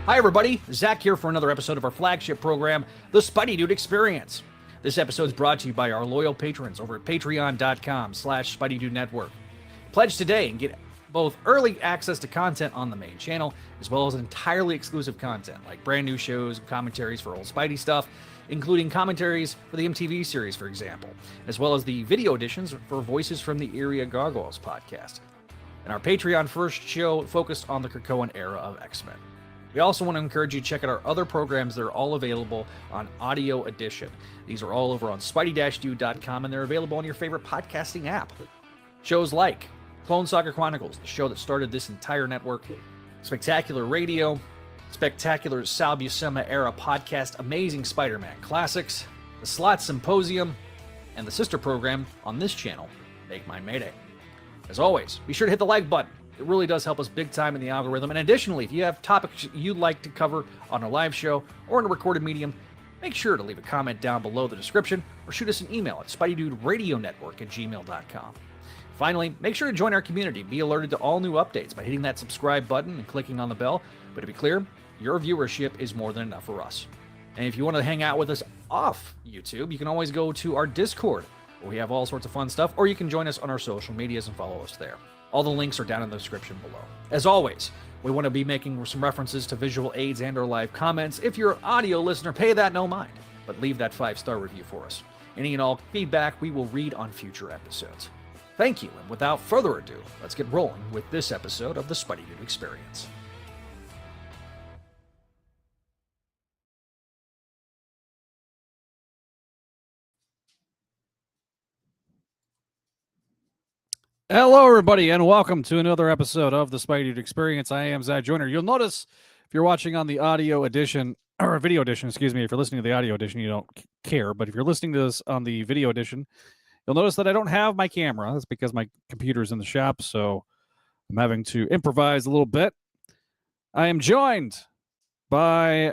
Hi everybody, Zach here for another episode of our flagship program, The Spideydude Experience. This episode is brought to you by our loyal patrons over at patreon.com/SpideyDude Network. Pledge today and get both early access to content on the main channel, as well as entirely exclusive content, like brand new shows and commentaries for old Spidey stuff, including commentaries for the MTV series, for example, as well as the video editions for Voices from the Area Gargoyles podcast. And our Patreon first show focused on the Krakoan era of X-Men. We also want to encourage you to check out our other programs that are all available on Audio Edition. These are all over on Spideydude.com, and they're available on your favorite podcasting app. Shows like Clone Saga Chronicles, the show that started this entire network, Spectacular Radio, Spectacular Sal Buscema era podcast, Amazing Spider-Man Classics, the Slot Symposium, and the sister program on this channel, Make Mine Mayday. As always, be sure to hit the like button. It really does help us big time in the algorithm. And additionally, if you have topics you'd like to cover on a live show or in a recorded medium, make sure to leave a comment down below the description or shoot us an email at SpideyDudeRadioNetwork@gmail.com. Finally, make sure to join our community. Be alerted to all new updates by hitting that subscribe button and clicking on the bell. But to be clear, your viewership is more than enough for us. And if you want to hang out with us off YouTube, you can always go to our Discord, where we have all sorts of fun stuff, or you can join us on our social medias and follow us there. All the links are down in the description below. As always, we want to be making some references to visual aids and or live comments. If you're an audio listener, pay that no mind, but leave that 5-star review for us. Any and all feedback we will read on future episodes. Thank you, and without further ado, let's get rolling with this episode of the Spideydude Experience. Hello, everybody, and welcome to another episode of the Spideydude Experience. I am Zach Joyner. You'll notice if you're watching on the audio edition, or video edition, excuse me, if you're listening to the audio edition, you don't care. But if you're listening to this on the video edition, you'll notice that I don't have my camera. That's because my computer's in the shop, so I'm having to improvise a little bit. I am joined by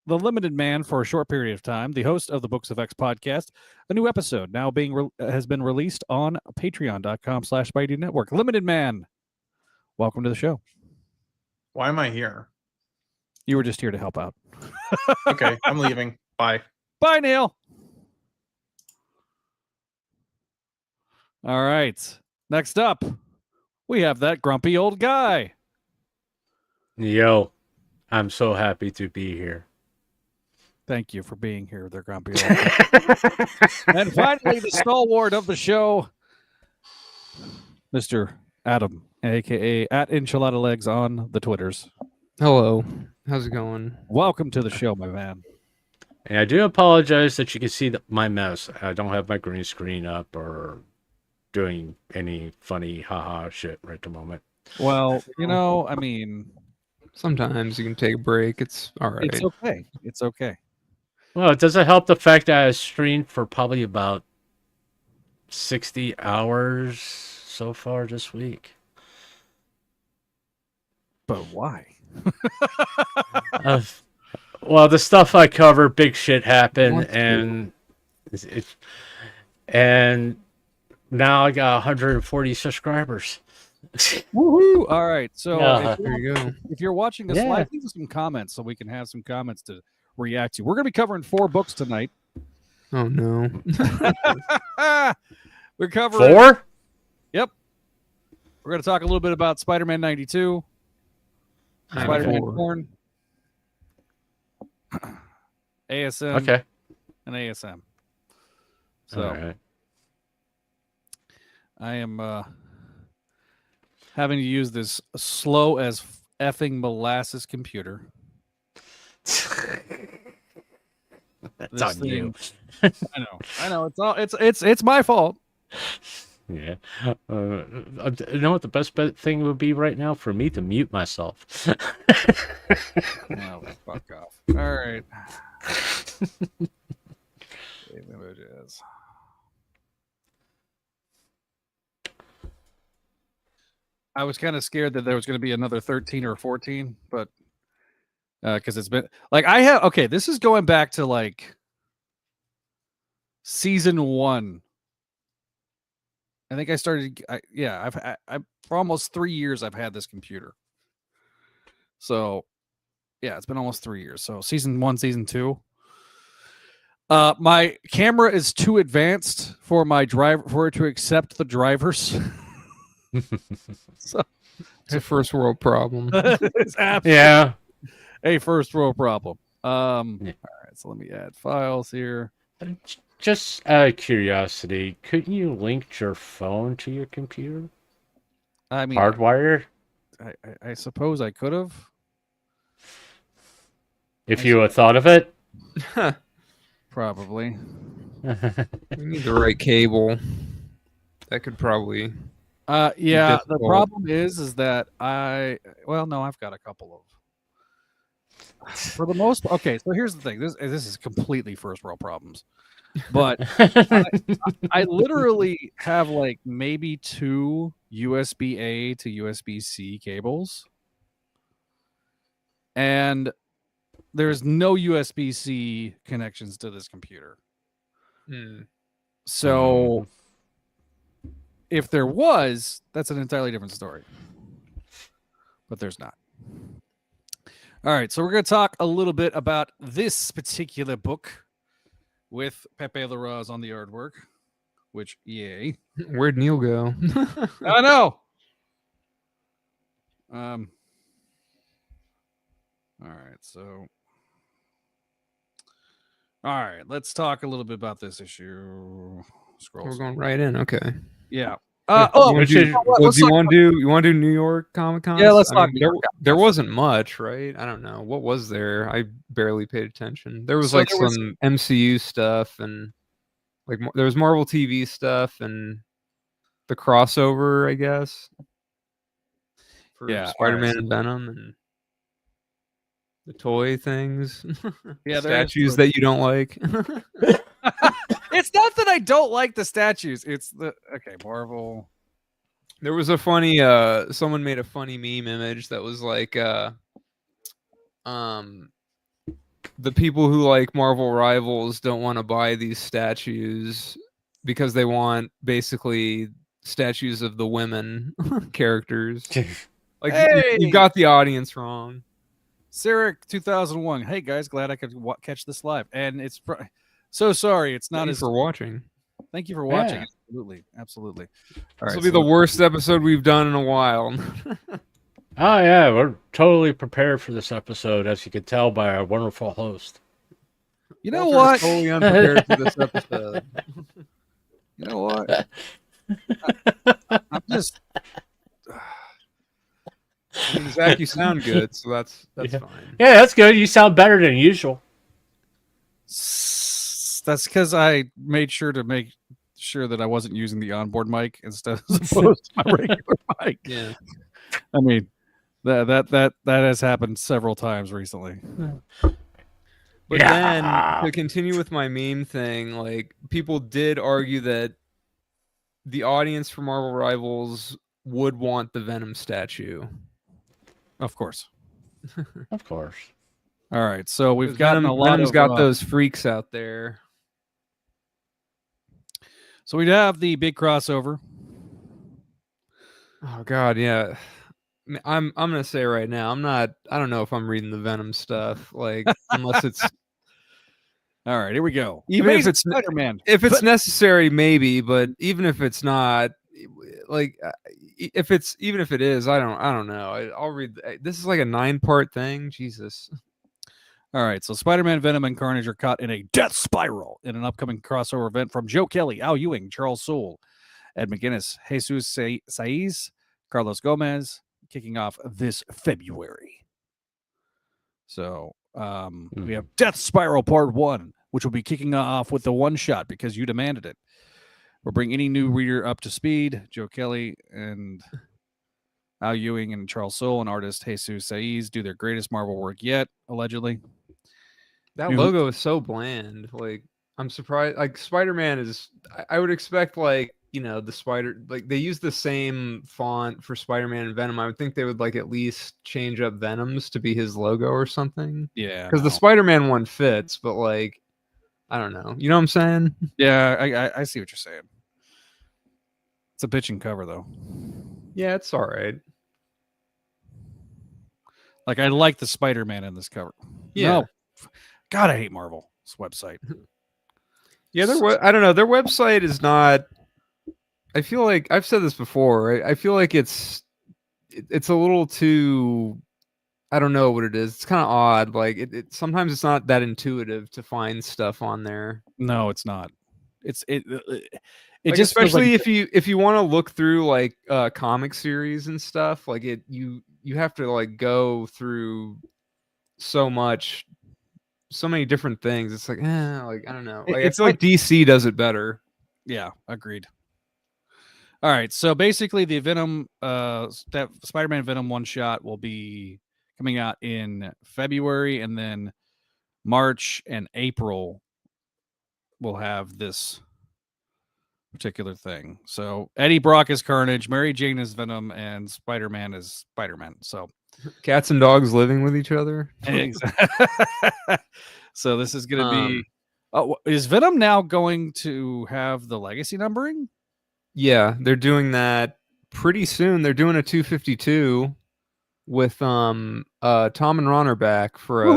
the Limited Man for a short period of time, the host of the Books of X podcast. A new episode now has been released on patreon.com/Spidey Network. Limited Man, welcome to the show. Why am I here? You were just here to help out. Okay, I'm leaving. Bye. Bye, Neil. All right. Next up, we have that grumpy old guy. Yo, I'm so happy to be here. Thank you for being here, there, grumpy old guy. And finally, the stalwart of the show, Mr. Adam, a.k.a. at Enchilada Legs on the Twitters. Hello. How's it going? Welcome to the show, my man. And I do apologize that you can see my mess. I don't have my green screen up or doing any funny haha shit right at the moment. Well, you know, I mean, sometimes you can take a break. It's all right. It's okay. It's okay. Well, it doesn't help the fact that I streamed for probably about 60 hours so far this week. But why? Well, the stuff I cover, big shit happened, and now I got 140 subscribers. Woohoo! All right, so there you go. If you're watching this live, leave us some comments so we can have some comments to react to. We're going to be covering 4 books tonight. Oh no! We're covering 4. Yep. We're going to talk a little bit about Spider-Man 92, Spider-Man Born, ASM, okay, and ASM. So all right. I am having to use this slow as effing molasses computer. That's on you. I know. It's my fault. Yeah. You know what the best thing would be right now? For me to mute myself. No, fuck off. All right. Images. I was kind of scared that there was going to be another 13 or 14, but because it's been like this is going back to like season 1. I think I started. I've for almost 3 years I've had this computer. So Yeah, it's been almost 3 years. So season 1, season 2. My camera is too advanced for it to accept the drivers. So It's a first world problem. it's absolutely Yeah. a first world problem. Yeah. All right, so let me add files here. Just out of curiosity, couldn't you link your phone to your computer? I mean, Hardwire? I suppose I could have. If you had thought of it? Probably. We need the right cable. That could probably. Yeah. The difficult. problem is that I've got a couple of. For the most, okay. So here's the thing. This is completely first world problems, but I literally have like maybe 2 USB-A to USB-C cables, and there's no USB-C connections to this computer. So if there was, that's an entirely different story. But there's not. All right, so we're going to talk a little bit about this particular book with Pepe Larraz on the artwork, which, yay. Where'd Neil go? I know. All right, so. All right, let's talk a little bit about this issue. We're going right in. Okay. Yeah. Do you let's want to do New York Comic Con? Yeah, let's talk New York there wasn't much, right? I don't know. What was there? I barely paid attention. There was So like there was- some MCU stuff and like there was Marvel TV stuff and the crossover, I guess. For Yeah, Spider-Man alright, and Venom and the toy things. Yeah, there is statues toy- that you don't like. It's not that I don't like the statues. It's Marvel. There was a funny someone made a funny meme image that was like the people who like Marvel Rivals don't want to buy these statues because they want basically statues of the women characters. Like you got the audience wrong. Cyric 2001. Hey guys, glad I could catch this live. And it's so sorry. It's not Thanks for watching. Thank you for watching. Yeah. Absolutely. All This right, will be the worst episode we've done in a while. Oh, yeah, we're totally prepared for this episode, as you can tell by our wonderful host. You know Walter's what? Totally unprepared for this episode. You know what? I'm just. I mean, Zach, you sound good, so that's Yeah. fine. Yeah, that's good. You sound better than usual. That's because I made sure to make sure that I wasn't using the onboard mic instead as opposed to my regular mic. Yeah. I mean, that has happened several times recently. But then to continue with my meme thing, like people did argue that the audience for Marvel Rivals would want the Venom statue. Of course. Of course. All right, so we've 'Cause gotten a lot Venom's of got those freaks out there. So we'd have the big crossover. Oh God, yeah. I'm gonna say right now, I don't know if I'm reading the Venom stuff, like unless it's All right, here we go. Even if Amazing it's Spider-Man. if it's necessary, maybe, but even if it's not, like if it is, I don't know. I'll read. This is like a 9-part thing. Jesus. All right, so Spider-Man, Venom, and Carnage are caught in a death spiral in an upcoming crossover event from Joe Kelly, Al Ewing, Charles Soule, Ed McGuinness, Jesus Saiz, Carlos Gomez, kicking off this February. So we have Death Spiral Part 1, which will be kicking off with the one-shot because you demanded it. We'll bring any new reader up to speed. Joe Kelly and Al Ewing and Charles Soule and artist Jesus Saiz do their greatest Marvel work yet, allegedly. That logo is so bland. Like I'm surprised. Like Spider-Man is. I would expect like the spider. Like they use the same font for Spider-Man and Venom. I would think they would like at least change up Venom's to be his logo or something. Yeah, because the Spider-Man one fits, but like I don't know. You know what I'm saying? Yeah, I see what you're saying. It's a bitching cover though. Yeah, it's all right. Like, I like the Spider-Man in this cover. Yeah. No. God, I hate Marvel's website. Yeah, I don't know. Their website is not. I feel like I've said this before. I feel like it's a little too. I don't know what it is. It's kind of odd. Like sometimes it's not that intuitive to find stuff on there. No, it's not. It Like, just feels especially like, if you want to look through like comic series and stuff. Like you have to like go through so many different things. It's like like I don't know. Like I it's feel like DC does it better. yeah, agreed. All right, so basically the Venom that Spider-Man Venom one shot will be coming out in February, and then March and April will have this particular thing. So Eddie Brock is Carnage, Mary Jane is Venom, and Spider-Man is Spider-Man. So Cats and dogs living with each other. so this is going to be. Oh, is Venom now going to have the legacy numbering? Yeah, they're doing that pretty soon. They're doing a 252 with Tom and Ron are back for a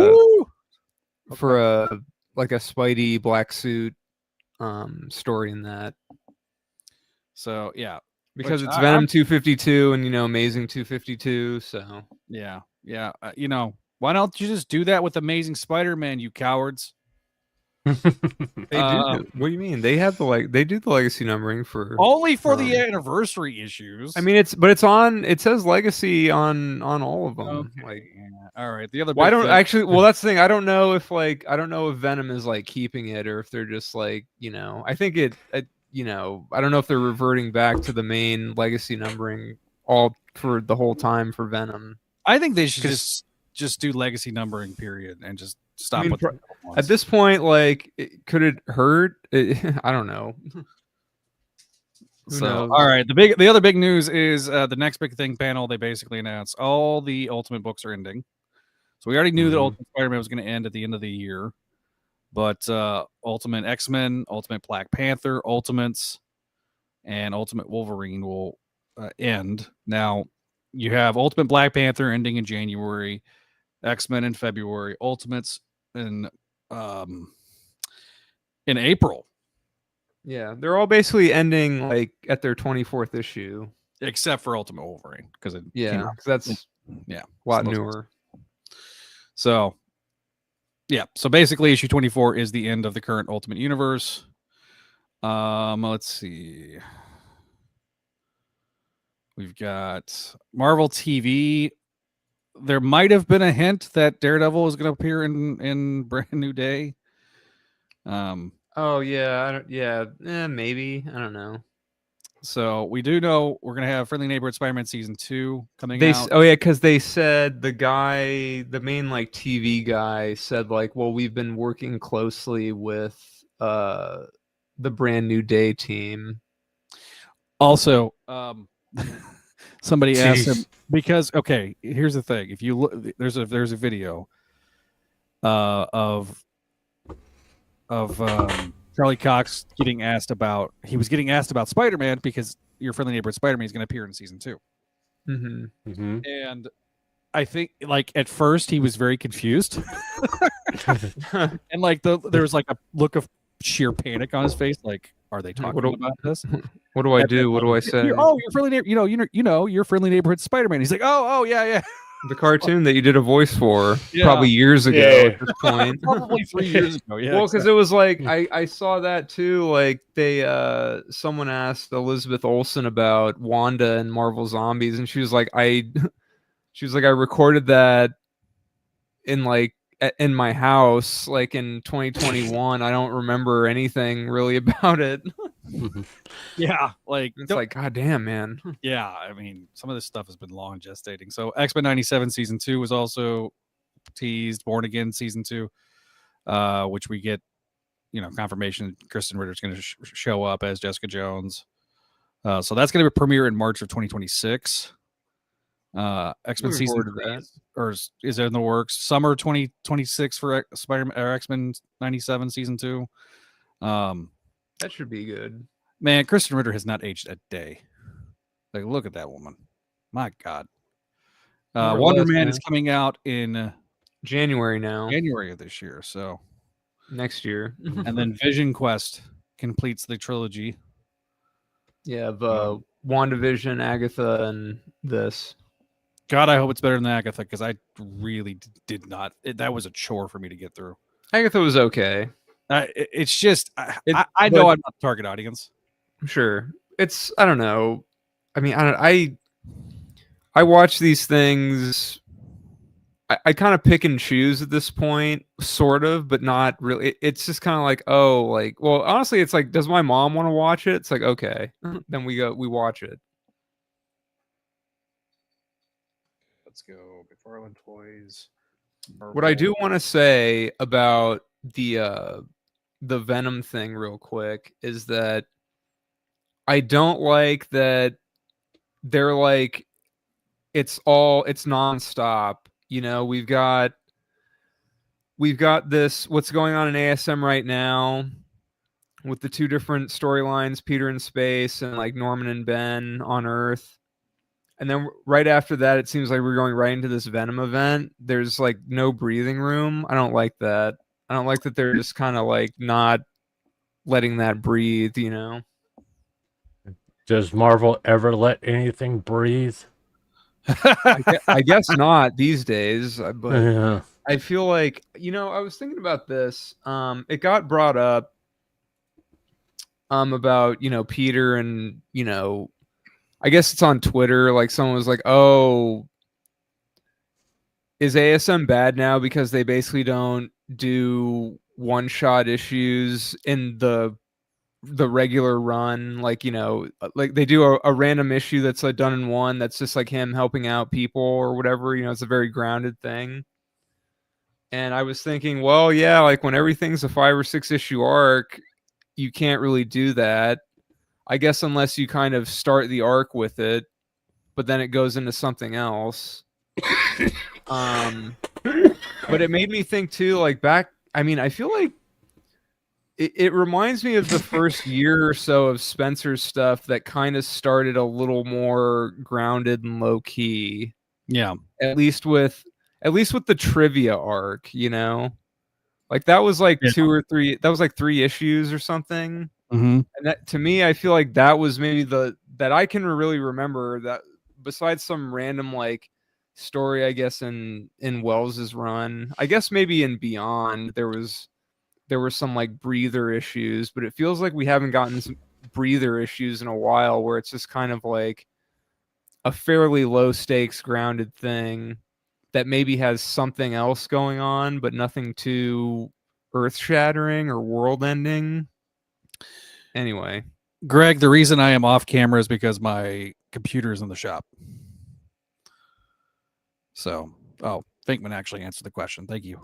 like a Spidey black suit story in that. So yeah, because it's Venom 252 and Amazing 252. So yeah. Why don't you just do that with Amazing Spider-Man, you cowards? They do. What do you mean? They have they do the legacy numbering for only for the anniversary issues. I mean, it's on. It says legacy on all of them. Okay. Like, all right. The other. Well, I don't actually. Well, that's the thing. I don't know if Venom is like keeping it or if they're just like I think I don't know if they're reverting back to the main legacy numbering all for the whole time for Venom. I think they should just do legacy numbering period and just stop. At this point, like, could it hurt? I don't know. So, all right. The other big news is the next big thing panel. They basically announced all the Ultimate books are ending. So we already knew that Ultimate Spider-Man was going to end at the end of the year, but Ultimate X-Men, Ultimate Black Panther, Ultimates, and Ultimate Wolverine will end. Now you have Ultimate Black Panther ending in January, X-Men in February, Ultimates in April. Yeah, they're all basically ending like at their 24th issue, except for Ultimate Wolverine because that's a lot newer. So so basically issue 24 is the end of the current Ultimate Universe. Let's see. We've got Marvel TV. There might have been a hint that Daredevil is going to appear in Brand New Day. Oh yeah, maybe, I don't know. So we do know we're going to have Friendly Neighborhood Spider-Man season 2 coming out. Oh yeah, because they said the main like TV guy said like, well, we've been working closely with the Brand New Day team. Also, somebody asked him because here's the thing: if you look, there's a video of Charlie Cox getting asked about Spider-Man because your Friendly Neighborhood Spider-Man is going to appear in season 2. And I think like at first he was very confused, and like there was like a look of sheer panic on his face, like, are they talking about this? What do I do? What do I say? Your friendly your Friendly Neighborhood Spider-Man. He's like, oh yeah. The cartoon that you did a voice for probably years ago at this point. Probably 3 years ago, yeah. Well, because it was like I saw that too. Like they someone asked Elizabeth Olsen about Wanda and Marvel Zombies, and she was like, I recorded that in my house like in 2021. I don't remember anything really about it. Yeah, like it's like, god damn, man. Yeah, I mean, some of this stuff has been long gestating. So X-Men 97 season 2 was also teased. Born Again season 2, which we get confirmation Kristen Ritter's going to show up as Jessica Jones. So that's going to premiere in March of 2026. X-Men season 3 is in the works. Summer 2026 for Spider-Man or X-Men 97 season 2. That should be good. Man, Kristen Ritter has not aged a day. Like, look at that woman. My God. More or Wonder less, Man yeah. is coming out in January now. January of this year. So, Next year. and then Vision Quest completes the trilogy. Yeah, the WandaVision, Agatha, and this. God, I hope it's better than Agatha because I really did not. That was a chore for me to get through. Agatha was okay. It's just I But- know I'm not the target audience. Sure. It's I don't know. I mean, I watch these things. I kind of pick and choose at this point, sort of, but not really. It's just kind of like, oh, like, well, honestly, it's like, does my mom want to watch it? It's like, okay, then we watch it. Let's go. McFarlane Toys. What I do want to say about the Venom thing, real quick, is that I don't like that they're like it's nonstop. You know, we've got this what's going on in ASM right now with the two different storylines, Peter in space and like Norman and Ben on Earth. And then right after that, it seems like we're going right into this Venom event. There's like no breathing room. I don't like that. I don't like that they're just kind of like not letting that breathe, you know? Does Marvel ever let anything breathe? I guess not these days, but Yeah. I feel like, you know, I was thinking about this. It got brought up about, you know, Peter and, you know, I guess it's on Twitter. Like someone was like, "Oh, is ASM bad now because they basically don't do one-shot issues in the regular run? Like, you know, like they do a random issue that's like done in one that's just like him helping out people or whatever. You know, it's a very grounded thing." And I was thinking, well, yeah, like when everything's a 5 or 6 issue arc, you can't really do that. I guess unless you kind of start the arc with it, but then it goes into something else. But it made me think too, like back, I mean, I feel like it reminds me of the first year or so of Spencer's stuff that kind of started a little more grounded and low key. Yeah. At least with the trivia arc, you know? Like that was like 2 or 3, that was like 3 issues or something. Mm-hmm. And that, to me, I feel like that was maybe that I can really remember that besides some random like story, I guess in Wells's run, I guess maybe in Beyond there were some like breather issues, but it feels like we haven't gotten some breather issues in a while where it's just kind of like a fairly low stakes grounded thing that maybe has something else going on, but nothing too earth shattering or world ending. Anyway, Greg, the reason I am off camera is because my computer is in the shop. So, Finkman actually answered the question. Thank you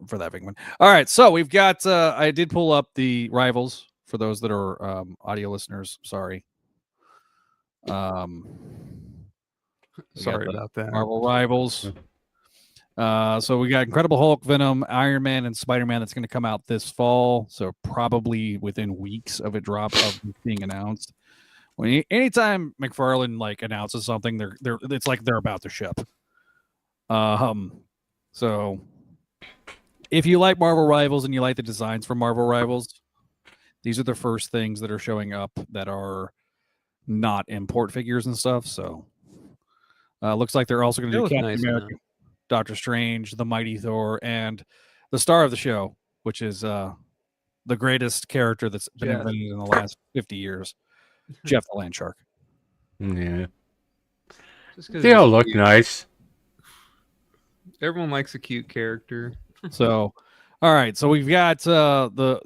for that, Finkman. All right, so we've got. I did pull up the rivals for those that are audio listeners. Sorry. sorry about that. Marvel Rivals. So we got Incredible Hulk, Venom, Iron Man, and Spider-Man that's going to come out this fall. So probably within weeks of it being announced. Anytime McFarlane like announces something, it's like they're about to ship. So if you like Marvel Rivals and you like the designs for Marvel Rivals, these are the first things that are showing up that are not import figures and stuff. So looks like they're also going to do Captain America, Doctor Strange, the Mighty Thor, and the star of the show, which is the greatest character that's been invented in the last 50 years, Jeff the Land Shark. Yeah. They all look nice. Everyone likes a cute character. So, all right. So we've got the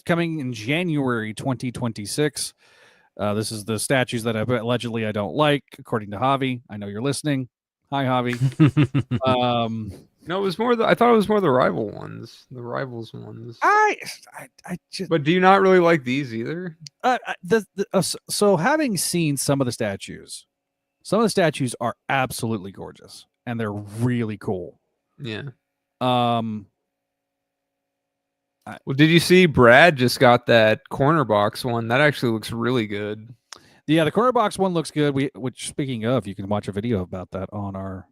coming in January 2026. This is the statues that allegedly I don't like, according to Javi. I know you're listening. Hi, Javi. No, it was more I thought it was more the rival ones, the rivals ones. I just. But do you not really like these either? So having seen some of the statues are absolutely gorgeous and they're really cool. Yeah. Well, did you see Brad just got that corner box one? That actually looks really good. Yeah, the corner box one looks good. Which speaking of, you can watch a video about that on our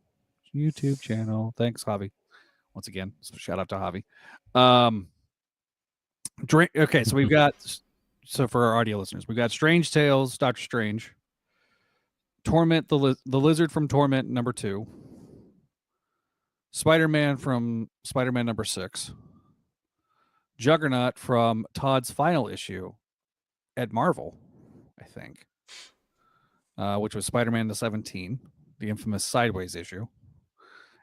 YouTube channel. Thanks, Javi. Once again, shout out to Javi. Okay, so we've got, so for our audio listeners, we've got Strange Tales, Doctor Strange, Torment, the Lizard from Torment #2, Spider-Man from Spider-Man #6, Juggernaut from Todd's final issue at Marvel, I think, which was Spider-Man #17, the infamous Sideways issue,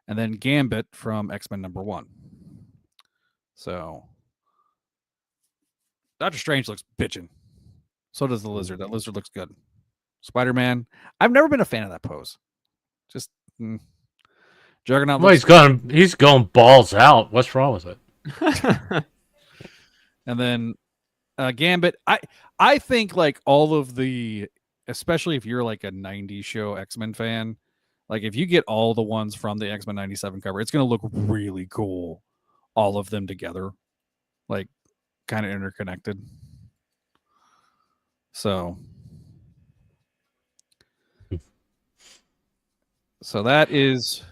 and then Gambit from X-Men #1. So Doctor Strange looks bitchin'. So does the Lizard. That Lizard looks good. Spider-Man, I've never been a fan of that pose. Just Juggernaut. Well, he's going balls out. What's wrong with it? And then Gambit. I think like all of the, especially if you're like a 90s show X-Men fan, like if you get all the ones from the X-Men 97 cover, it's going to look really cool. All of them together, like kind of interconnected. So that is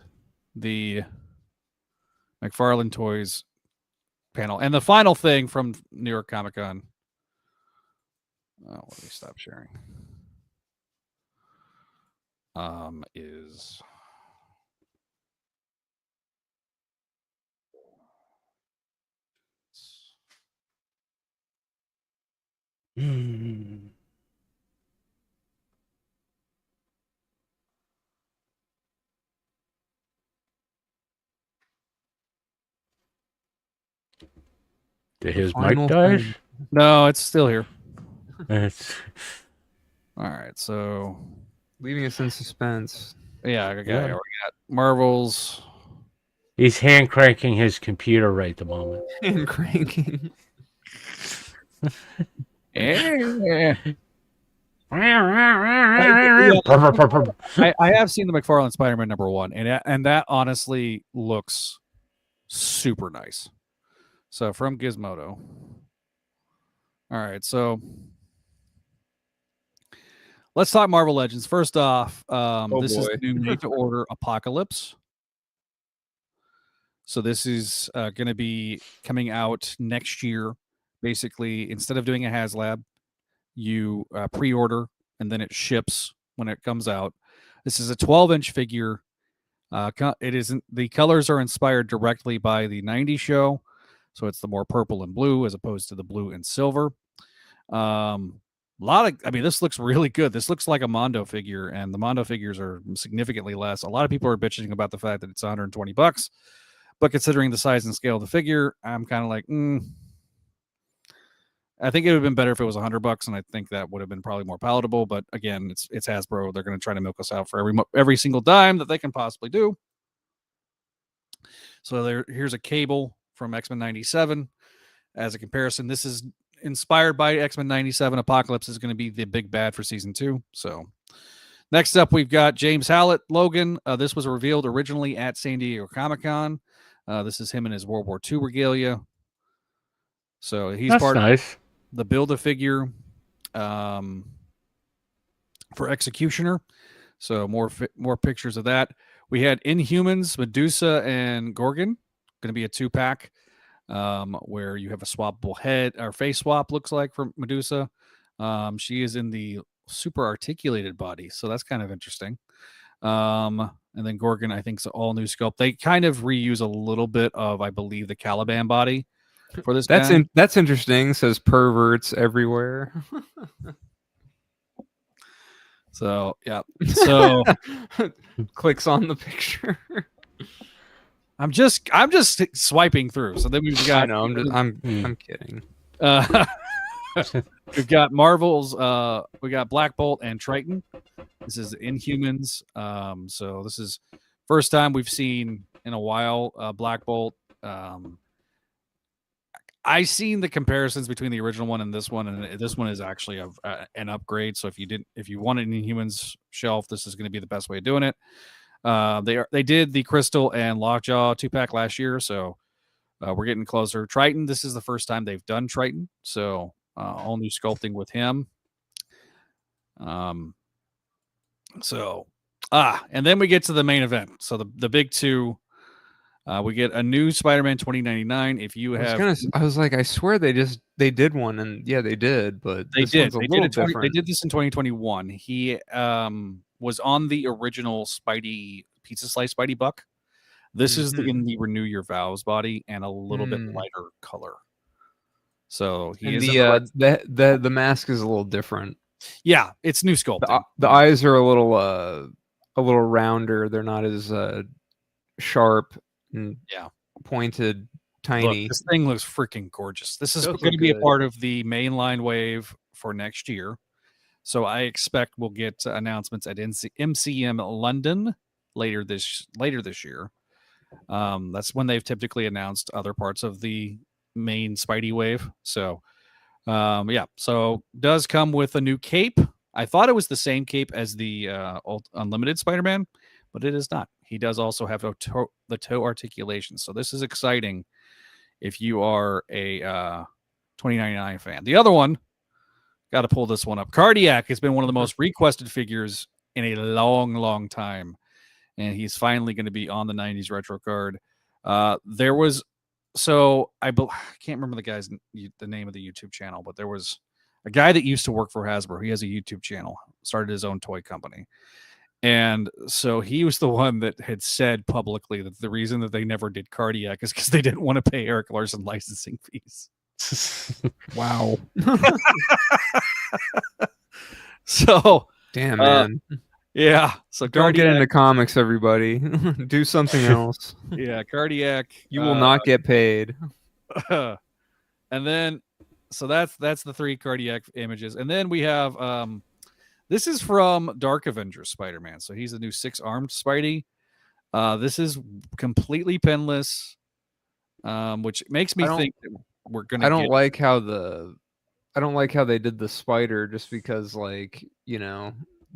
the McFarlane Toys panel. And the final thing from New York Comic Con. Oh, let me stop sharing. Is Did his Final mic die? thing. no, it's still here. It's... All right, so Leaving us in suspense. yeah, we got Marvel's. He's hand cranking his computer right at the moment. And cranking. I have seen the McFarlane Spider-Man #1, and that honestly looks super nice. So from Gizmodo. All right, so let's talk Marvel Legends. First off, this is the new made-to-order Apocalypse. So this is going to be coming out next year. Basically, instead of doing a HasLab, you pre-order and then it ships when it comes out. This is a 12-inch figure. It isn't. The colors are inspired directly by the 90s show, so it's the more purple and blue as opposed to the blue and silver. This looks really good. This looks like a Mondo figure, and the Mondo figures are significantly less. A lot of people are bitching about the fact that it's $120, but considering the size and scale of the figure, I'm kind of like, I think it would have been better if it was $100, and I think that would have been probably more palatable. But again, it's Hasbro. They're going to try to milk us out for every single dime that they can possibly do. So here's a Cable from X-Men 97 as a comparison. This is inspired by X-Men 97. Apocalypse is going to be the big bad for season 2. So next up, we've got James Hallett, Logan. This was revealed originally at San Diego Comic-Con. This is him in his World War II regalia. So he's nice. The Build-A-Figure for Executioner. So more pictures of that. We had Inhumans, Medusa, and Gorgon. Going to be a 2-pack where you have a swappable head or face swap, looks like, for Medusa. She is in the super articulated body, so that's kind of interesting. And then Gorgon, I think, is all new sculpt. They kind of reuse a little bit of, I believe, the Caliban body for this. That's interesting. Says perverts everywhere. So yeah. So clicks on the picture. I'm just swiping through. So then we've got. I know. I'm kidding. We've got Marvel's. We got Black Bolt and Triton. This is Inhumans. So this is first time we've seen in a while Black Bolt. I've seen the comparisons between the original one and this one, and this one is actually an upgrade. So if you want an Inhumans shelf, this is going to be the best way of doing it. They did the Crystal and Lockjaw 2-pack last year, so we're getting closer. Triton, this is the first time they've done Triton, so all new sculpting with him. So And then we get to the main event. So the big two, we get a new Spider-Man 2099. If you have, I was like, I swear they did one, and yeah, they did, but they this did. one's a little different. They did this in 2021. He was on the original Spidey Pizza Slice Spidey Buck. This is in the Renew Your Vows body and a little bit lighter color. So he and is the mask is a little different. Yeah, it's new sculpting. The eyes are a little rounder. They're not as sharp and pointed, tiny. Look, this thing looks freaking gorgeous. This is going to be a part of the mainline wave for next year. So I expect we'll get announcements at MCM London later this year. That's when they've typically announced other parts of the main Spidey wave. So so does come with a new cape. I thought it was the same cape as the Unlimited Spider-Man, but it is not. He does also have the toe articulation. So this is exciting if you are a 2099 fan. The other one, got to pull this one up. Cardiac has been one of the most requested figures in a long, long time. And he's finally going to be on the 90s retro card. I can't remember the name of the YouTube channel, but there was a guy that used to work for Hasbro. He has a YouTube channel, started his own toy company. And so he was the one that had said publicly that the reason that they never did Cardiac is because they didn't want to pay Eric Larson licensing fees. Wow. So damn, man. Yeah. So don't get into comics, everybody. Do something else. Yeah, Cardiac. You will not get paid. And then, so that's the 3 Cardiac images, and then we have this is from Dark Avengers Spider-Man. So he's the new 6-armed Spidey. This is completely penless, which makes me think that we're gonna. I don't like how they did the spider, just because, like, you know,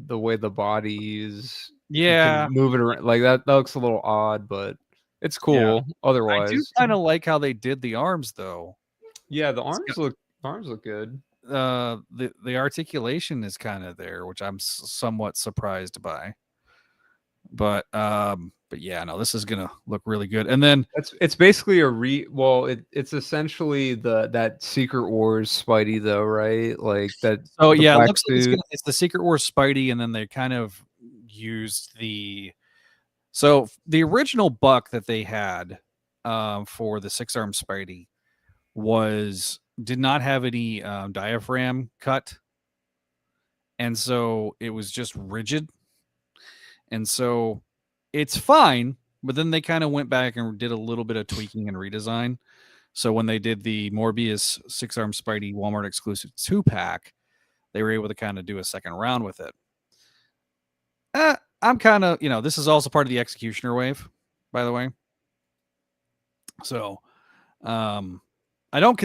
the way the body is. Yeah, move it around like that. That looks a little odd, but it's cool. Yeah. Otherwise, I do kind of like how they did the arms, though. Yeah, the arms look good. The articulation is kind of there, which I'm somewhat surprised by. But yeah, no, this is gonna look really good. And then it's basically it's essentially that Secret Wars Spidey, though, right? Like that. Oh yeah, it looks like it's the Secret Wars Spidey, and then they kind of used the original buck that they had for the 6-armed Spidey did not have any diaphragm cut, and so it was just rigid. And so it's fine, but then they kind of went back and did a little bit of tweaking and redesign. So when they did the Morbius 6-armed Spidey Walmart exclusive 2-pack, they were able to kind of do a second round with it. I'm kind of, this is also part of the Executioner wave, by the way. So I don't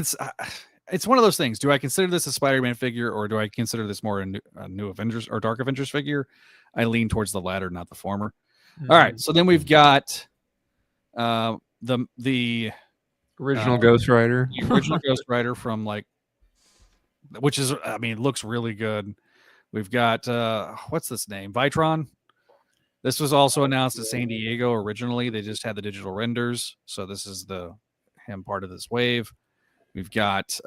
it's one of those things. Do I consider this a Spider-Man figure, or do I consider this more a new Avengers or Dark Avengers figure? I lean towards the latter, not the former. Mm-hmm. All right, so then we've got the original Ghost Rider. The original Ghost Rider from which is, it looks really good. We've got what's this name? Vitron. This was also announced at San Diego originally. They just had the digital renders, so this is him part of this wave. We've got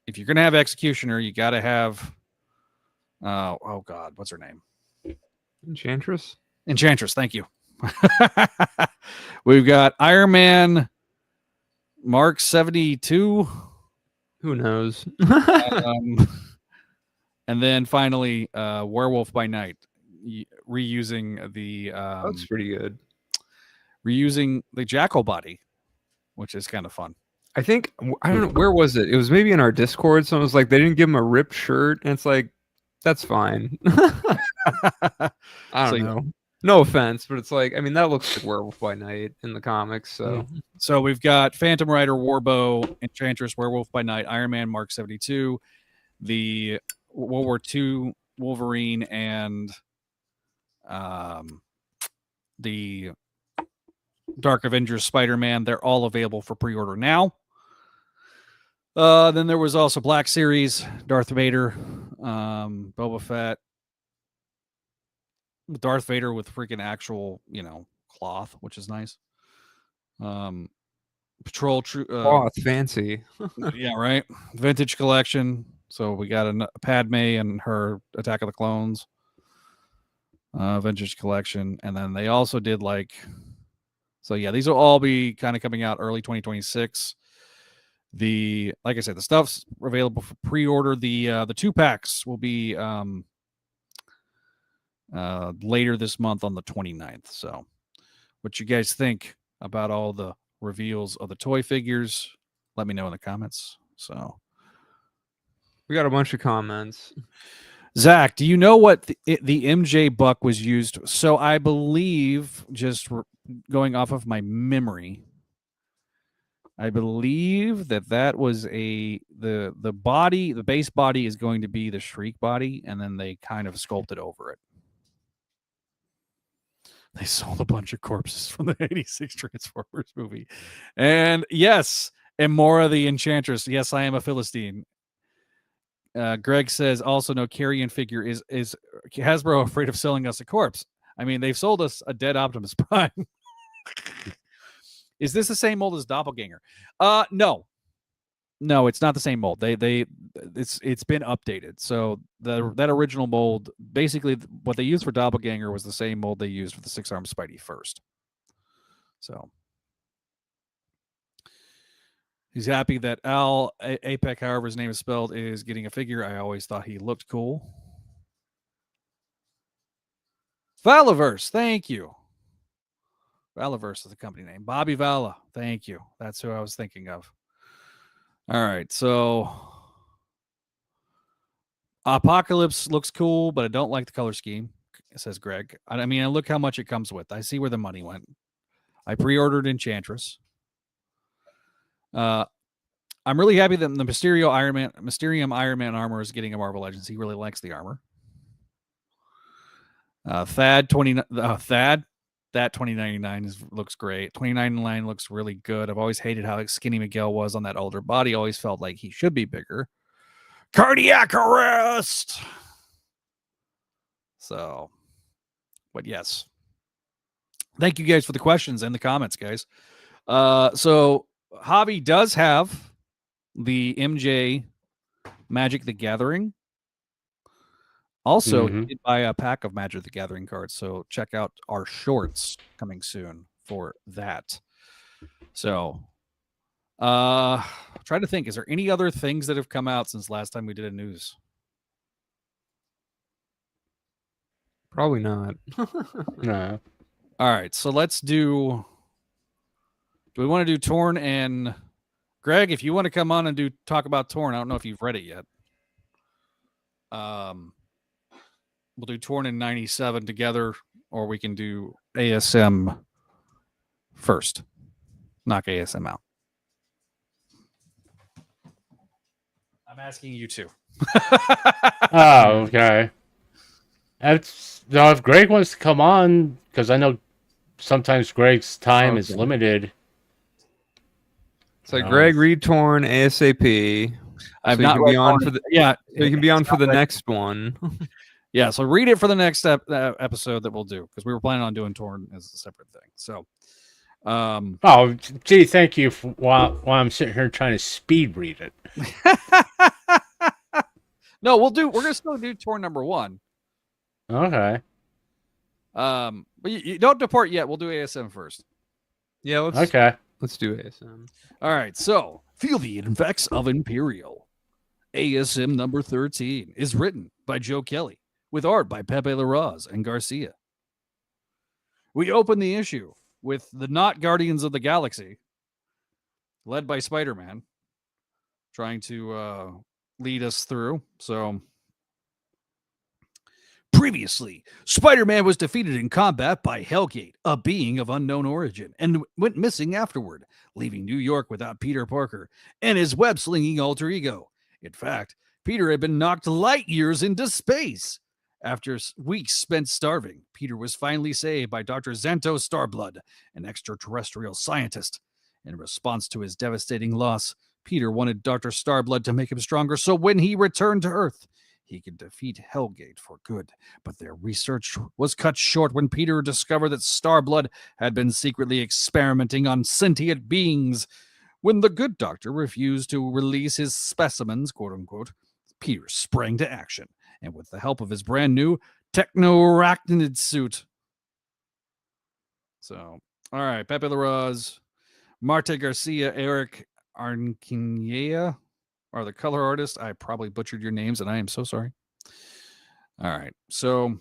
if you're gonna have Executioner, you got to have oh god, what's her name? Enchantress. Thank you. We've got Iron Man Mark 72. Who knows? And then finally, Werewolf by Night, reusing the that's pretty good. Reusing the Jackal body, which is kind of fun. I don't know, where was it? It was maybe in our Discord. Someone was like, they didn't give him a ripped shirt, and it's like, that's fine. I don't know. No offense, but it's like, that looks like Werewolf by Night in the comics. So we've got Phantom Rider, Warbow, Enchantress, Werewolf by Night, Iron Man Mark 72, the World War II Wolverine, and the Dark Avengers Spider-Man. They're all available for pre-order now. Then there was also Black Series, Darth Vader, Boba Fett, Darth Vader with freaking actual, cloth, which is nice. Patrol Oh, it's fancy. yeah, right. Vintage collection. So we got a Padme and her Attack of the Clones. Vintage collection, and then they also did so yeah, these will all be kind of coming out early 2026. Like I said, the stuff's available for pre-order. The 2-packs will be later this month on the 29th. So what you guys think about all the reveals of the toy figures, let me know in the comments. So We got a bunch of comments. Zach, do you know what the MJ buck was used? So I believe, just going off of my memory, I believe that was the body, the base body is going to be the Shriek body, and then they kind of sculpted over it. They sold a bunch of corpses from the 86 Transformers movie. And yes, Amora the Enchantress. Yes, I am a Philistine. Greg says also no carrion figure is Hasbro afraid of selling us a corpse. I mean, they've sold us a dead Optimus Prime. Is this the same mold as Doppelganger? No, it's not the same mold. It's been updated. So that original mold, basically what they used for Doppelganger was the same mold they used for the 6-armed Spidey first. So he's happy that Al Apec, however his name is spelled, is getting a figure. I always thought he looked cool. Valaverse, thank you. Valaverse is the company name. Bobby Vala, thank you. That's who I was thinking of. All right, so Apocalypse looks cool, but I don't like the color scheme, says Greg. I mean, look how much it comes with. I see where the money went. I pre-ordered Enchantress. I'm really happy that the Mysterium Iron Man armor is getting a Marvel Legends. He really likes the armor. Thad 2099 looks great. 2099 looks really good. I've always hated how skinny Miguel was on that older body. Always felt like he should be bigger. Cardiac arrest. So, but yes. Thank you guys for the questions and the comments, guys. So Javi does have the MJ Magic the Gathering. Also, you did buy a pack of Magic the Gathering cards, so check out our shorts coming soon for that. So, try to think, is there any other things that have come out since last time we did a news? Probably not. No. All right, so let's do we want to do Torn and Greg, if you want to come on and talk about Torn, I don't know if you've read it yet. We'll do Torn and 97 together, or we can do ASM first. Knock ASM out. I'm asking you too. Oh, okay. Now, if Greg wants to come on, because I know sometimes Greg's time is limited. It's like Greg, read Torn ASAP. I've so not you can be on Torn. for the So you can be on for the next one. Yeah, so read it for the next episode that we'll do, because we were planning on doing Torn as a separate thing. So, oh, gee, thank you for while I'm sitting here trying to speed read it. No, we're gonna still do Torn number 1. Okay. But you don't depart yet. We'll do ASM first. Yeah, let's do ASM. All right, so feel the effects of Imperial. ASM number 13 is written by Joe Kelly, with art by Pepe Larraz and Garcia. We open the issue with the not Guardians of the Galaxy, led by Spider-Man, trying to lead us through. So, previously, Spider-Man was defeated in combat by Hellgate, a being of unknown origin, and went missing afterward, leaving New York without Peter Parker and his web-slinging alter ego. In fact, Peter had been knocked light years into space. After weeks spent starving, Peter was finally saved by Dr. Xanto Starblood, an extraterrestrial scientist. In response to his devastating loss, Peter wanted Dr. Starblood to make him stronger, so when he returned to Earth, he could defeat Hellgate for good. But their research was cut short when Peter discovered that Starblood had been secretly experimenting on sentient beings. When the good doctor refused to release his specimens, quote unquote, Peter sprang to action, and with the help of his brand new techno-arachnid suit. So, all right, Pepe Larraz, Marte Garcia, Eric Arnquinea are the color artists. I probably butchered your names, and I am so sorry. All right, so,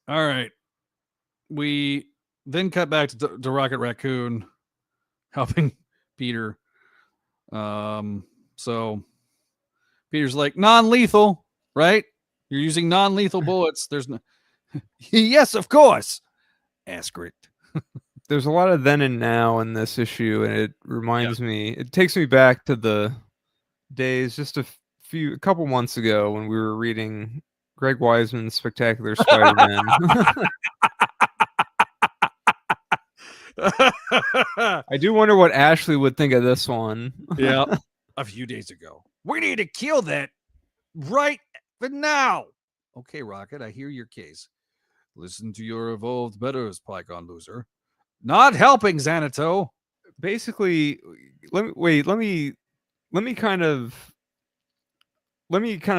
all right, we then cut back to Rocket Raccoon helping Peter. So Peter's like, non-lethal, right? You're using non-lethal bullets. There's no. Yes, of course. Asterisk. There's a lot of then and now in this issue, and it reminds me. It takes me back to the days just a couple months ago when we were reading Greg Weisman's Spectacular Spider-Man. I do wonder what Ashley would think of this one. Yeah, a few days ago. We need to kill that right now. Okay, Rocket, I hear your case. Listen to your evolved betters, Pycon loser. Not helping, Xanato. Basically, let me kind of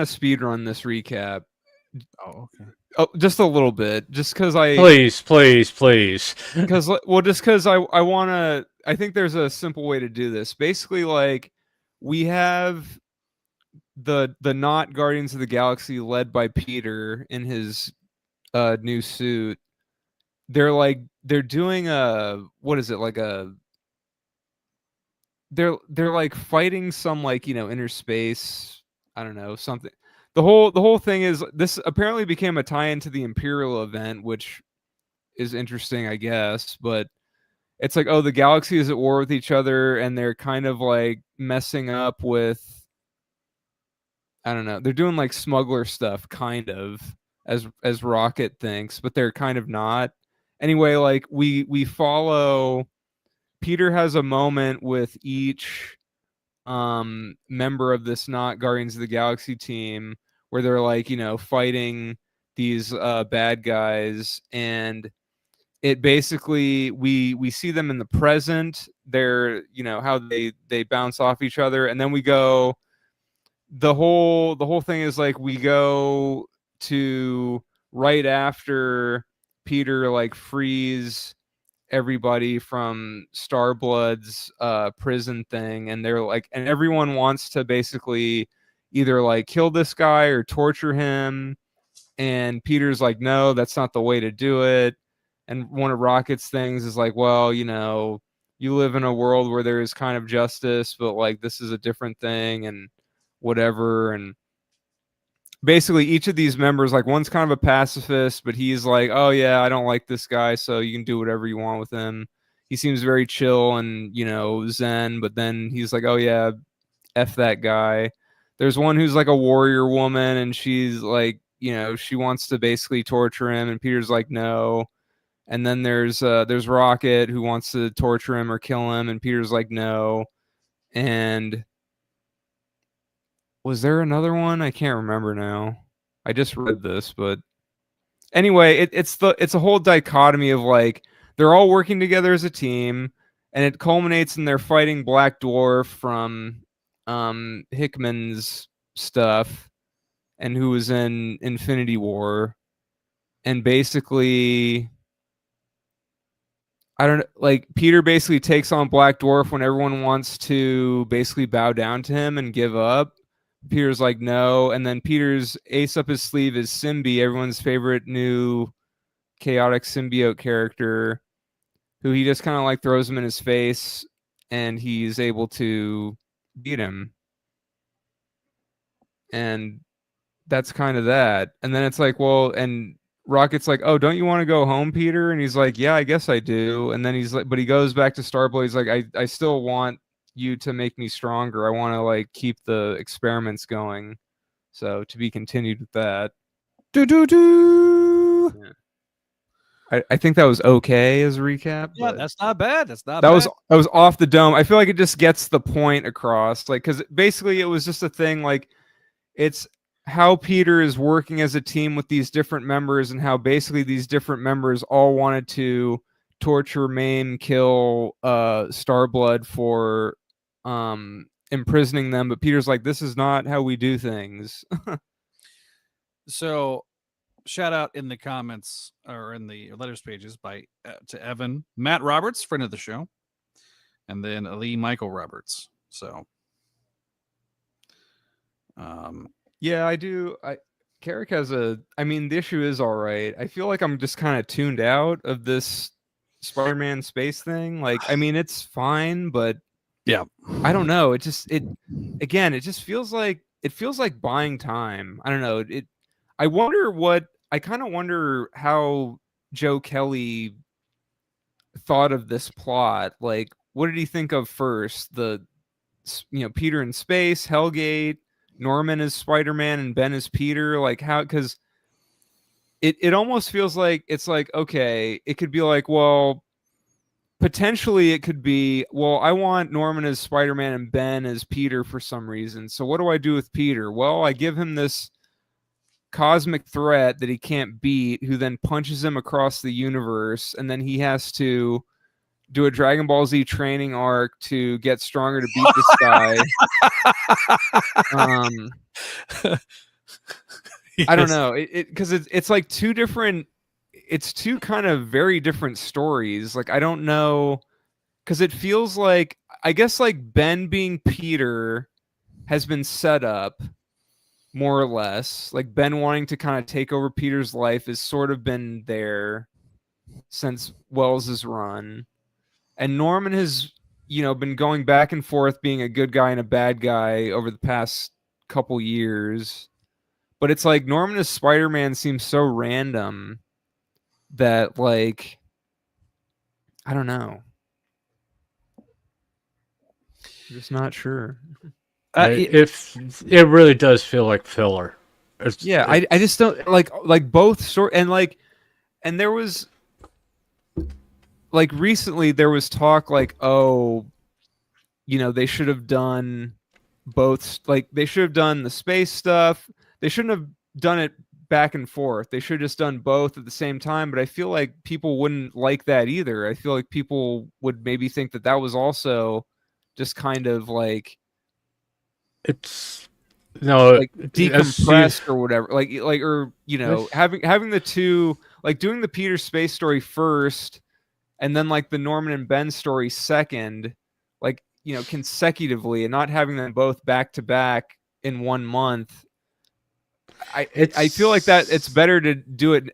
speed run this recap. Oh, okay. Oh, just a little bit, just because Please. because I think there's a simple way to do this. Basically, like, we have the not Guardians of the Galaxy led by Peter in his new suit. They're doing a, what is it, like a, they're like fighting some, like, you know, inner space, I don't know, something. The whole thing is, this apparently became a tie-in to the Imperial event, which is interesting, I guess. But it's like, oh, the galaxy is at war with each other, and they're kind of like messing up with, I don't know, they're doing like smuggler stuff, kind of, as Rocket thinks, but they're kind of not. Anyway, like, we follow. Peter has a moment with each member of this not Guardians of the Galaxy team, where they're, like, you know, fighting these bad guys, and it basically, we see them in the present. They're, you know, how they bounce off each other, and then we go, the whole thing is like, we go to right after Peter, like, frees everybody from Starblood's prison thing, and they're like, and everyone wants to basically either like kill this guy or torture him, and Peter's like, no, that's not the way to do it. And one of Rocket's things is like, well, you know, you live in a world where there is kind of justice, but like, this is a different thing, and whatever. And basically each of these members, like, one's kind of a pacifist, but he's like, oh yeah, I don't like this guy, so you can do whatever you want with him. He seems very chill and, you know, zen, but then he's like, oh yeah, F that guy. There's one who's like a warrior woman, and she's like, you know, she wants to basically torture him, and Peter's like, no. And then there's Rocket, who wants to torture him or kill him, and Peter's like, no. And was there another one? I can't remember now. I just read this, but anyway, it's a whole dichotomy of, like, they're all working together as a team, and it culminates in their fighting Black Dwarf from Hickman's stuff, and who was in Infinity War. And basically, I don't know, like, Peter basically takes on Black Dwarf when everyone wants to basically bow down to him and give up. Peter's like, no. And then Peter's ace up his sleeve is Symbi, everyone's favorite new chaotic symbiote character, who he just kind of like throws him in his face, and he's able to beat him. And that's kind of that. And then it's like, well, and Rocket's like, oh, don't you want to go home, Peter? And he's like, yeah, I guess I do. And then he's like, but he goes back to Starblood. He's like, I still want you to make me stronger. I want to, like, keep the experiments going. So to be continued with that. Yeah. I think that was okay as a recap. Yeah, that's not bad. That was off the dome. I feel like it just gets the point across, like, because basically it was just a thing, like, it's how Peter is working as a team with these different members, and how basically these different members all wanted to torture, maim, kill Starblood for imprisoning them, but Peter's like, this is not how we do things. So, shout out in the comments or in the letters pages by to Evan, Matt Roberts, friend of the show, and then Lee Michael Roberts. So, Yeah, I do. Carrick has I mean, the issue is all right. I feel like I'm just kind of tuned out of this Spider-Man space thing. Like, I mean, it's fine, but yeah, I don't know. It just feels like buying time. I don't know. I kind of wonder how Joe Kelly thought of this plot. Like, what did he think of first? Peter in space, Hellgate, Norman is Spider-Man, and Ben is Peter. Like, how? Because it almost feels like it's like, okay, it could be like, well, potentially it could be, well, I want Norman as Spider-Man and Ben as Peter for some reason. So what do I do with Peter? Well, I give him this cosmic threat that he can't beat, who then punches him across the universe, and then he has to do a Dragon Ball Z training arc to get stronger to beat this guy. I don't know, because it's like two kind of very different stories. Like, I don't know, because it feels like, I guess, like Ben being Peter has been set up more or less. Like, Ben wanting to kind of take over Peter's life has sort of been there since Wells's run, and Norman has been going back and forth being a good guy and a bad guy over the past couple years. But it's like Norman as Spider-Man seems so random that, like, I don't know. I'm just not sure. If it really does feel like filler. I just don't like both sort, and there was like recently there was talk like, oh, they should have done both. Like, they should have done the space stuff. They shouldn't have done it back and forth. They should have just done both at the same time. But I feel like people wouldn't like that either. I feel like people would maybe think that was also just kind of like, it's like decompressed or whatever. Having the two, like doing the Peter space story first, and then like the Norman and Ben story second, like, consecutively, and not having them both back to back in 1 month. I feel like that it's better to do it.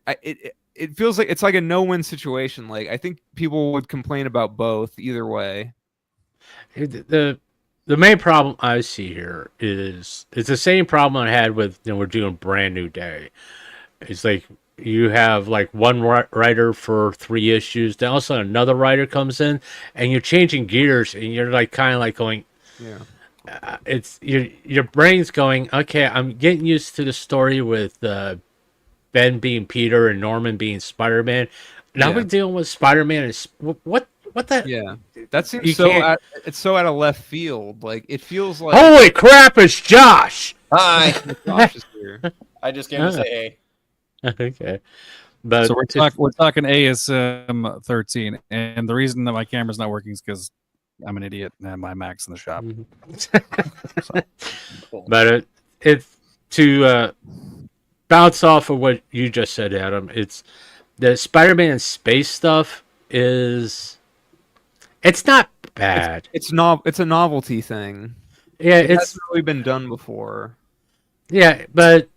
It feels like it's like a no-win situation. Like, I think people would complain about both either way. The main problem I see here is it's the same problem I had with we're doing Brand New Day. It's like you have like one writer for 3 issues, then also another writer comes in, and you're changing gears, and you're like kind of like going, yeah. It's your brain's going, okay, I'm getting used to the story with Ben being Peter and Norman being Spider-Man. Now we're dealing with Spider-Man and what the? Yeah, that seems it's so out of left field. Like, it feels like, holy crap! It's Josh. Hi. Josh is here. I just came to say hey. Okay, but so we're talking ASM 13, and the reason that my camera's not working is because I'm an idiot and my Mac's in the shop. Cool. But it's to bounce off of what you just said, Adam. It's the Spider-Man space stuff it's not bad. It's a novelty thing. Yeah, it hasn't really been done before. Yeah, but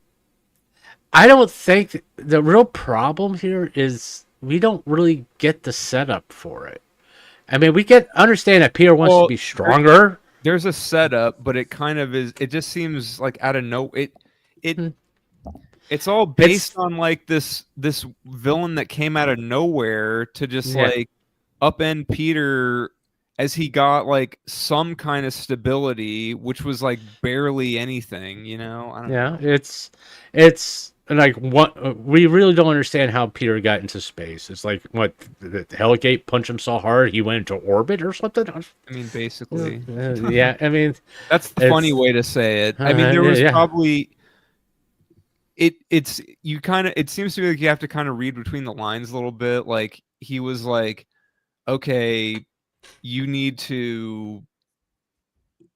I don't think the real problem here is we don't really get the setup for it. I mean, understand that Peter wants to be stronger. There's a setup, but it kind of is. It just seems like out of it's all based on like this villain that came out of nowhere to just like upend Peter as he got like some kind of stability, which was like barely anything, I don't know. It's like what we really don't understand how Peter got into space. It's like what the Hellgate punched him so hard he went into orbit or something. I mean, basically. Yeah, I mean that's the funny way to say it. I mean, there was probably it's you kind of, it seems to me like you have to kind of read between the lines a little bit. Like he was like, okay, you need to,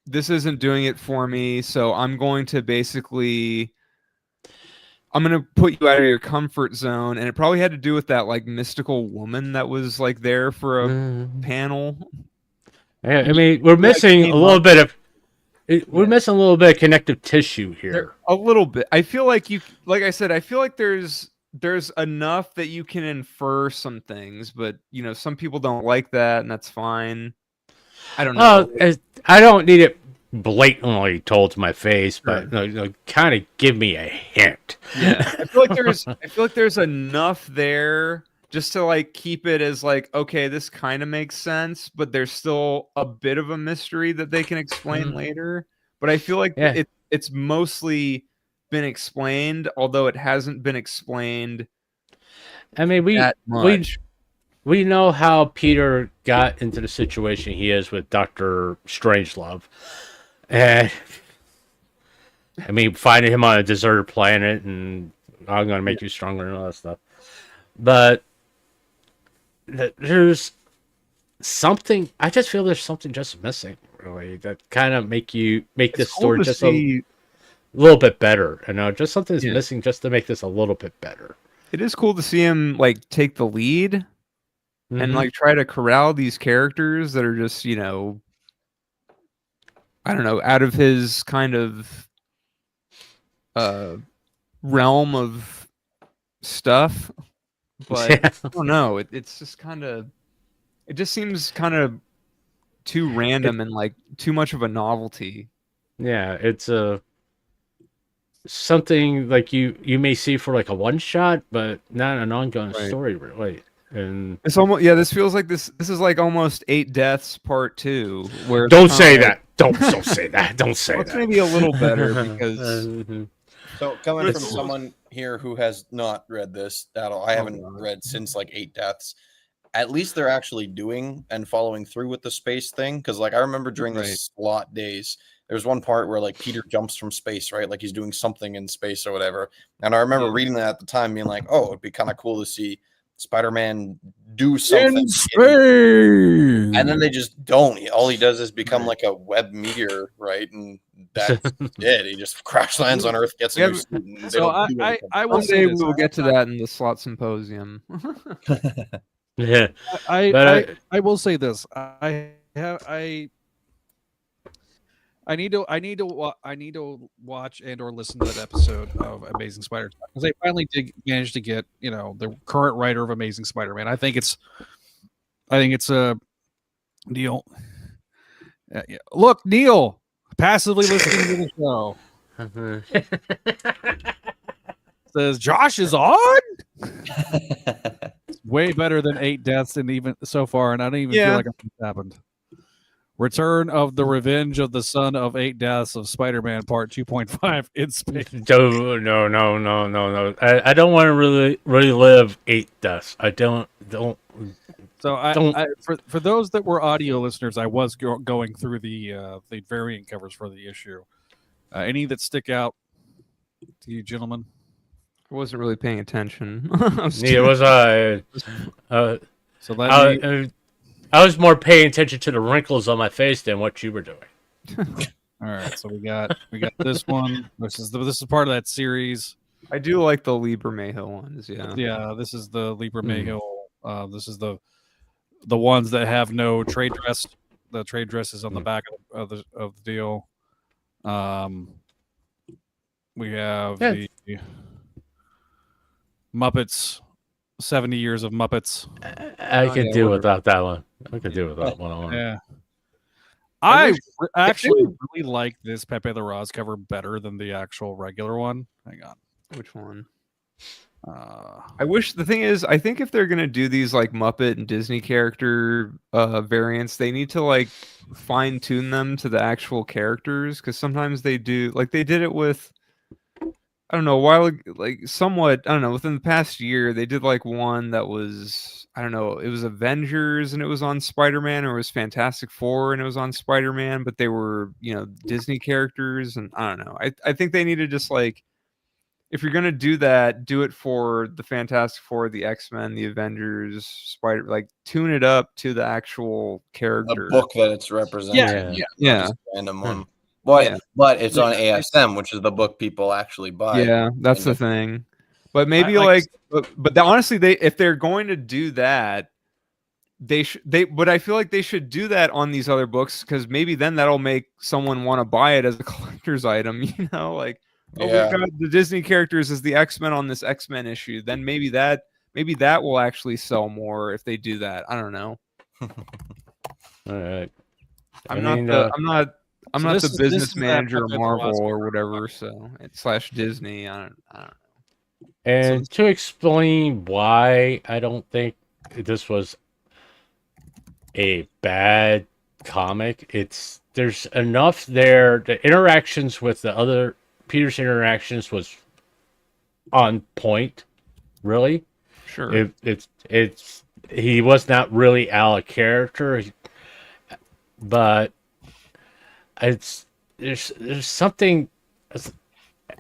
this isn't doing it for me, so I'm going to basically, I'm going to put you out of your comfort zone. And it probably had to do with that like mystical woman that was like there for a panel. Yeah, I mean, we're missing a little bit of, we're missing a little bit of connective tissue here. A little bit. I feel like you, like I said, I feel like there's enough that you can infer some things, but you know, some people don't like that, and that's fine. I don't know. I don't need it blatantly told to my face, but kind of give me a hint. Yeah, I feel like there's enough there just to like keep it as like, okay, this kind of makes sense, but there's still a bit of a mystery that they can explain later. But I feel like it's mostly been explained, although it hasn't been explained. I mean, we know how Peter got into the situation he is with Dr. Strangelove. And I mean, finding him on a deserted planet and I'm going to make you stronger and all that stuff. But there's something, I just feel there's something just missing, really, that kind of make this story just a little bit better. I know, just something's missing just to make this a little bit better. It is cool to see him like take the lead and like try to corral these characters that are just, you know, I don't know, out of his kind of realm of stuff. But I don't know, it's just kind of, it just seems kind of too random and like too much of a novelty. Yeah, it's something like you may see for like a one shot, but not an ongoing story, really. And it's almost, this feels like this is like almost 8 Deaths Part 2. Where don't say that. Don't say that. Don't say that. It's maybe a little better because. So coming from someone here who has not read this at all, I haven't read since like 8 Deaths. At least they're actually doing and following through with the space thing. Because like I remember during the slot days, there was one part where like Peter jumps from space, right? Like he's doing something in space or whatever. And I remember reading that at the time, being like, "Oh, it'd be kind of cool to see Spider-Man do something in space." And then they just don't. All he does is become like a web meteor, right? And that's it. He just crash lands on Earth, gets a new suit, and so I will say we will get to that in the slot symposium. Yeah, I will say this. I need to watch and or listen to that episode of Amazing Spider-Man because they finally did manage to get, you know, the current writer of Amazing Spider-Man. I think it's a Neil. Look, Neil, passively listening to the show. Says Josh is on. Way better than 8 Deaths and even so far, and I don't even feel like it's happened. Return of the Revenge of the Son of 8 Deaths of Spider-Man Part 2.5 in space. No. I don't want to really live 8 Deaths. I don't. So for those that were audio listeners, I was going through the variant covers for the issue. Any that stick out to you, gentlemen? I wasn't really paying attention. Neither was I. I was more paying attention to the wrinkles on my face than what you were doing. All right, so we got this one. This is part of that series. I do like the Lieber Mayhill ones. Yeah. This is the Lieber Mayhill. This is the ones that have no trade dress. The trade dress is on the back of the deal. We have the Muppets. 70 years of Muppets. I can do without that one. I can do without one. Yeah. I actually really like this Pepe the Roz cover better than the actual regular one. Hang on. Which one? I wish, the thing is, I think if they're gonna do these like Muppet and Disney character variants, they need to like fine tune them to the actual characters, because sometimes they do, like they did it with, I don't know, a while, like somewhat, I don't know, within the past year, they did like one that was, I don't know, it was Avengers and it was on Spider-Man, or it was Fantastic Four and it was on Spider-Man, but they were, you know, Disney characters, and I don't know. I think they need to just like if you're gonna do that, do it for the Fantastic Four, the X-Men, the Avengers, Spider. Like tune it up to the actual The character. book that it's representing. Yeah. Not Yeah. just a random one. But Yeah. but it's on ASM, which is the book people actually buy. Yeah, that's the thing. But maybe honestly, if they're going to do that, but I feel like they should do that on these other books because maybe then that'll make someone want to buy it as a collector's item. You know, like oh, we got the Disney characters as the X-Men on this X-Men issue. Then maybe that will actually sell more if they do that. I don't know. All right. I'm not the business manager of Marvel or whatever. So / Disney. I don't know. And to explain why I don't think this was a bad comic, there's enough there. The interactions with the other Peter's interactions was on point, really. Sure. He was not really out of character, but there's something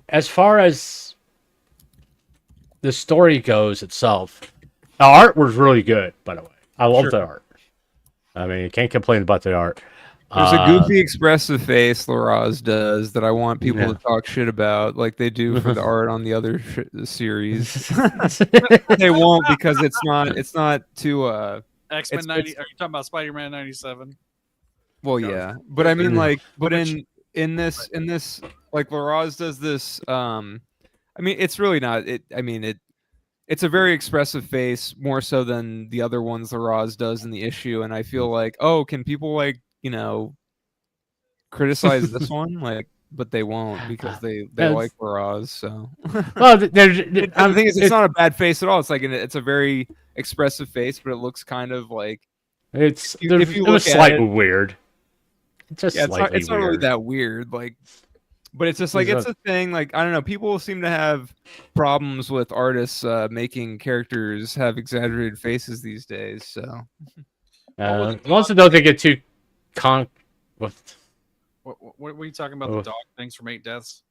as far as the story goes itself. The art was really good, by the way. I love the art. I mean, you can't complain about the art. There's a goofy, expressive face Laraz does that I want people to talk shit about, like they do for the art on the other series. They won't because it's not too. X-Men 90. Are you talking about Spider-Man 97? Well, yeah, but I mean, like, but in this, like Laraz does this. I mean, it's really not. It's a very expressive face, more so than the other ones Laraz does in the issue. And I feel like, oh, can people criticize this one? Like, but they won't because they like Laraz. So, well, the thing is, it's not a bad face at all. It's like it's a very expressive face, but it looks kind of like if you look slightly weird. Just it's not really that weird, like. But it's just like it's a thing. Like I don't know, people seem to have problems with artists making characters have exaggerated faces these days. So, also don't they get too What were you talking about? The dog things from 8 Deaths?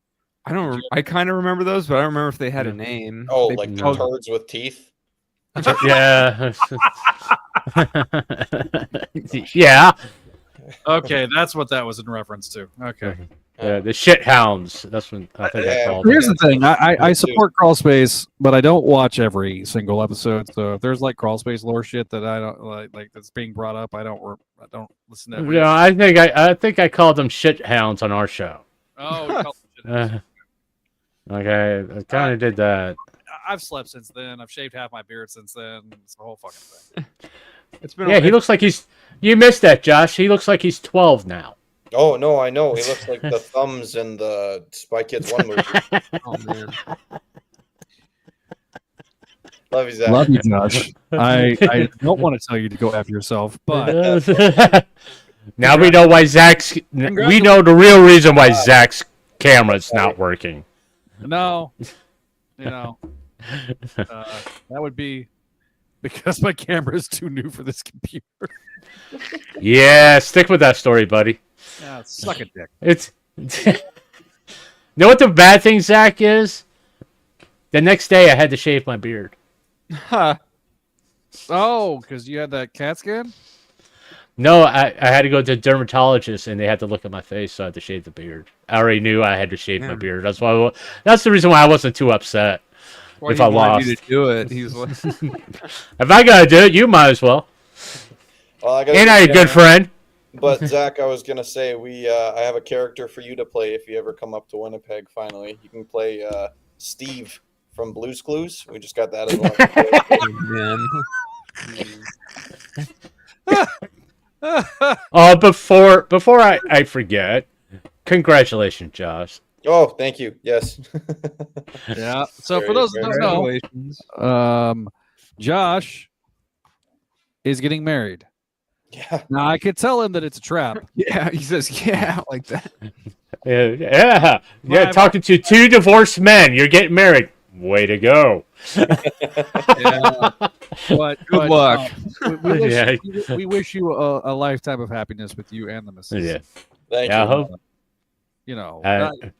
I don't. I kind of remember those, but I don't remember if they had a name. Oh, like the turds with teeth. Yeah. Yeah. Okay, that's what that was in reference to. Okay. The shit hounds. That's what I think I called it. Here's the thing. I support Crawl Space, but I don't watch every single episode. So if there's like Crawl Space lore shit that I don't like that's being brought up, I don't listen to. Yeah, I think I called them shit hounds on our show. Oh. Okay, I kind of did that. I've slept since then. I've shaved half my beard since then. It's the whole fucking thing. It's been. Yeah, he looks like he's. You missed that, Josh. He looks like he's 12 now. Oh no, I know. He looks like the thumbs in the Spy Kids 1 movie. Oh man. Love you, Zach. Love you, Josh. I don't want to tell you to go after yourself, but now we know why Zach's. We know the real reason why Zach's camera's not working. No, that would be because my camera is too new for this computer. Yeah, stick with that story, buddy. Yeah, suck a dick. It's. Know what the bad thing, Zach, is? The next day I had to shave my beard. Huh. Oh, because you had that CAT scan? No, I had to go to a dermatologist and they had to look at my face, so I had to shave the beard. I already knew I had to shave my beard. That's the reason why I wasn't too upset. Well, if I lost, you to do it. He's like, if I gotta do it, you might as well. And I'm a good friend. But Zach, I was gonna say I have a character for you to play if you ever come up to Winnipeg. Finally, you can play Steve from Blue's Clues. We just got that as well. Before I forget, congratulations, Josh. Oh, thank you. Yes. Yeah. So for those that don't know, Josh is getting married. Yeah. Now I could tell him that it's a trap. Yeah, he says, yeah, like that. Yeah. Talking to 2 divorced men, you're getting married. Way to go. Yeah. But good luck. We wish you a lifetime of happiness with you and the missus. Thank you. I hope. You know,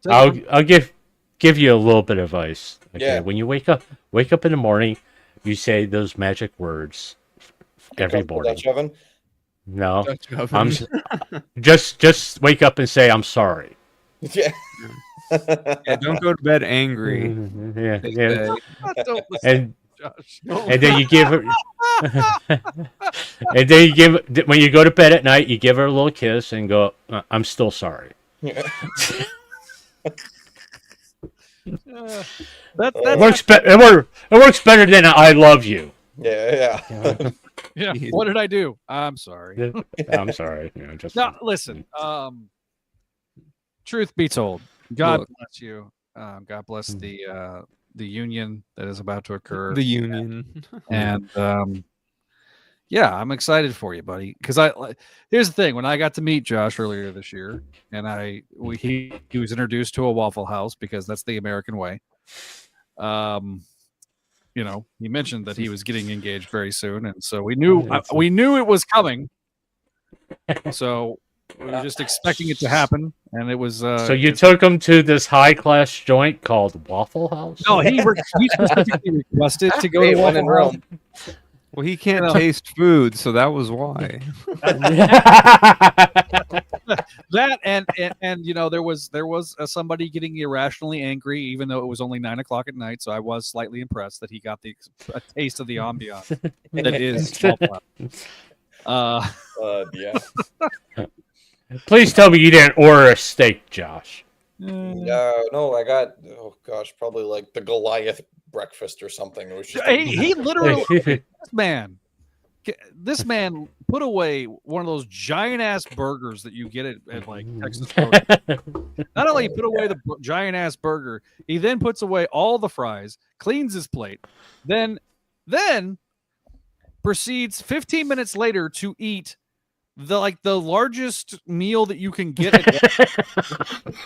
I'll give give you a little bit of advice. Okay, Yeah. when you wake up in the morning, you say those magic words every morning. Dutch oven. No, Dutch I'm oven. just wake up and say I'm sorry. Yeah. Yeah, don't go to bed angry. Yeah, They yeah. say. Don't listen, And Josh. and then you give her, and then you give when you go to bed at night, you give her a little kiss and go, I'm still sorry. Yeah. That's It works better than I love you. Yeah. yeah. Jeez. What did I do? I'm sorry. I'm sorry. You know, just No, listen. Truth be told, God Look. bless you. God bless the union that is about to occur. The union. And yeah, I'm excited for you, buddy. Because here's the thing: when I got to meet Josh earlier this year, and he was introduced to a Waffle House because that's the American way. You know, he mentioned that he was getting engaged very soon, and so we knew it was coming. So we were just expecting it to happen, and it was. So you took him to this high class joint called Waffle House? No, he specifically requested to go Hey, to one in Waffle House. Rome. Well, he can't taste food, so that was why. That and you know there was somebody getting irrationally angry, even though it was only 9 o'clock at night. So I was slightly impressed that he got a taste of the ambiance that is Waffle House. Yeah. Please tell me you didn't order a steak, Josh. No, I got probably like the Goliath breakfast or something. It was just he literally this man put away one of those giant ass burgers that you get at like Texas Roadhouse. Not only he put away the giant ass burger, he then puts away all the fries, cleans his plate, then proceeds 15 minutes later to eat the largest meal that you can get.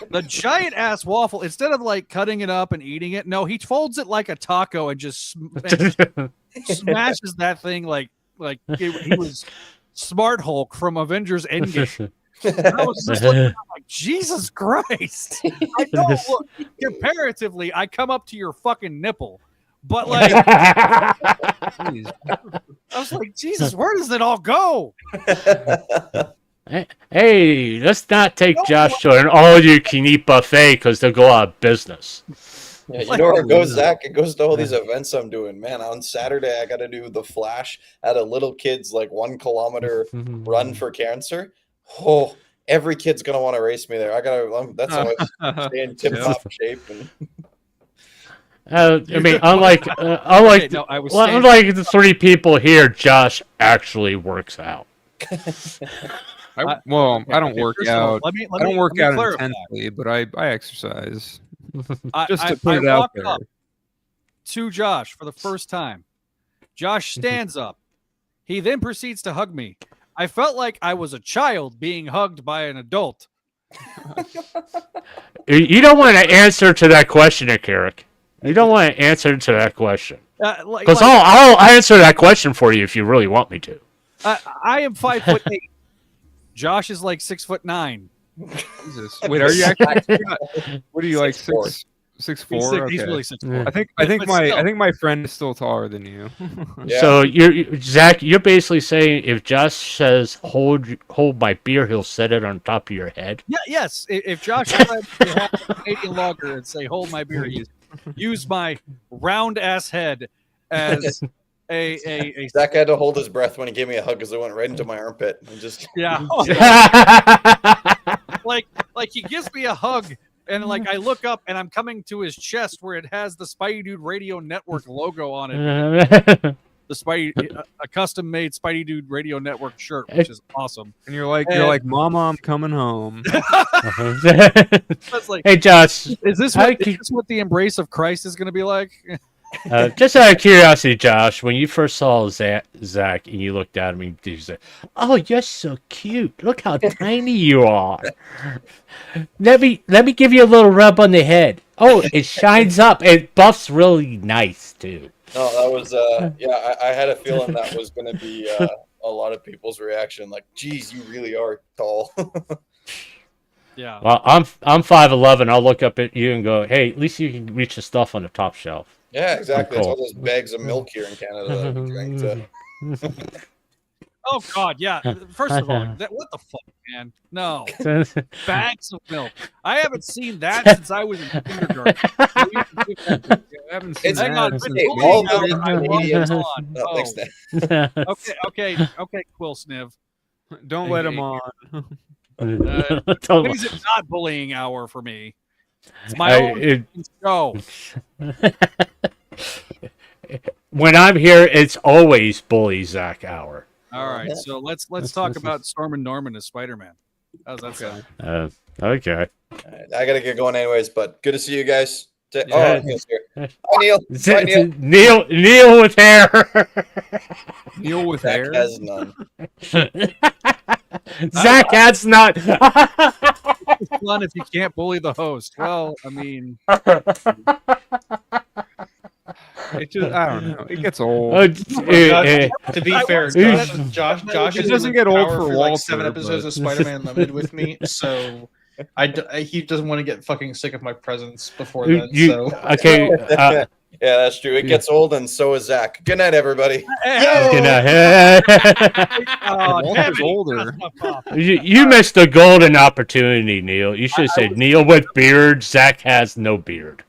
The giant ass waffle. Instead of like cutting it up and eating it, no, he folds it like a taco and just smashes that thing like he was Smart Hulk from Avengers Endgame. I was just like, Jesus Christ! I know. Look, comparatively, I come up to your fucking nipple, but like, I was like, Jesus, where does it all go? Hey, let's not take Josh to an all-you-can-eat buffet because they'll go out of business. Yeah, you know where it goes, Zach? It goes to all these events I'm doing. Man, on Saturday I got to do the Flash at a little kid's 1 kilometer run for cancer. Oh, every kid's gonna want to race me there. That's how I stay in tip-top shape. And I mean, unlike the 3 people here, Josh actually works out. I don't work out. I don't work out clarify. intensely, but I exercise. I walked up to Josh for the first time. Josh stands up. He then proceeds to hug me. I felt like I was a child being hugged by an adult. You don't want to answer to that question, Eric. You don't want to answer to that question. Because I'll answer that question for you if you really want me to. I am 5'8". Josh is like 6'9". Jesus. Wait, are you actually? What are you like 6'4"? He's Okay. really 6'4". I think my friend is still taller than you. Yeah. So Zach, you're basically saying if Josh says hold my beer, he'll set it on top of your head. Yeah, yes. If Josh had a Canadian lager and say hold my beer, use my round ass head as a Zach had to hold his breath when he gave me a hug because it went right into my armpit and just yeah. like he gives me a hug and I look up and I'm coming to his chest where it has the Spideydude Radio Network logo on it. A custom made Spideydude Radio Network shirt, which is awesome. And you're like, Mama, I'm coming home. That's like, hey Josh, is this what the embrace of Christ is going to be like? Just out of curiosity, Josh, when you first saw Zach and you looked at him, and you said, "Oh, you're so cute! Look how tiny you are." Let me give you a little rub on the head. Oh, it shines up. It buffs really nice too. No, that was I had a feeling that was going to be a lot of people's reaction. Like, geez, you really are tall. Yeah. Well, I'm 5'11". I'll look up at you and go, "Hey, at least you can reach the stuff on the top shelf." Yeah, exactly. It's Cool. all those bags of milk here in Canada that we drink. Oh God, yeah. First of all, what the fuck, man? No, bags of milk. I haven't seen that since I was in kindergarten. I haven't seen It's- Hang on, that but since all bullying the hour, I Canadians- was on. No, Oh, thanks, Dan. okay, Quill Sniv. Don't let him on. Please, it's not bullying hour for me. It's my own show. When I'm here, it's always bully Zach hour. All right, so let's talk about Storm and Norman as Spider-Man. How's that sound? Okay. I gotta get going anyways, but good to see you guys. Yeah. Oh, Neil's here. Hi, Neil. Hi, Neil. Neil with hair. Neil with Zach hair. has none. Zach has not. It's fun if you can't bully the host. Well, I mean, It just, I don't know. It gets old. To be fair, Josh It is doesn't in get old power for like Walter, 7 episodes but- of Spider-Man Limited with me, so he doesn't want to get fucking sick of my presence before then. Okay. Yeah, that's true. It gets old, and so is Zach. Good night, everybody. Walter's older. You missed a golden opportunity, Neil. You should have said Neil with beard. Zach has no beard.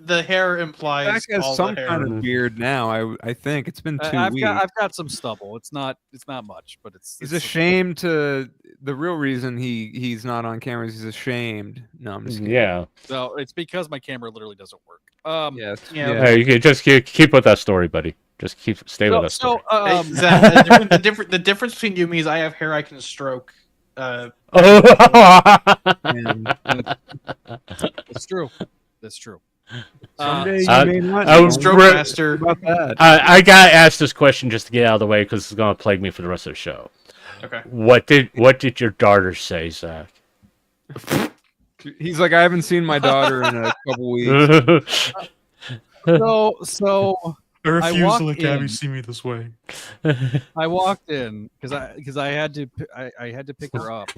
The hair implies Zach has all some the hair. kind of beard now. I think it's been 2 weeks. I've got some stubble. It's not much, but He's ashamed to. The real reason he's not on camera is he's ashamed. No, I'm just kidding. Yeah. So it's because my camera literally doesn't work. Yes. Yeah. Hey, you can just keep with that story, buddy. Just stay with us. So Hey, Zach, the difference between you and me is I have hair I can stroke. And it's true. That's true. someday I- you may not I know was Stroke re- master. about that. I gotta ask this question just to get out of the way because it's gonna plague me for the rest of the show. Okay. What did your daughter say, Zach? He's like, I haven't seen my daughter in a couple weeks. So I refuse walked to let in. Gabby see me this way. I walked in because I had to pick her up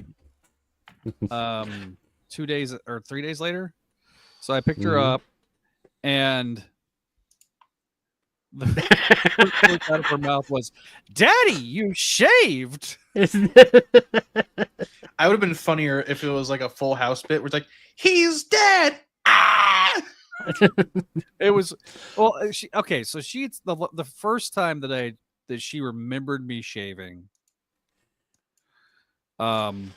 2 days or 3 days later. So I picked her up, and the first word out of her mouth was, "Daddy, you shaved." I would have been funnier if it was like a Full House bit where it's like, he's dead. Ah! It was so she's the first time that she remembered me shaving. The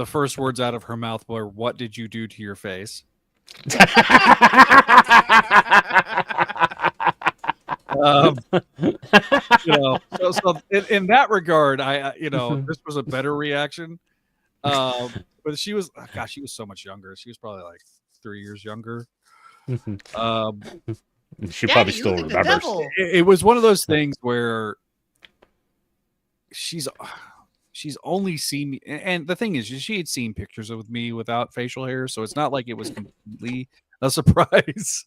first words out of her mouth were, "What did you do to your face?" So in that regard, this was a better reaction. But she was, she was so much younger. She was probably like 3 years younger. She probably still remembers. It was one of those things where she's only seen me, and the thing is, she had seen pictures of me without facial hair, so it's not like it was completely a surprise.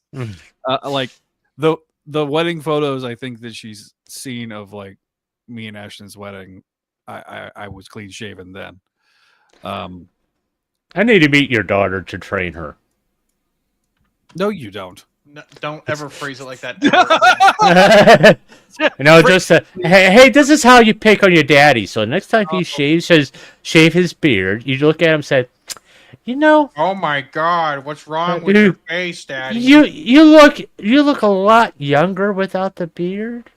Like the wedding photos, I think that she's seen of like me and Ashton's wedding, I was clean shaven then. I need to meet your daughter to train her. No, you don't. No, don't ever phrase it like that. Ever. Just hey, this is how you pick on your daddy. So next time he shave his beard, you look at him and say, Oh my God, what's wrong with your face, Daddy? you look a lot younger without the beard,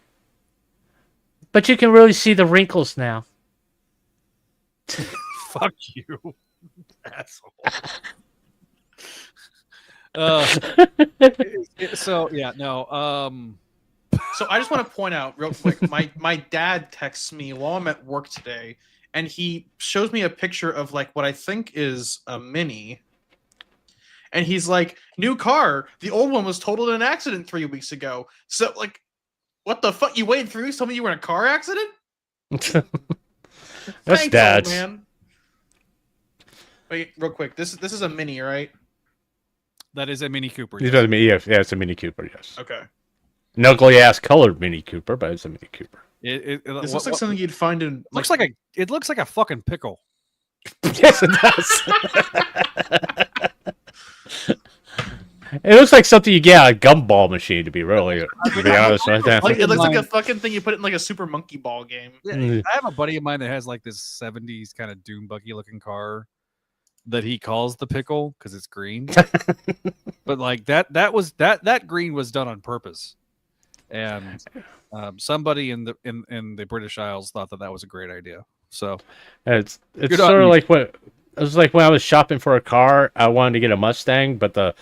but you can really see the wrinkles now. Fuck you, asshole. So yeah, no. So I just want to point out real quick, my dad texts me while I'm at work today, and he shows me a picture of like what I think is a Mini. And he's like, new car. The old one was totaled in an accident 3 weeks ago. So like, what the fuck? You waited 3 weeks to tell me you were in a car accident? That's Thanks, old dad's. man. Wait, real quick. This is a Mini, right? That is a Mini Cooper. It doesn't mean yeah, it's a Mini Cooper. Yes, Okay. an ugly ass colored Mini Cooper, but it's a Mini Cooper. This looks like something you'd find in Looks like it looks like a fucking pickle. Yes, it does. It looks like something you get out of a gumball machine, to be honest with that. Like, it looks like a fucking thing you put in like a Super Monkey Ball game. Yeah, I have a buddy of mine that has like this 70s kind of dune buggy looking car that he calls the pickle because it's green. But like that green was done on purpose. And somebody in the British Isles thought that was a great idea. So it's sort of like what it was like when I was shopping for a car. I wanted to get a Mustang, but the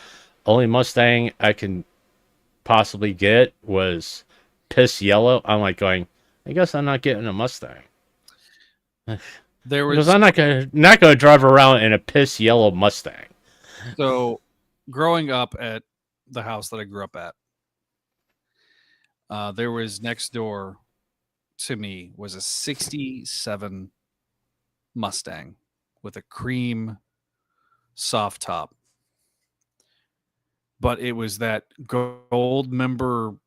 only Mustang I can possibly get was piss yellow. I'm like going, I guess I'm not getting a Mustang. Because I'm not gonna drive around in a piss yellow Mustang. So, growing up at the house that I grew up at, there was next door to me was a 67 Mustang with a cream soft top. But it was that gold gunmetal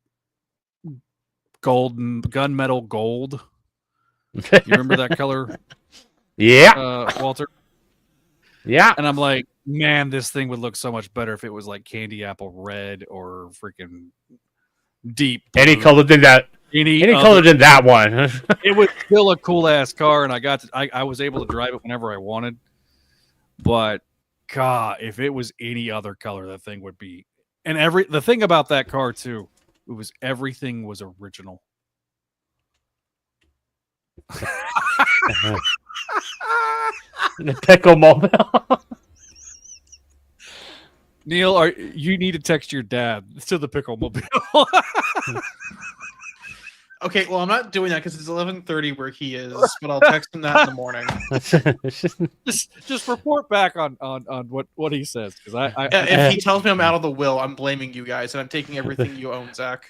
gold. You remember that color? Yeah. Walter? Yeah. And I'm like, man, this thing would look so much better if it was like candy apple red or freaking deep blue. Any color than that. Any color than that one. It was still a cool ass car, and I was able to drive it whenever I wanted. But God, if it was any other color, that thing would be. And the thing about that car too, everything was original. The pickle mobile. Neil, you need to text your dad to the pickle mobile. Okay, well, I'm not doing that because it's 11:30 where he is, but I'll text him that in the morning. just report back on what he says, because if he tells me I'm out of the will, I'm blaming you guys, and I'm taking everything you own, Zach.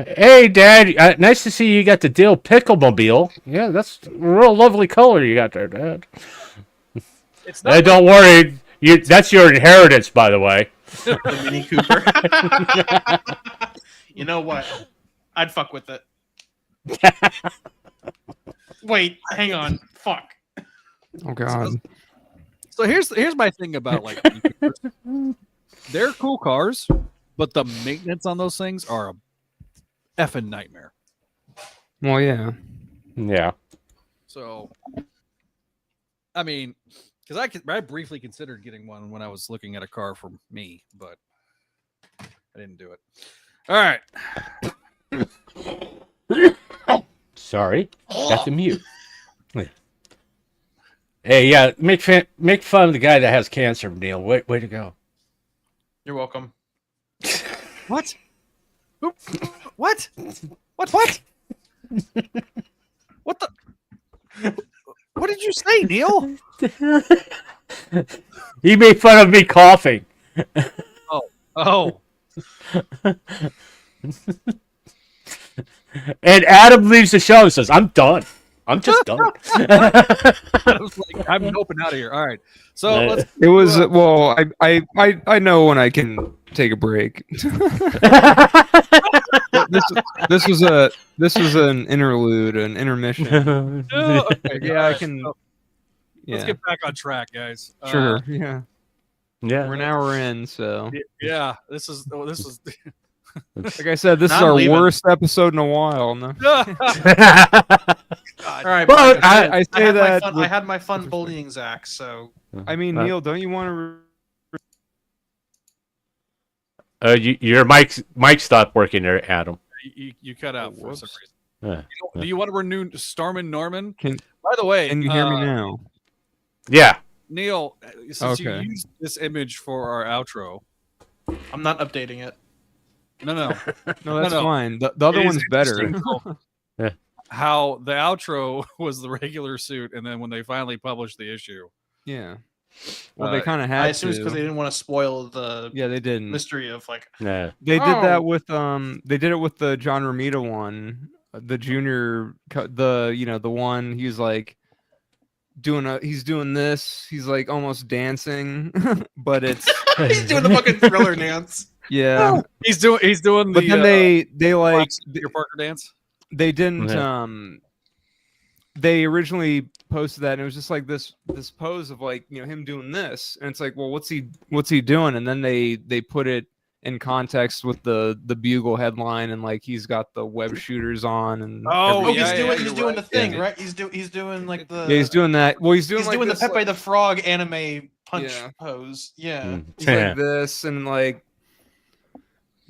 Hey, Dad, nice to see you got the Dill Picklemobile. Yeah, that's a real lovely color you got there, Dad. It's not don't worry, that's your inheritance, by the way. The Mini Cooper. You know what? I'd fuck with it. Wait, hang on. Fuck. Oh God. So here's my thing about like they're cool cars, but the maintenance on those things are a effing nightmare. Well, yeah. Yeah. So, I mean, because I briefly considered getting one when I was looking at a car for me, but I didn't do it. All right. Sorry, got to mute. Hey, yeah, make fun of the guy that has cancer, Neil. Way to go. You're welcome. What? What? What? What the? What did you say, Neil? He made fun of me coughing. Oh. And Adam leaves the show and says, I'm done. I'm just done. I was like, I'm hoping out of here. All right. So let's. It was well. I know when I can take a break. this was an interlude, an intermission. Okay, Yeah, I can. Let's get back on track, guys. Sure. Yeah. Yeah. We're an hour in, so Yeah. This is. like I said, this is I'm our leaving. worst episode in a while. No. All right, But Brian, I I say had my that. fun, I had my fun bullying Zach. So I mean, Neil, don't you want your mic stopped working there, Adam. You cut out for some reason. Yeah. Do you want to renew Starman Norman? Can By the way, you hear me now? Yeah. Neil, since you Okay. used this image for our outro, I'm not updating it. no, No, that's no. fine. The other It is one's better. interesting how the outro was the regular suit, and then when they finally published the issue, Yeah. Well, they kind of I had assume it's because they to. didn't want to spoil the Yeah, they didn't. mystery of like. Yeah. They did that Oh. with They did it with the John Romita one, the junior, the one he's like he's doing this. He's like almost dancing, but it's He's doing the fucking Thriller dance. yeah. he's doing the. But then they like your Parker dance. they didn't Yeah. they originally posted that, and it was just like this pose of like, you know, him doing this, and it's like, well, what's he doing? And then they put it in context with the Bugle headline, and like he's got the web shooters on, and he's doing the thing, right? He's doing like the he's doing that. Well, he's doing the this, Pepe the Frog anime punch pose. Yeah, he's like this, and like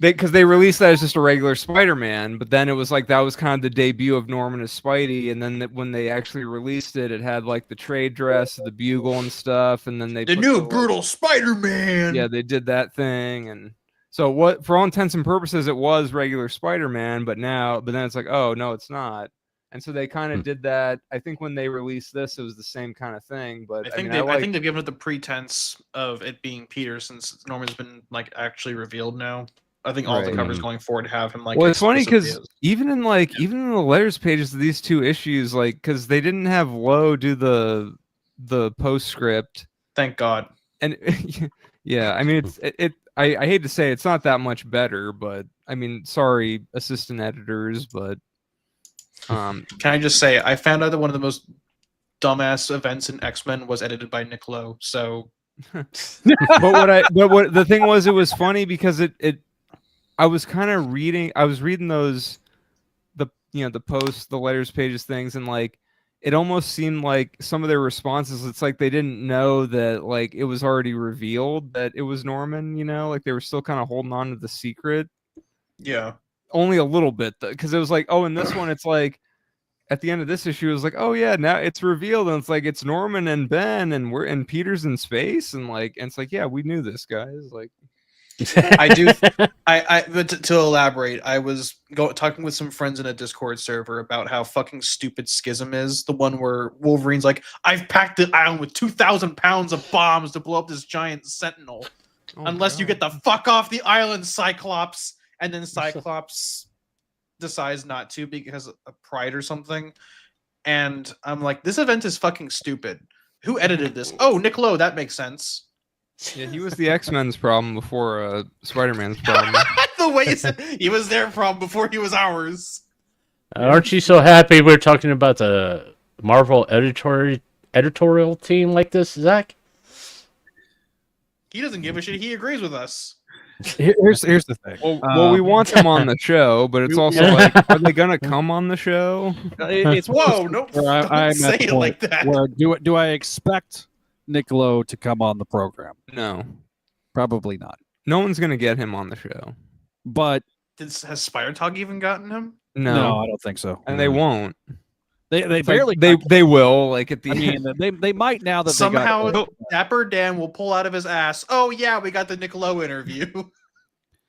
because they released that as just a regular Spider-Man, but then it was like that was kind of the debut of Norman as Spidey, and then when they actually released it, it had like the trade dress, the Bugle and stuff, and then they the new brutal Spider-Man. Yeah, they did that thing, and so what? For all intents and purposes, it was regular Spider-Man, but then it's like, oh no, it's not. And so they kind of did that. I think when they released this, it was the same kind of thing. But I think they've given it the pretense of it being Peter, since Norman's been like actually revealed now. I think all the covers going forward have him like. Well, it's funny because even in the letters pages of these two issues, like because they didn't have Lowe do the postscript. Thank God. And yeah, I mean I hate to say it's not that much better, but I mean, sorry, assistant editors, but can I just say I found out that one of the most dumbass events in X-Men was edited by Nick Lowe. So, but what the thing was, it was funny because I was kind of reading those the posts, the letters pages things, and like it almost seemed like some of their responses, it's like they didn't know that like it was already revealed that it was Norman, you know, like they were still kind of holding on to the secret. Yeah. Only a little bit, because it was like, oh, in this one, it's like at the end of this issue, it was like, oh yeah, now it's revealed, and it's like it's Norman and Ben, and Peter's in space, and it's like, yeah, we knew this, guys. Like, but to elaborate, I was talking with some friends in a Discord server about how fucking stupid Schism is. The one where Wolverine's like, I've packed the island with 2,000 pounds of bombs to blow up this giant sentinel. Unless you get the fuck off the island, Cyclops. And then Cyclops decides not to because of pride or something. And I'm like, this event is fucking stupid. Who edited this? Oh, Nick Lowe. That makes sense. Yeah, he was the X-Men's problem before Spider-Man's problem. The way he was their problem before he was ours. Aren't you so happy we're talking about the Marvel editorial team like this, Zach? He doesn't give a shit. He agrees with us. Here's the thing. Well, we want them on the show, but it's also like, are they gonna come on the show? It's whoa, no, don't say it like that. Where do I expect Nick Lowe to come on the program? No, probably not. No one's gonna get him on the show. But has Spider Talk even gotten him? No, I don't think so. And they won't. They barely. They will, like at the end. They might now that somehow Dapper Dan will pull out of his ass. Oh yeah, we got the Nick Lowe interview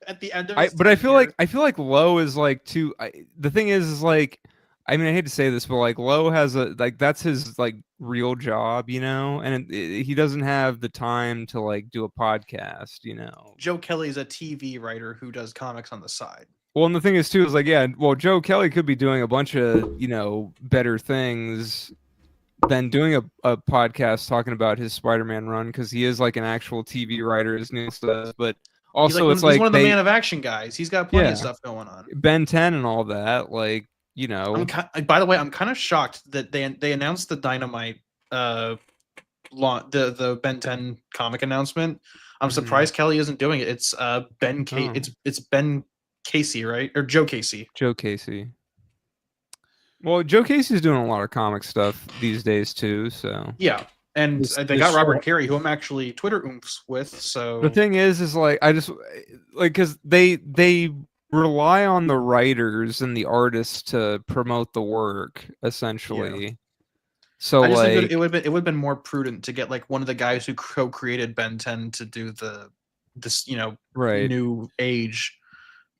at the end of. But I feel like Lowe is like too. The thing is like, I mean, I hate to say this, but like Lowe has that's his like real job, you know, and he doesn't have the time to like do a podcast, you know. Joe Kelly's a TV writer who does comics on the side. Well, and the thing is too is like, yeah, well, Joe Kelly could be doing a bunch of, you know, better things than doing a podcast talking about his Spider-Man run, because he is like an actual TV writer, as Neil says. But also, he's one of the Man of Action guys. He's got plenty of stuff going on. Ben 10 and all that, like, you know. By the way, I'm kind of shocked that they announced the Dynamite the Ben 10 comic announcement. I'm surprised Kelly isn't doing it. It's Ben it's Ben Casey, right? Or Joe Casey. Joe Casey. Well, Joe Casey's doing a lot of comic stuff these days too, so. Yeah. And they got Robert Carey, who I'm actually Twitter oomphs with, so. The thing is like, I just, like, because they rely on the writers and the artists to promote the work, essentially. Yeah. So, I just like, think it would have been more prudent to get, like, one of the guys who co-created Ben 10 to do this, you know, new age.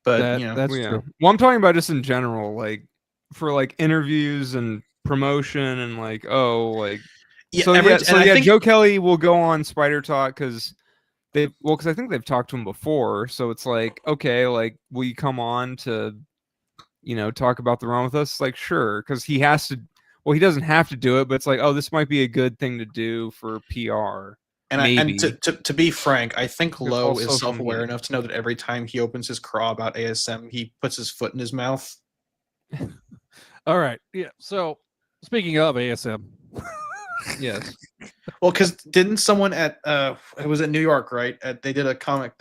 But that's true. Well, I'm talking about just in general, like for like interviews and promotion and like Joe Kelly will go on Spider Talk because I think they've talked to him before, so it's like, okay, like, will you come on to, you know, talk about the run with us? Like, sure, because he has to. Well, he doesn't have to do it, but it's like, oh, this might be a good thing to do for PR. And to be frank, I think Lowe is self-aware enough to know that every time he opens his craw about ASM, he puts his foot in his mouth. All right. Yeah. So Speaking of ASM, Yes. Well, because didn't someone at it was in New York, right? They did a panel at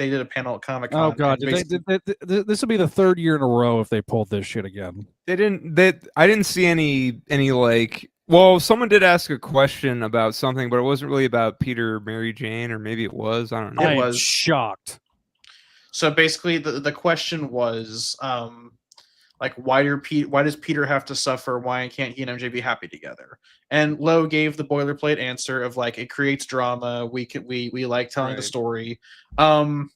Comic Con. oh god, this will be the third year in a row if they pulled this shit again. They didn't. I didn't see any like. Well, someone did ask a question about something, but it wasn't really about Peter, Mary Jane, or maybe it was. I don't know. It I am was. shocked. So basically, the question was, like, why does Peter have to suffer? Why can't he and MJ be happy together? And Lowe gave the boilerplate answer of like, it creates drama. We like telling the story. Once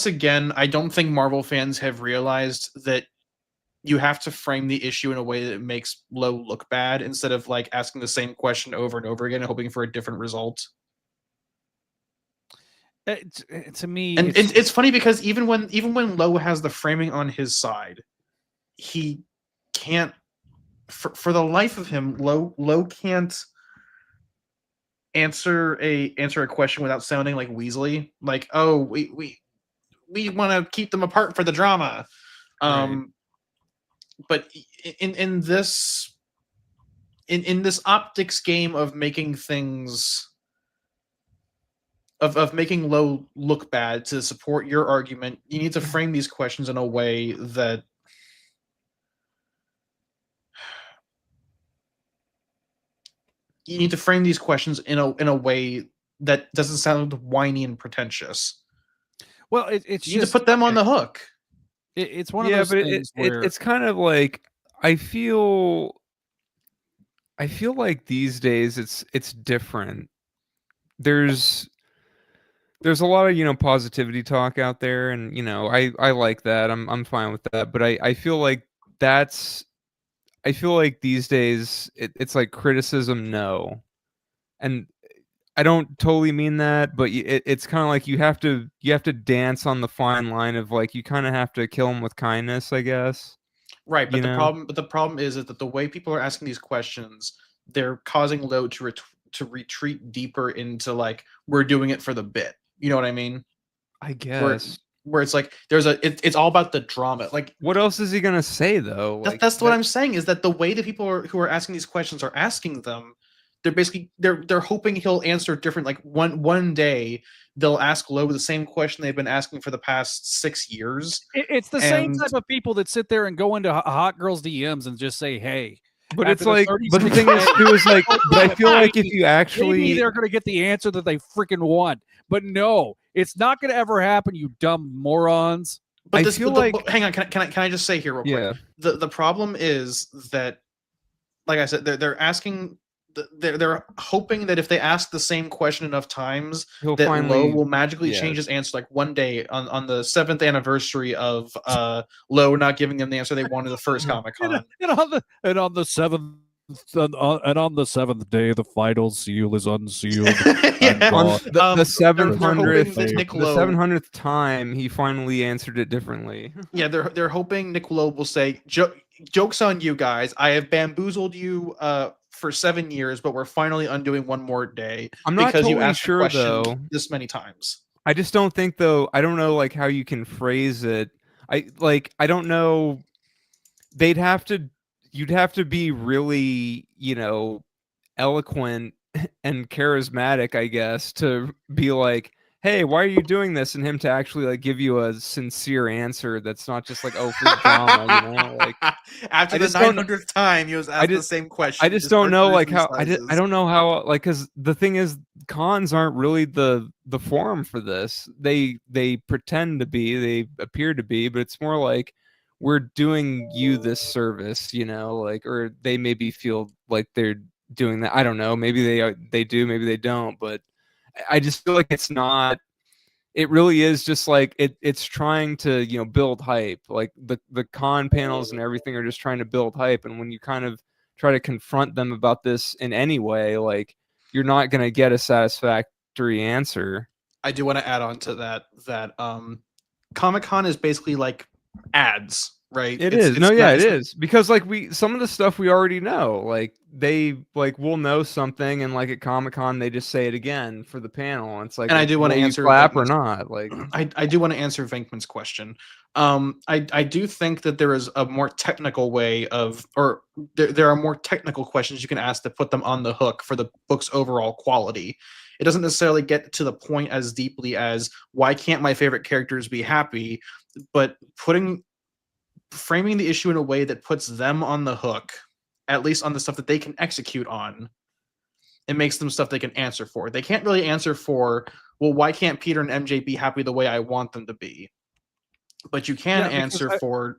again, I don't think Marvel fans have realized that you have to frame the issue in a way that makes Lowe look bad instead of like asking the same question over and over again and hoping for a different result. To me, And it's funny because even when Lowe has the framing on his side, he can't for the life of him, Lowe can't answer a question without sounding like Weasley. Like, oh, we want to keep them apart for the drama. Right. But in this optics game of making things of making Lowe look bad to support your argument, you need to frame these questions in a way that in a way that doesn't sound whiny and pretentious. well, it's You need just to put them on the hook. it's one of those things where it's kind of like I feel like these days it's different. There's a lot of positivity talk out there, and I like that. I'm fine with that, but I feel like these days it's like criticism, no, and I don't totally mean that, but it's kind of like you have to dance on the fine line of like you kind of have to kill them with kindness, I guess. Right, but the problem is that the way people are asking these questions, they're causing Lowe to retreat deeper into like, we're doing it for the bit. You know what I mean? I guess. Where it's like it's all about the drama. Like, what else is he gonna say though? Like, that's what I'm saying, is that the way that people who are asking these questions are asking them, they're basically they're hoping he'll answer different. Like one day they'll ask Lowe the same question they've been asking for the past 6 years. it's the same type of people that sit there and go into hot girls DMs and just say, "Hey." But it's like, but the thing is, too, is like, but I feel like if you actually, maybe they're going to get the answer that they freaking want, but no, it's not going to ever happen. You dumb morons. But hang on, can I just say here real quick? Yeah. The problem is that, like I said, they're asking. They're hoping that if they ask the same question enough times, that Lowe will magically change his answer. Like one day on the 7th anniversary of Lowe not giving them the answer they wanted the first Comic-Con. And on the 7th day, the final seal is unsealed. Yeah. On the 700th time, he finally answered it differently. Yeah, they're hoping Nick Lowe will say, "Joke's on you guys. I have bamboozled you for 7 years, but we're finally undoing one more day." I'm not because you totally asked sure the question though. this many times. I just don't think though. I don't know like how you can phrase it. I don't know. You'd have to be really, eloquent and charismatic, I guess, to be like, "Hey, why are you doing this?" and him to actually like give you a sincere answer that's not just like, "Oh, for drama," Like after the 900th time, he was asked the same question. I just don't know like how I don't know how like, because the thing is, cons aren't really the forum for this. They pretend to be, they appear to be, but it's more like, we're doing you this service, like, or they maybe feel like they're doing that. I don't know. Maybe they do, maybe they don't. But I just feel like it's not. It really is just like it's trying to build hype. Like the con panels and everything are just trying to build hype. And when you kind of try to confront them about this in any way, like, you're not gonna get a satisfactory answer. I do want to add on to that Comic-Con is basically like ads. right? It It's- is. it's No, not- yeah, it it's not- is. Because like some of the stuff we already know. Like they we'll know something and like at Comic-Con they just say it again for the panel. And it's like, And I do want to will you answer clap or Venkman's- not. Like I do want to answer Venkman's question. I do think that there is a more technical way of, or there are more technical questions you can ask to put them on the hook for the book's overall quality. It doesn't necessarily get to the point as deeply as why can't my favorite characters be happy, but framing the issue in a way that puts them on the hook, at least on the stuff that they can execute on. It makes them stuff they can answer for. They can't really answer for, well, why can't Peter and MJ be happy the way I want them to be? But you can Yeah, because answer for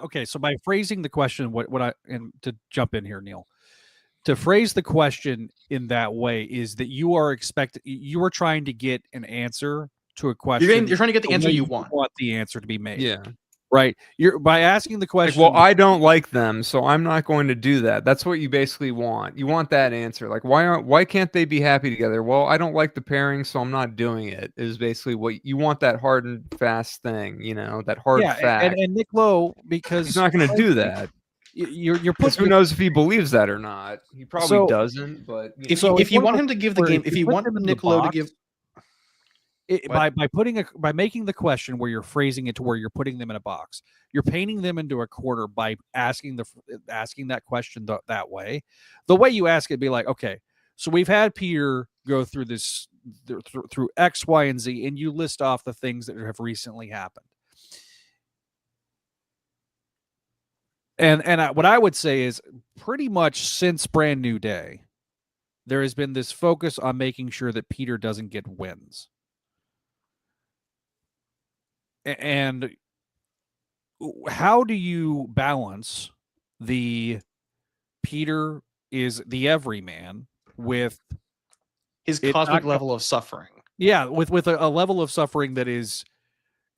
okay, so by phrasing the question, what I, and to jump in here, Neil, to phrase the question in that way is that you are trying to get an answer to a question. you're trying to get the answer way you want. the answer to be made. yeah. Right. You're by asking the Like, question. well, I don't like them, so I'm not going to do that. That's what you basically want. You want that answer. Like, why can't they be happy together? Well, I don't like the pairing, so I'm not doing it. Is basically what you want, that hard and fast thing, that hard fact. and Nick Lowe, because He's not going to do that. You're Because who knows if he believes that or not? He probably So- doesn't. But If you want him to give the game, if you want Nick Lowe to give, by making the question where you're phrasing it to where you're putting them in a box, you're painting them into a corner by asking that question that way. The way you ask it, be like, okay, so we've had Peter go through this through X, Y, and Z, and you list off the things that have recently happened. And what I would say is pretty much since Brand New Day, there has been this focus on making sure that Peter doesn't get wins. And how do you balance the Peter is the everyman with his It cosmic not- level of suffering. with a level of suffering that is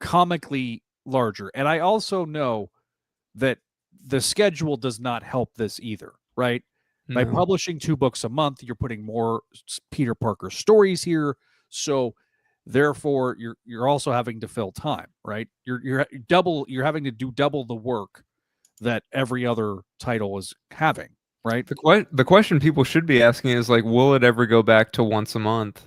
comically larger? And I also know that the schedule does not help this either, right? By No. publishing 2 books a month, you're putting more Peter Parker stories here, so therefore you're also having to fill time, right? You're having to do double the work that every other title is having, right? the question people should be asking is like, will it ever go back to once a month?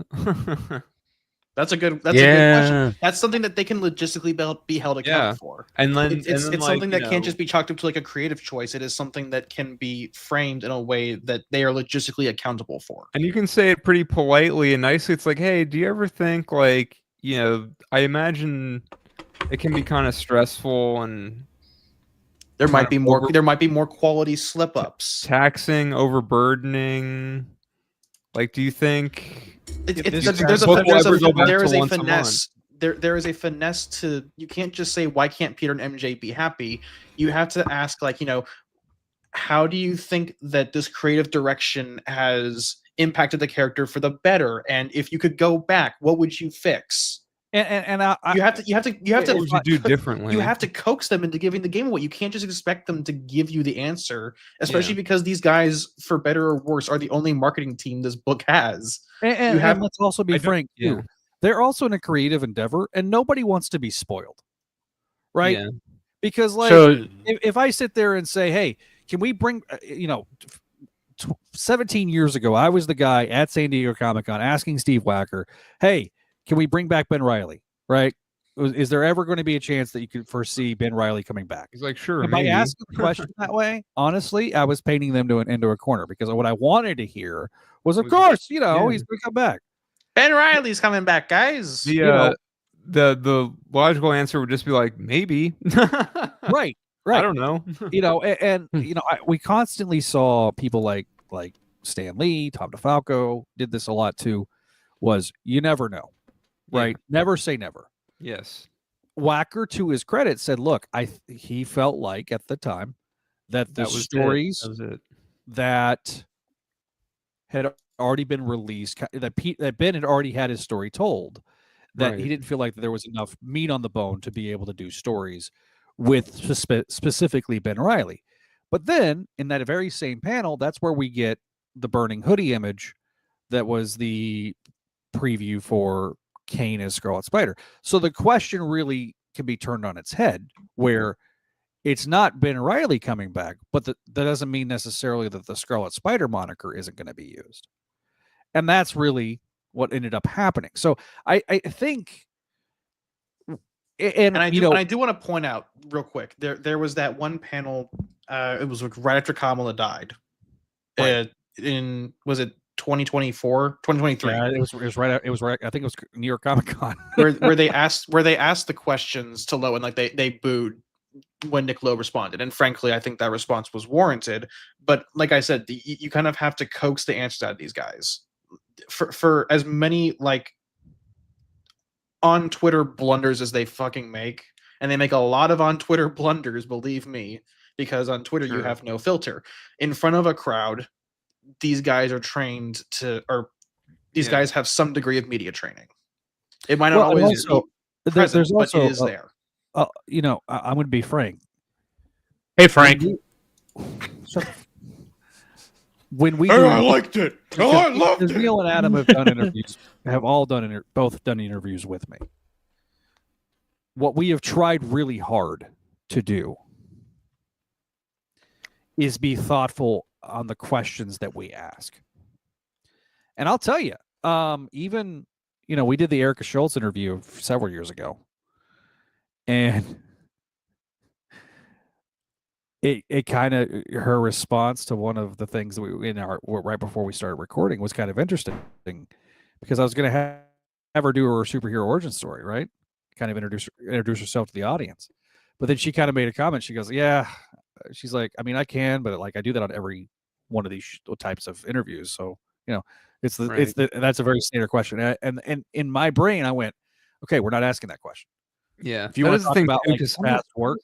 That's a good question. That's something that they can logistically be held accountable Yeah. for. And then It's like, something that you can't know, just be chalked up to like a creative choice. It is something that can be framed in a way that they are logistically accountable for. And you can say it pretty politely and nicely. It's like, hey, do you ever think like, I imagine it can be kind of stressful and There might be more. over- There might be more quality slip ups. taxing, overburdening. Like, do you think There's book will ever go back to a once a finesse. There is a finesse to. You can't just say why can't Peter and MJ be happy. You have to ask how do you think that this creative direction has impacted the character for the better? And if you could go back, what would you fix? And You have to what would you do differently? you have to coax them into giving the game away. You can't just expect them to give you the answer, especially because these guys, for better or worse, are the only marketing team this book has. And let's also be frank yeah. too. They're also in a creative endeavor, and nobody wants to be spoiled, right? Yeah. Because So if I sit there and say, hey, can we bring 17 years ago, I was the guy at San Diego Comic-Con asking Steve Wacker, hey, can we bring back Ben Reilly, right? Is there ever going to be a chance that you could foresee Ben Reilly coming back? He's like, sure, And by maybe. asking the question that way, honestly, I was painting them into a corner, because what I wanted to hear was, of course, he's going to come back. Ben Reilly's coming back, guys. The the logical answer would just be like, maybe. Right. I don't know. We constantly saw people like Stan Lee, Tom DeFalco did this a lot too. Was you never know, right? Never say never. Yes. Wacker, to his credit, said, "Look, he felt like at the time that the stories that had already been released, that Ben had already had his story told, that he didn't feel like there was enough meat on the bone to be able to do stories with specifically Ben Reilly." But then in that very same panel, that's where we get the burning hoodie image that was the preview for Kane as Scarlet Spider. So the question really can be turned on its head, where it's not Ben Reilly coming back, but that doesn't mean necessarily that the Scarlet Spider moniker isn't going to be used. And that's really what ended up happening. So I think, and I do, you know, and I do want to point out real quick. There was that one panel. It was right after Kamala died. Right. Was it 2024, 2023? yeah, it was right. It was right. I think it was New York Comic Con. where they asked the questions to Lowe, and like they booed when Nick Lowe responded. And frankly, I think that response was warranted. But like I said, you kind of have to coax the answers out of these guys. For as many like on Twitter blunders as they fucking make, and they make a lot of on Twitter blunders, believe me, because on Twitter you have no filter. In front of a crowd, these guys are trained these guys have some degree of media training. It might not always be present, there's also, but it is there. You know, I'm going to be frank. Hey, Frank. When we I liked it. I loved because it. Neil and Adam have done interviews, both done interviews with me. What we have tried really hard to do is be thoughtful on the questions that we ask. And I'll tell you, even, you know, we did the Erica Schultz interview several years ago, and it kind of, her response to one of the things that we right before we started recording was kind of interesting, because I was going to have her do her superhero origin story, right? Kind of introduce herself to the audience. But then she kind of made a comment. She goes, yeah, she's like, I mean, I can, but like I do that on every one of these types of interviews. So, you know, that's a very standard question. And in my brain, I went, okay, we're not asking that question. Yeah. If you want to talk about like past work,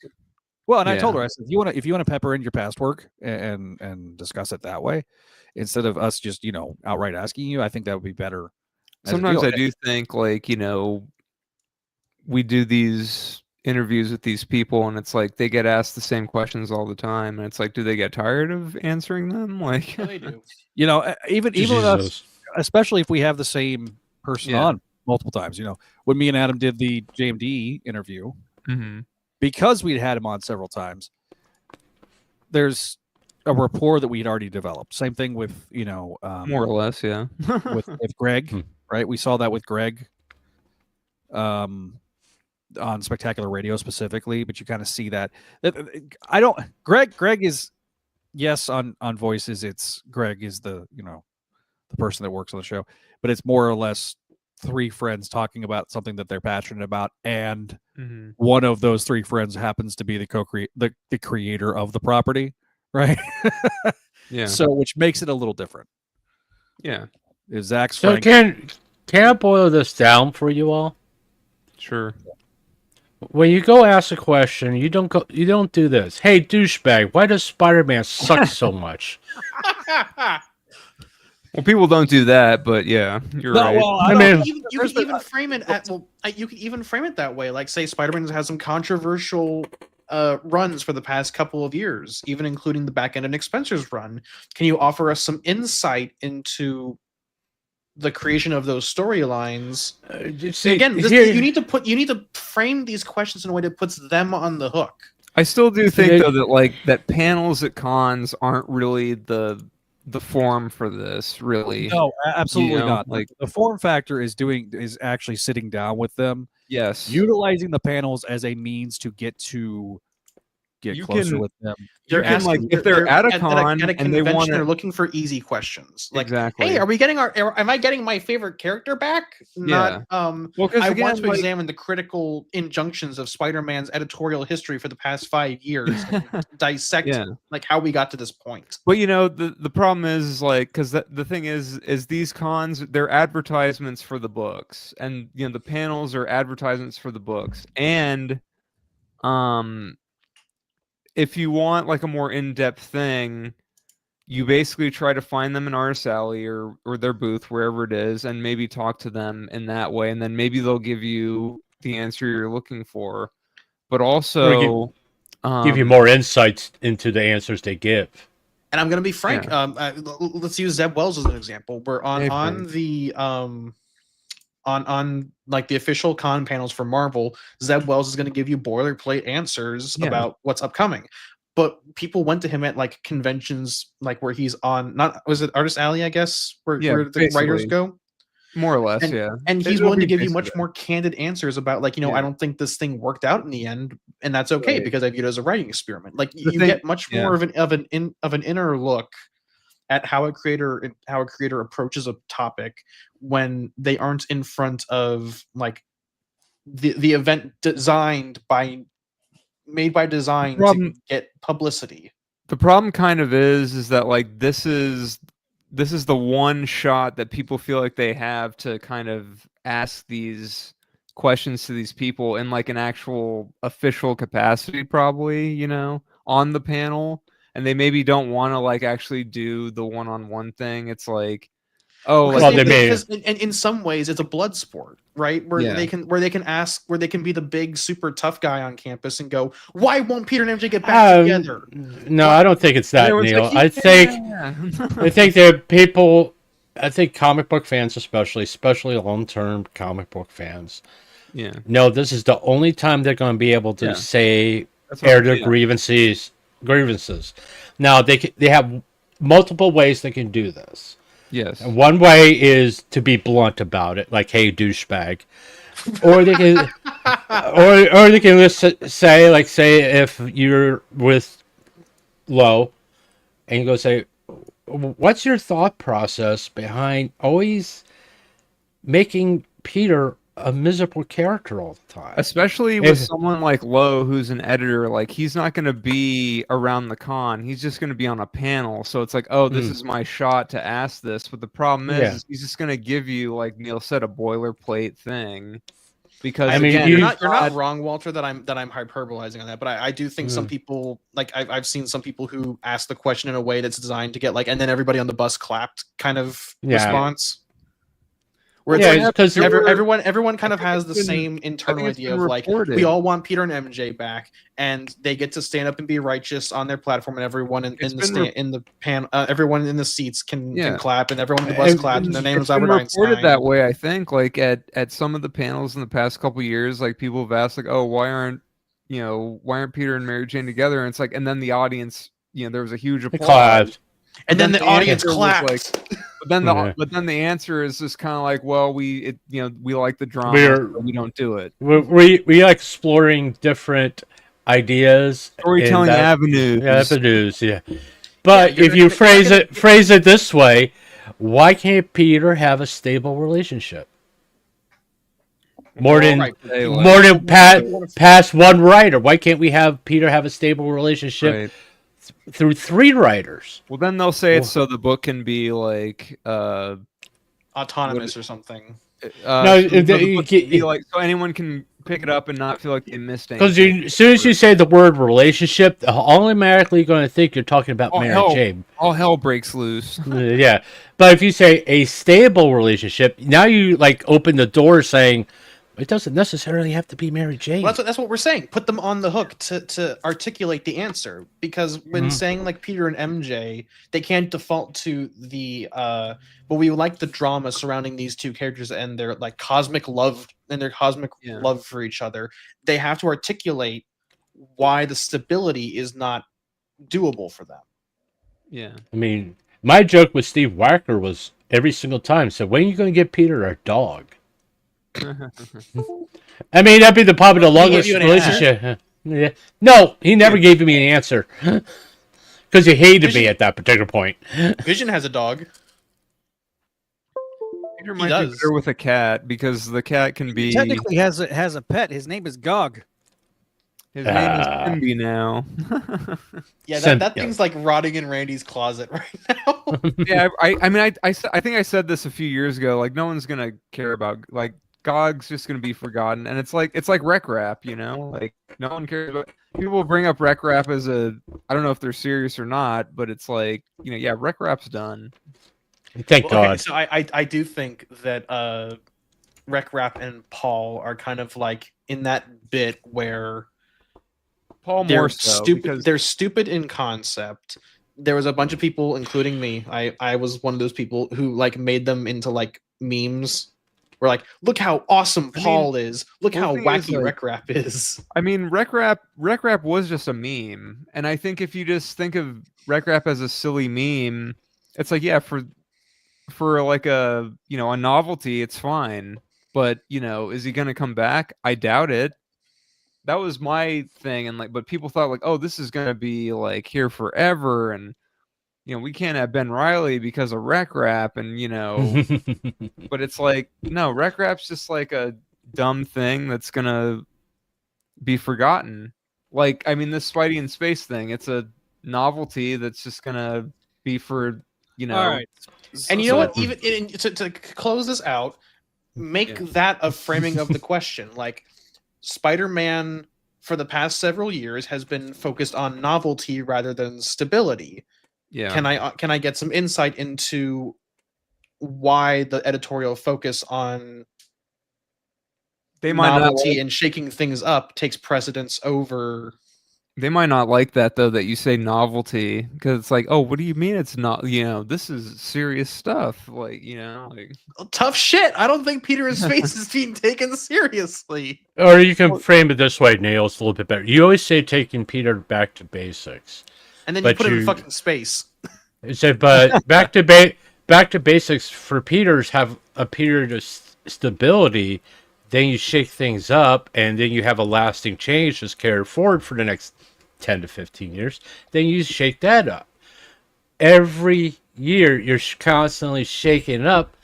well, and I told her, I said, if you want to pepper in your past work and discuss it that way, instead of us just, you know, outright asking you, I think that would be better. Sometimes I do think, like, you know, we do these interviews with these people, and it's like they get asked the same questions all the time, and it's like, do they get tired of answering them? Like, No, they do. You know, even with us, especially if we have the same person on multiple times. You know, when me and Adam did the JMD interview, because we'd had him on several times, there's a rapport that we had already developed. Same thing with, you know, more or less, yeah. with Greg, right? We saw that with Greg, on Spectacular Radio specifically, but you kind of see that. Greg is, yes, on Voices, it's Greg is the, you know, the person that works on the show, but it's more or less three friends talking about something that they're passionate about, and one of those three friends happens to be the creator of the property, right? Yeah. So, which makes it a little different. Yeah. Is Zach's So can I boil this down for you all? Sure. When you go ask a question, you don't do this. Hey, douchebag, why does Spider-Man suck so much? Well, people don't do that, but yeah, you're right. Well, I mean, you could even frame it you could even frame it that way. Like, say Spider-Man has some controversial runs for the past couple of years, even including the back end of Nick Spencer's run. Can you offer us some insight into the creation of those storylines? Again, you need to frame these questions in a way that puts them on the hook. I still do think though that panels at cons aren't really the form for this, really. No, absolutely, you know, not. Like, the form factor is actually sitting down with them. Yes. Utilizing the panels as a means to get closer with them. You're asking, like, if they're at a con and they want, they're looking for easy questions. Like, exactly. Hey, am I getting my favorite character back? Not, Well, I want to examine the critical injunctions of Spider-Man's editorial history for the past 5 years, and dissect like how we got to this point. But you know, the problem is like, because the thing is these cons, they're advertisements for the books, and you know the panels are advertisements for the books, and if you want like a more in-depth thing, you basically try to find them in Artist Alley or their booth, wherever it is, and maybe talk to them in that way, and then maybe they'll give you the answer you're looking for, but also give you more insights into the answers they give. And I'm going to be frank. Let's use Zeb Wells as an example. We're on the on like the official con panels for Marvel, Zeb Wells is going to give you boilerplate answers about what's upcoming. But people went to him at like conventions, like where he's on, not was it Artist Alley, I guess, where the writers go. More or less, and he's willing to give you much more candid answers about, like, I don't think this thing worked out in the end, and that's okay because I view it as a writing experiment. Like you get much more of an inner look at how a creator approaches a topic when they aren't in front of like the event made by design to get publicity. The problem kind of is that like this is the one shot that people feel like they have to kind of ask these questions to these people in like an actual official capacity, probably, on the panel. And they maybe don't want to like actually do the one-on-one thing. It's like, because in some ways it's a blood sport, right? Where they can be the big super tough guy on campus and go, why won't Peter and MJ get back together? No, I don't think it's that, Neil. Like, I think that people, comic book fans especially long-term comic book fans, no, this is the only time they're going to be able to air their grievances. Now they have multiple ways they can do this. Yes. And one way is to be blunt about it, like, "Hey, douchebag," or they can, or they can just say if you're with Lowe, and you go say, "What's your thought process behind always making Peter a miserable character all the time?" Especially with someone like Lowe, who's an editor. Like, he's not going to be around the con. He's just going to be on a panel. So it's like, oh, this is my shot to ask this. But the problem is he's just going to give you, like Neil said, a boilerplate thing. Because again, you're not wrong, Walter, that I'm hyperbolizing on that. But I do think some people, like I've seen some people who ask the question in a way that's designed to get like, and then everybody on the bus clapped kind of response. Where it's because everyone kind of has the same internal idea of like, we all want Peter and MJ back, and they get to stand up and be righteous on their platform, and everyone in the panel, everyone in the seats can clap, and everyone in the bus claps, and their name is Albert Einstein. Reported that way, I think. Like at some of the panels in the past couple years, like people have asked, like, oh, why aren't Peter and Mary Jane together? And it's like, and then the audience, there was a huge applause. And then the audience claps. But then the answer is just kind of like, well, we like the drama, but we don't do it. We are exploring different ideas, storytelling avenues. Yeah. But if you phrase it this way, why can't Peter have a stable relationship? More than past one writer. Why can't we have Peter have a stable relationship? Right. Through 3 writers. Well, then they'll say it's so the book can be like autonomous or something. So anyone can pick it up and not feel like they missed anything. Because as soon as you say the word relationship, automatically going to think you're talking about Mary Jane. All hell breaks loose. Yeah, but if you say a stable relationship, now you like open the door saying, it doesn't necessarily have to be Mary Jane. Well, that's what we're saying. Put them on the hook to articulate the answer. Because when saying like Peter and MJ, they can't default to the but we like the drama surrounding these two characters and their like cosmic love love for each other. They have to articulate why the stability is not doable for them. Yeah. I mean, my joke with Steve Wacker was every single time, so when are you going to get Peter a dog? I mean, that'd be probably the longest relationship. Yeah. No, he never gave me an answer because he hated me at that particular point. Vision has a dog. Peter might be better with a cat because the cat can be. He technically has a pet. His name is Gog. His name is Simby now. That thing's like rotting in Randy's closet right now. I think I said this a few years ago. Like, no one's gonna care about like. Gog's just going to be forgotten, and it's like Rec Rap, like no one cares about. People bring up Rec Rap as I don't know if they're serious or not, but it's like Rec Rap's done. Thank God. Okay, so I do think that Rec Rap and Paul are kind of like in that bit where Paul they're stupid. They're stupid in concept. There was a bunch of people, including me. I was one of those people who like made them into like memes. We're like, look how awesome I mean, Paul is. Look well, how the thing is, wacky like- Rec Rap is. I mean, Rec Rap was just a meme, and I think if you just think of Rec Rap as a silly meme, it's like, yeah, for like a a novelty, it's fine. But is he gonna come back? I doubt it. That was my thing, and but people thought like, oh, this is gonna be like here forever, and we can't have Ben Riley because of Rec Rap, and but it's like, no, Rec Rap's just like a dumb thing that's gonna be forgotten. Like, I mean, this Spidey in space thing, it's a novelty that's just gonna be for All right. And you know what? Even to close this out, make that a framing of the question. Like, Spider-Man for the past several years has been focused on novelty rather than stability. Yeah. Can I get some insight into why the editorial focus on They might not novelty and shaking things up takes precedence over? They might not like that though, that you say novelty, because it's like, oh, what do you mean it's not? This is serious stuff. Like, like Tough shit. I don't think Peter in Space is being taken seriously. Or you can frame it this way, Neil. It's a little bit better. You always say taking Peter back to basics, And then you But put him in you- fucking space. it said, but back to basics for Peters have a period of stability. Then you shake things up, and then you have a lasting change that's carried forward for the next 10 to 15 years. Then you shake that up. Every year, you're constantly shaking up.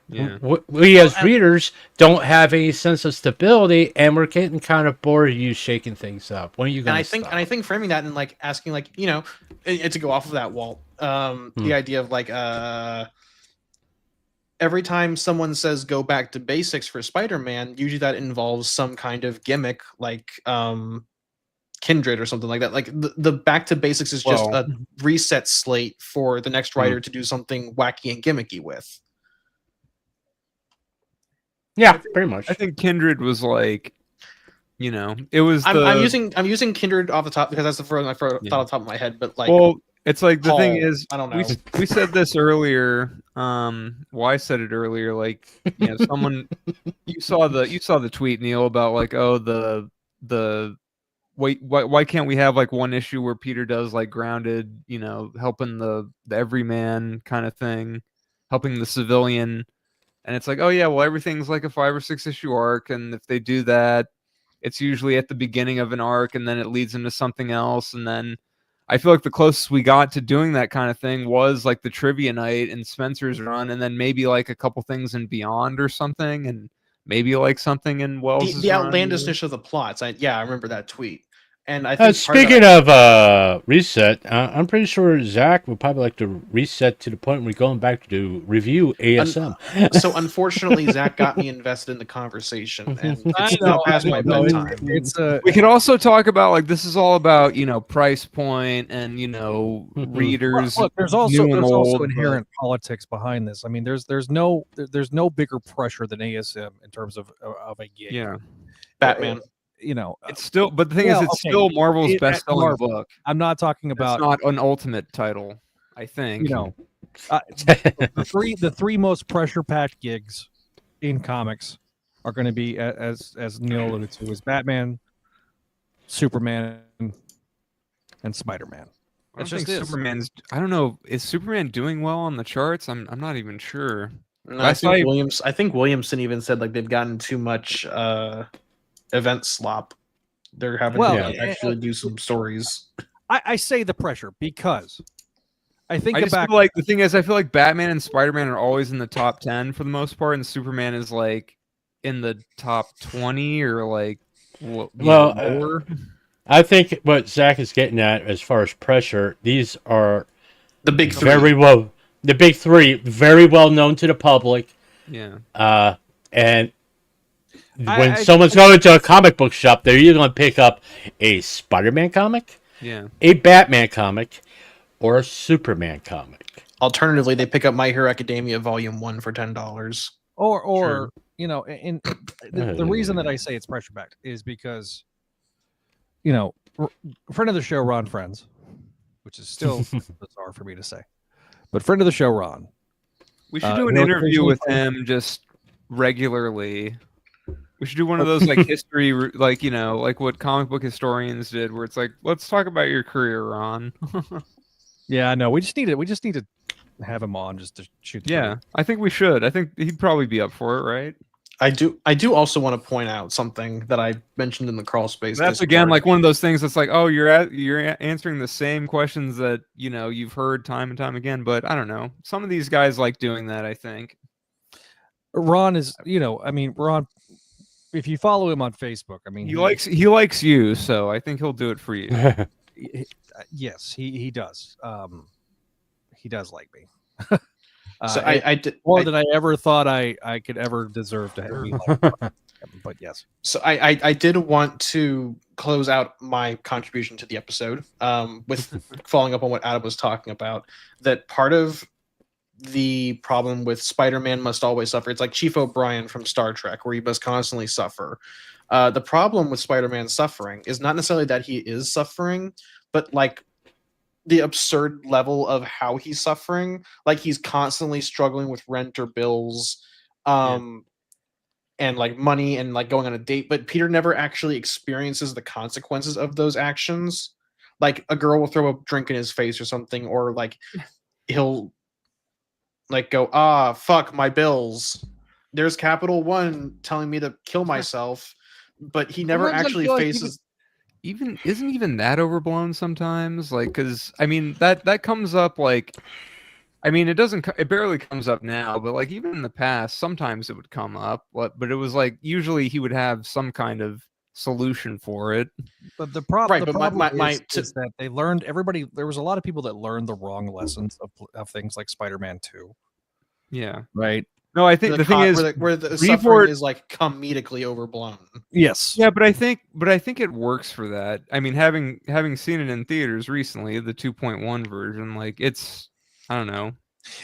yeah. We as readers don't have any sense of stability, and we're getting kind of bored of you shaking things up. When are you And going I to think stop? and I think framing that and like asking like, and to go off of that, Walt, the idea of like every time someone says go back to basics for Spider-Man, usually that involves some kind of gimmick like Kindred or something like that. Like the back to basics is just a reset slate for the next writer to do something wacky and gimmicky with. Yeah, pretty much. I think Kindred was like, it was. I'm using Kindred off the top because that's the first one I thought off the top of my head. But like, Well, it's like the thing Paul, is, I don't know. we said this earlier. Well, I said it earlier. Like, someone you saw the tweet, Neil, about like, oh, the wait, why can't we have like one issue where Peter does like Grounded, helping the everyman kind of thing, helping the civilian. And it's like, oh yeah, well, everything's like a 5 or 6 issue arc, and if they do that, it's usually at the beginning of an arc, and then it leads into something else. And then I feel like the closest we got to doing that kind of thing was like the trivia night and Spencer's run, and then maybe like a couple things in Beyond or something, and maybe like something in Wells' the run. outlandishness of the plots. I remember that tweet. And I think Speaking of reset, I'm pretty sure Zach would probably like to reset to the point where we're going back to review ASM. So unfortunately, Zach got me invested in the conversation, and I it's know, now past my bedtime. We could also talk about like this is all about price point and readers. Look, there's also new and old, but- inherent politics behind this. I mean, there's no bigger pressure than ASM in terms of a gig. Yeah, Batman. it's still. But the thing is, Well, it's okay, still Marvel's best-selling Marvel. book. I'm not talking It's about not an ultimate title. I think. the three most pressure packed gigs in comics are going to be, as Neil alluded to, is Batman, Superman, and Spider-Man. I It's don't just think is. Superman's. I don't know. Is Superman doing well on the charts? I'm not even sure. No, I think I think Williamson even said like they've gotten too much event slop. They're having Well, to actually do some stories. I say the pressure because I think I just about feel like the thing is, I feel like Batman and Spider-Man are always in the top 10 for the most part, and Superman is like in the top 20 or like lower. I think what Zach is getting at as far as pressure, these are The big three. the big three, very well known to the public. Yeah. And when someone's going to a comic book shop, they're either going to pick up a Spider-Man comic, Yeah. a Batman comic, or a Superman comic. Alternatively, they pick up My Hero Academia Volume 1 for $10. or Sure. in the reason that I say it's pressure packed is because friend of the show Ron Friends, which is still bizarre for me to say, but friend of the show Ron. We should do an interview with him just regularly. We should do one of those like history, like like what comic book historians did, where it's like, let's talk about your career, Ron. Yeah, no, we just need to have him on just to shoot. Yeah, I think we should. I think he'd probably be up for it, right? I do also want to point out something that I mentioned in the crawl space. That's Discord. again like one of those things that's like, oh, you're answering the same questions that you've heard time and time again. But I don't know. Some of these guys like doing that. I think Ron is, Ron. If you follow him on Facebook, he likes you, so I think he'll do it for you. Yes, he does. He does like me. So I did more than I ever thought I could ever deserve to have me like. But yes. So I did want to close out my contribution to the episode with following up on what Adam was talking about. That part of the problem with Spider-Man must always suffer. It's like Chief O'Brien from Star Trek, where he must constantly suffer. The problem with Spider-Man suffering is not necessarily that he is suffering, but like the absurd level of how he's suffering. Like he's constantly struggling with rent or bills, and like money and like going on a date. But Peter never actually experiences the consequences of those actions. Like a girl will throw a drink in his face or something, or like he'll like go, fuck my bills. There's Capital One telling me to kill myself, but he never actually faces. Isn't even that overblown sometimes? Like, because I mean that comes up like, I mean it barely comes up now, but like even in the past, sometimes it would come up, but it was like usually he would have some kind of solution for it. But the problem, is that they learned. There was a lot of people that learned the wrong lessons of things like Spider-Man 2. Yeah. Right. No, I think the thing is where the suffering is like comedically overblown. Yes. Yeah, but I think it works for that. I mean, having seen it in theaters recently, the 2.1 version, like it's, I don't know.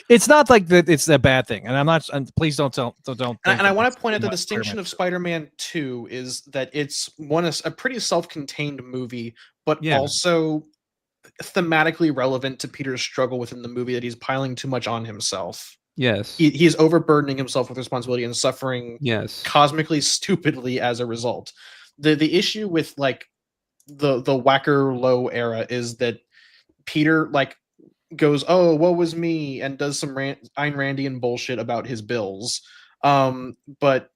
It's not like that. It's a bad thing, and I'm not. And please don't tell. Don't. And I want to point out the distinction of Spider-Man 2 is that it's a pretty self-contained movie, but also thematically relevant to Peter's struggle within the movie, that he's piling too much on himself. Yes, he's overburdening himself with responsibility and suffering. Yes, cosmically stupidly as a result. The issue with like the Whacker Low era is that Peter like goes, oh, woe was me, and does some Ayn Randian bullshit about his bills, but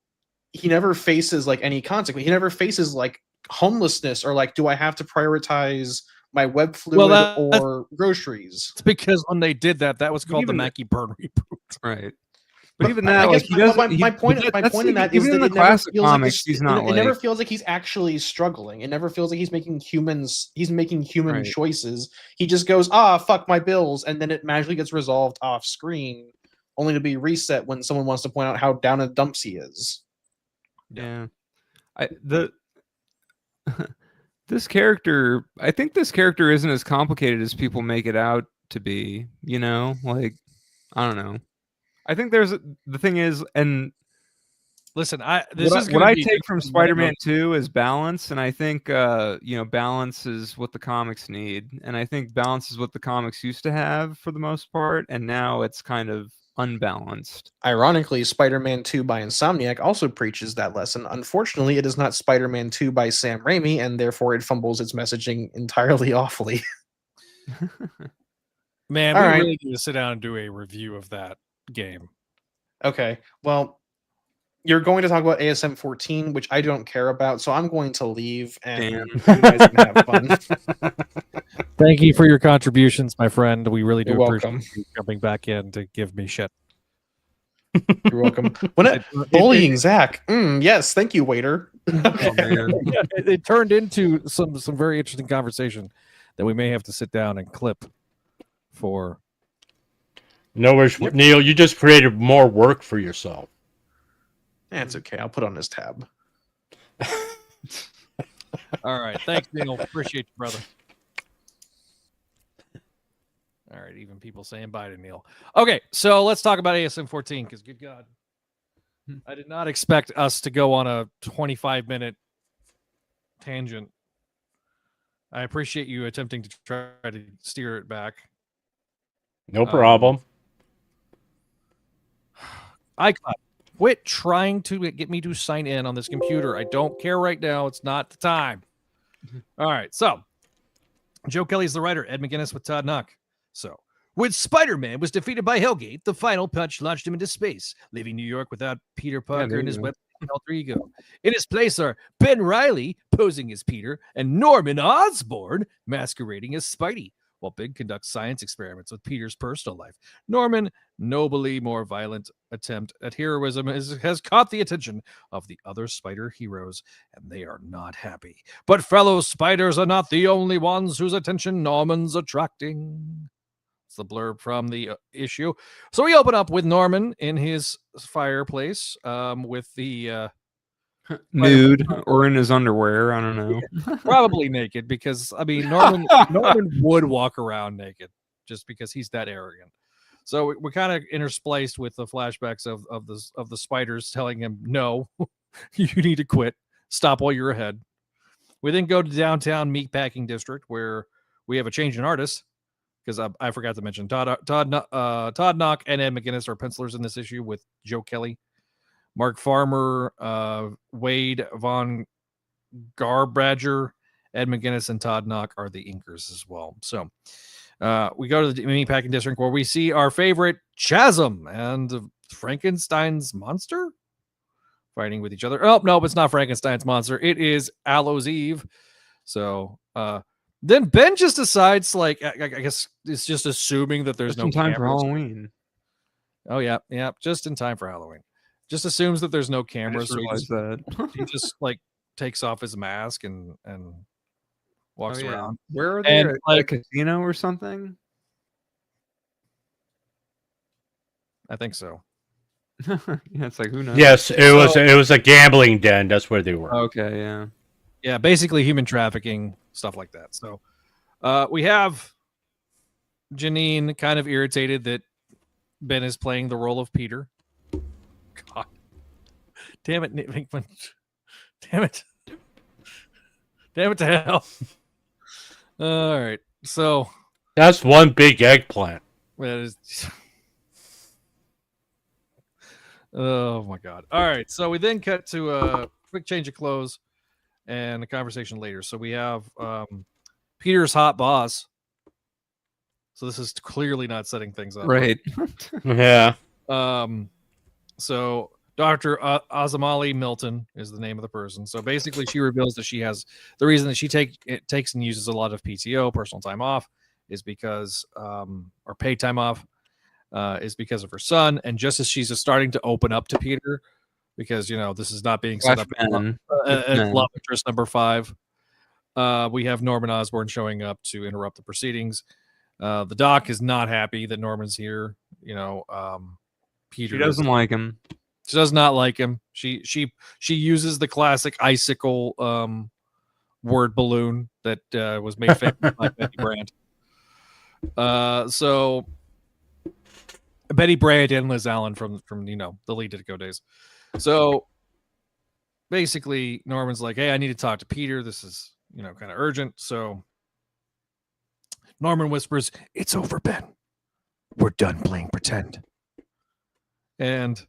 he never faces like any consequence. He never faces like homelessness or like, do I have to prioritize my web fluid or groceries? It's because when they did that was called the Mackie Burn reboot, right? But even that, like, my point in that is that the classic comics, he's not. It never feels like he's actually struggling. It never feels like he's making human choices. He just goes, fuck my bills, and then it magically gets resolved off screen, only to be reset when someone wants to point out how down in the dumps he is. Yeah, this character, I think this character isn't as complicated as people make it out to be. You know, like, I don't know. I think the thing is, and listen, what I take from Spider-Man 2 is balance, and I think balance is what the comics need, and I think balance is what the comics used to have for the most part, and now it's kind of unbalanced. Ironically, Spider-Man 2 by Insomniac also preaches that lesson. Unfortunately, it is not Spider-Man 2 by Sam Raimi, and therefore it fumbles its messaging entirely awfully. Man, we really need to sit down and do a review of that game. Okay, well, you're going to talk about ASM 14, which I don't care about, so I'm going to leave, and you guys can have fun. Thank you for your contributions, my friend. We really do You're appreciate welcome. you coming back in to give me shit. You're welcome. Bullying Zach. Yes, thank you, waiter. Oh, man. It turned into some very interesting conversation that we may have to sit down and clip for. No worries, Neil. You just created more work for yourself. That's okay. I'll put on this tab. All right. Thanks, Neil. Appreciate you, brother. All right. Even people saying bye to Neil. Okay. So let's talk about ASM 14 because, good God, I did not expect us to go on a 25-minute tangent. I appreciate you attempting to try to steer it back. No problem. Icon, Quit trying to get me to sign in on this computer. I don't care right now. It's not the time. All right. So Joe Kelly's the writer. Ed McGuinness with Todd Knock. So when Spider-Man was defeated by Hellgate, the final punch launched him into space, leaving New York without Peter Parker and his web alter ego. In his place are Ben Reilly posing as Peter and Norman Osborn masquerading as Spidey, while Ben conducts science experiments with Peter's personal life. Norman, nobly more violent attempt at heroism, has caught the attention of the other Spider heroes, and they are not happy. But fellow Spiders are not the only ones whose attention Norman's attracting. It's the blurb from the issue. So we open up with Norman in his fireplace with the nude or in his underwear. I don't know. Probably naked, because I mean Norman would walk around naked just because he's that arrogant. So we're kind of interspliced with the flashbacks of the Spiders telling him, no, you need to quit. Stop while you're ahead. We then go to downtown Meatpacking District, where we have a change in artist, because I forgot to mention Todd Knock and Ed McGuinness are pencilers in this issue with Joe Kelly. Mark Farmer, Wade Von Garbadger, Ed McGuinness, and Todd Knock are the inkers as well. So we go to the Meatpacking District, where we see our favorite Chasm and Frankenstein's monster fighting with each other. Oh, no, it's not Frankenstein's monster. It is Hallows Eve. So then Ben just decides, like, I guess it's just assuming that there's Just no in time for cameras. Halloween. Oh, yeah, just in time for Halloween. Just assumes that there's no cameras, so he just like takes off his mask and walks around. Where are they? And, At like, a casino or something? I think so. Yeah, it's like, who knows? Yes, it was a gambling den. That's where they were. Okay, yeah. Yeah, basically human trafficking, stuff like that. So we have Janine kind of irritated that Ben is playing the role of Peter. God. Damn it, Nick Pinkman. Damn it. Damn it to hell. All right. So That's one big eggplant. that is. Oh my God. All right. So we then cut to a quick change of clothes and a conversation later. So we have Peter's hot boss. So this is clearly not setting things up. Right. Yeah. So Dr. Azamali Milton is the name of the person. So basically she reveals that she has the reason that she takes and uses a lot of PTO, personal time off, is because or paid time off, is because of her son. And just as she's starting to open up to Peter, because this is not being set up as love interest number 5, we have Norman Osborn showing up to interrupt the proceedings. The doc is not happy that Norman's here. Peter She doesn't like him. She does not like him. She uses the classic icicle word balloon that was made famous by Betty Brant. So Betty Brant and Liz Allen from the Lead to Go days. So basically Norman's like, hey, I need to talk to Peter. This is kind of urgent. So Norman whispers, "It's over, Ben. We're done playing pretend." And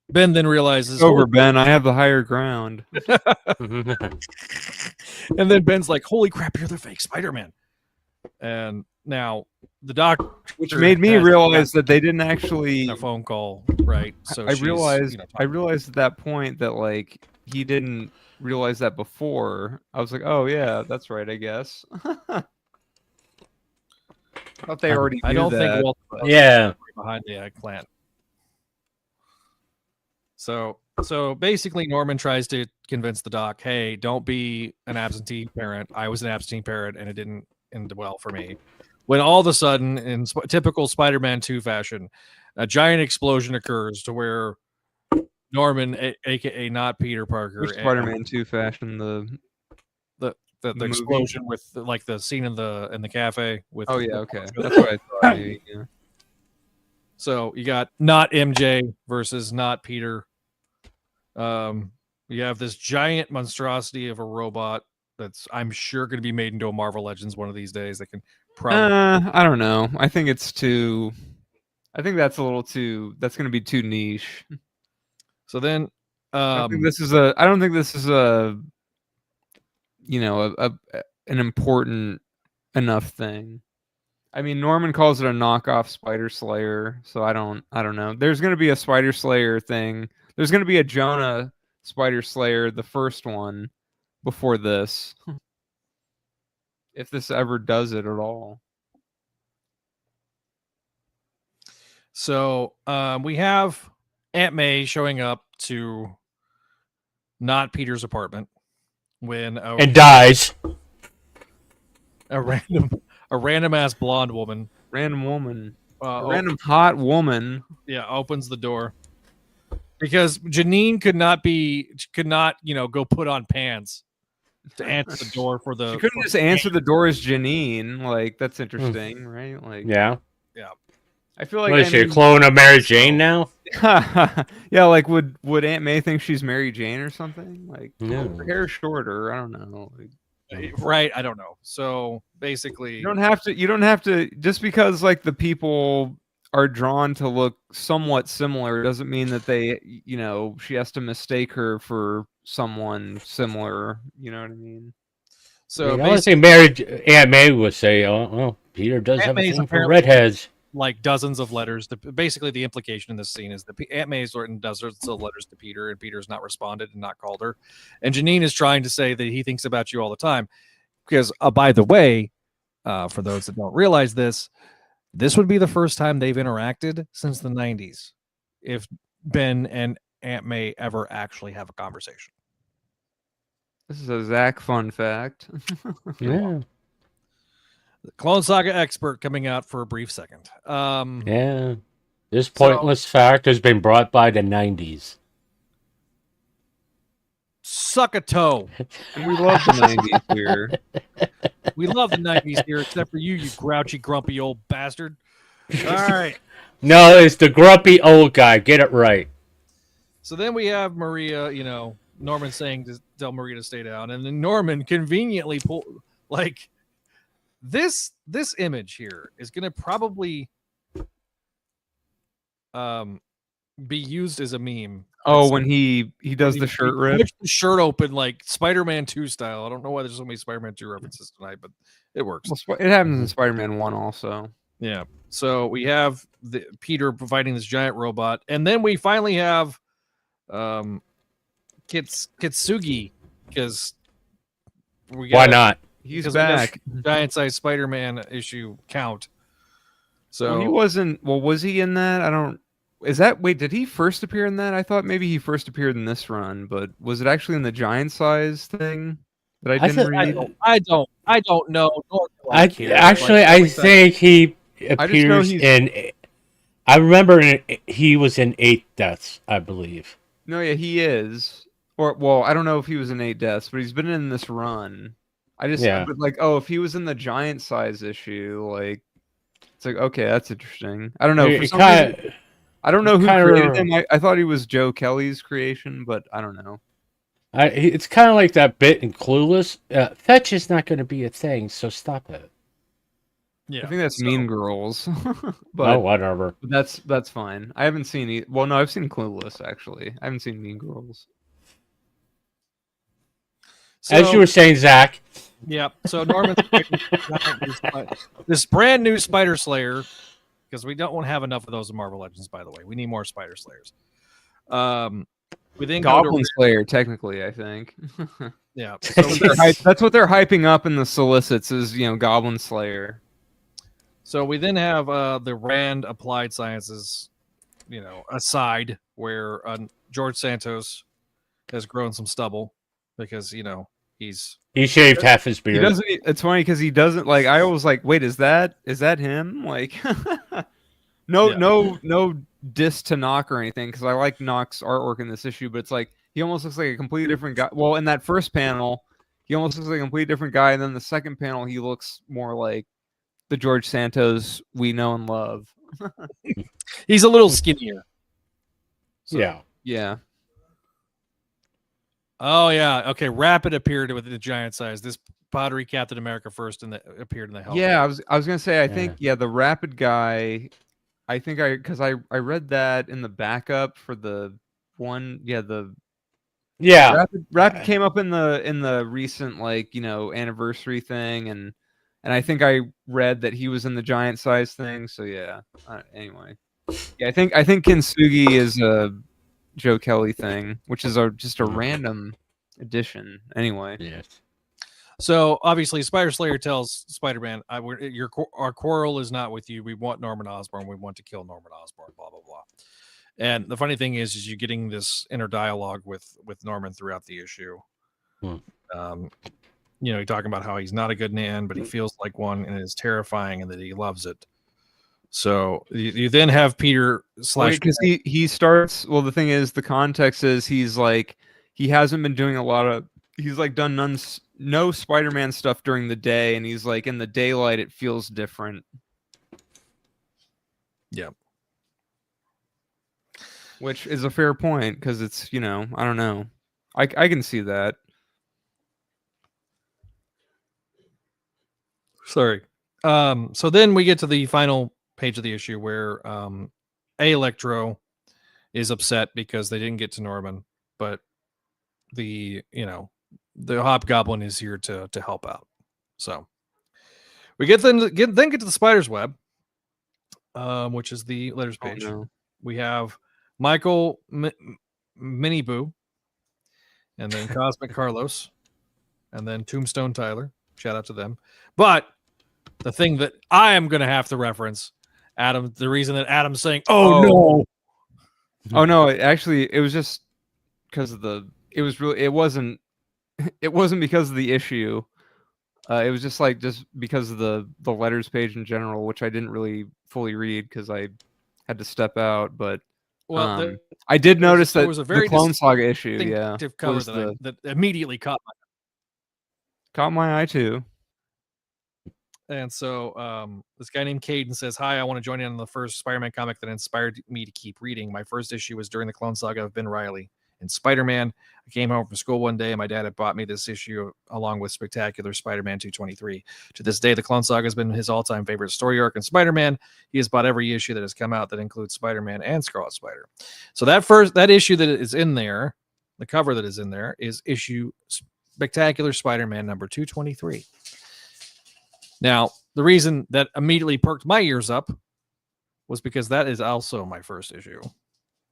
Ben then realizes, Over, Ben. I have the higher ground. and then Ben's like, "Holy crap, you're the fake Spider-Man." And now the doctor, Which made me realize that they didn't actually a phone call, right? So I realized at that point that like he didn't realize that before. I was like, oh yeah, that's right, I guess. I thought they already knew I don't that. think Walter was Yeah. behind the eggplant. So basically Norman tries to convince the doc, hey, don't be an absentee parent. I was an absentee parent and it didn't end well for me. When all of a sudden, in typical Spider-Man 2 fashion, a giant explosion occurs to where Norman, aka not Peter Parker, Which Spider-Man 2 fashion, the the explosion with like the scene in the cafe with. Oh yeah, okay, that's what I thought. Yeah. So you got not MJ versus not Peter. You have this giant monstrosity of a robot that's I'm sure going to be made into a Marvel Legends one of these days. That can probably. I don't know. I think it's too. I think that's a little too. That's going to be too niche. So then, I don't think this is a. I don't think this is a. You know, an important enough thing. I mean, Norman calls it a knockoff Spider Slayer, so I don't know. There's going to be a Spider Slayer thing. There's going to be a Jonah Spider Slayer, the first one, before this. If this ever does it at all. So we have Aunt May showing up to not Peter's apartment when And dies. a random ass blonde woman, Random hot woman. opens the door because Janine could not go put on pants to answer the door for the. She couldn't just answer the door as Janine. Like, that's interesting, right? Like, Yeah. I feel like What is she, a clone of Mary Jane now? yeah, like would Aunt May think she's Mary Jane or something? Like, No. her hair's shorter. I don't know. Right, I don't know. So basically, You don't have to just because like the people are drawn to look somewhat similar doesn't mean that they, she has to mistake her for someone similar. You know what I mean? so I would say Aunt May would say, "Oh, well, Peter does Aunt have May's a thing for apparently- redheads." like dozens of letters. Basically, the implication in this scene is that Aunt May's written dozens of letters to Peter, and Peter's not responded and not called her. And Janine is trying to say that he thinks about you all the time. Because, by the way, for those that don't realize this would be the first time they've interacted since the 90s. If Ben and Aunt May ever actually have a conversation. This is a Zach fun fact. Yeah. The Clone Saga expert coming out for a brief second. Yeah. This pointless fact has been brought by the 90s. Suck a toe. And we love the 90s here. We love the 90s here, except for you grouchy, grumpy old bastard. All right. No, it's the grumpy old guy. Get it right. So then we have Maria, Norman saying to tell Maria to stay down. And then Norman conveniently this image here is going to probably be used as a meme. Oh, when he does the shirt rip. Rips the shirt open like Spider-Man 2 style. I don't know why there's so many Spider-Man 2 references tonight, but it works. Well, it happens in Spider-Man 1 also. Yeah. So we have Peter providing this giant robot, and then we finally have Kitsugi, because why not? He's back. Giant size Spider-Man issue count. So well, he wasn't. Well, was he in that? I don't. Is that wait? Did he first appear in that? I thought maybe he first appeared in this run, but was it actually in the giant size thing that I didn't read? I don't know. I think he appears in. I remember he was in 8 Deaths, I believe. No, yeah, he is. Or well, I don't know if he was in 8 Deaths, but he's been in this run. But like, oh, if he was in the giant size issue, like, it's like, okay, that's interesting. I don't know. For some reason, I don't know who created him. I thought he was Joe Kelly's creation, but I don't know. It's kind of like that bit in Clueless. Fetch is not going to be a thing, so stop it. Yeah, I think that's Mean Girls. But whatever. That's fine. I haven't seen it. Well, no, I've seen Clueless actually. I haven't seen Mean Girls. So, as you were saying, Zach. Yeah. So Norman, this brand new Spider Slayer, because we don't want to have enough of those in Marvel Legends. By the way, we need more Spider Slayers. We then Goblin Slayer, technically, I think. Yeah. So that's what they're hyping up in the solicits is Goblin Slayer. So we then have the Rand Applied Sciences, aside where George Santos has grown some stubble because he shaved half his beard. He doesn't. It's funny because he doesn't like. I always like, wait, is that him? Like, no diss to Knock or anything because I like Knock's artwork in this issue, but it's like he almost looks like a completely different guy. Well, in that first panel, he almost looks like a completely different guy, and then the second panel, he looks more like the George Santos we know and love. He's a little skinnier. So, yeah. Oh yeah. Okay. Rapid appeared with the giant size. This pottery Captain America first appeared in the helmet. Yeah, I was gonna say I think the Rapid guy. I think because I read that in the backup for the one. Yeah, Yeah. Rapid came up in the recent anniversary thing, and I think I read that he was in the giant size thing. So yeah. Anyway, yeah, I think Kintsugi is a Joe Kelly thing, which is just a random addition. Anyway. Yes. So obviously, Spider Slayer tells Spider-Man, "Our quarrel is not with you. We want Norman Osborn. We want to kill Norman Osborn." Blah blah blah. And the funny thing is you're getting this inner dialogue with Norman throughout the issue. You're talking about how he's not a good man, but he feels like one, and it's terrifying, and that he loves it. So you then have Peter because he starts. Well, the thing is, the context is he hasn't been doing a lot of. He's done no Spider-Man stuff during the day, and he's in the daylight it feels different. Yeah. Which is a fair point, because it's, I don't know. I can see that. Sorry. So then we get to the final page of the issue where Electro is upset because they didn't get to Norman, but the Hobgoblin is here to help out. So we get to the Spider's Web, which is the letters page. Oh, no. We have Michael Miniboo, and then Cosmic Carlos, and then Tombstone Tyler. Shout out to them. But the thing that I am going to have to reference, Adam, the reason that Adam's saying, no. Oh, no. It was just because of it wasn't because of the issue. It was just because of the letters page in general, which I didn't really fully read because I had to step out. But I did notice that was a very the Clone Saga issue, cover that immediately caught my eye too. And so this guy named Caden says, "Hi, I want to join in on the first Spider-Man comic that inspired me to keep reading. My first issue was during the Clone Saga of Ben Reilly and Spider-Man. I came home from school one day and my dad had bought me this issue along with Spectacular Spider-Man 223. To this day, the Clone Saga has been his all-time favorite story arc in Spider-Man. He has bought every issue that has come out that includes Spider-Man and Scarlet Spider." So that issue that is in there, the cover that is in there, is issue Spectacular Spider-Man number 223. Now, the reason that immediately perked my ears up was because that is also my first issue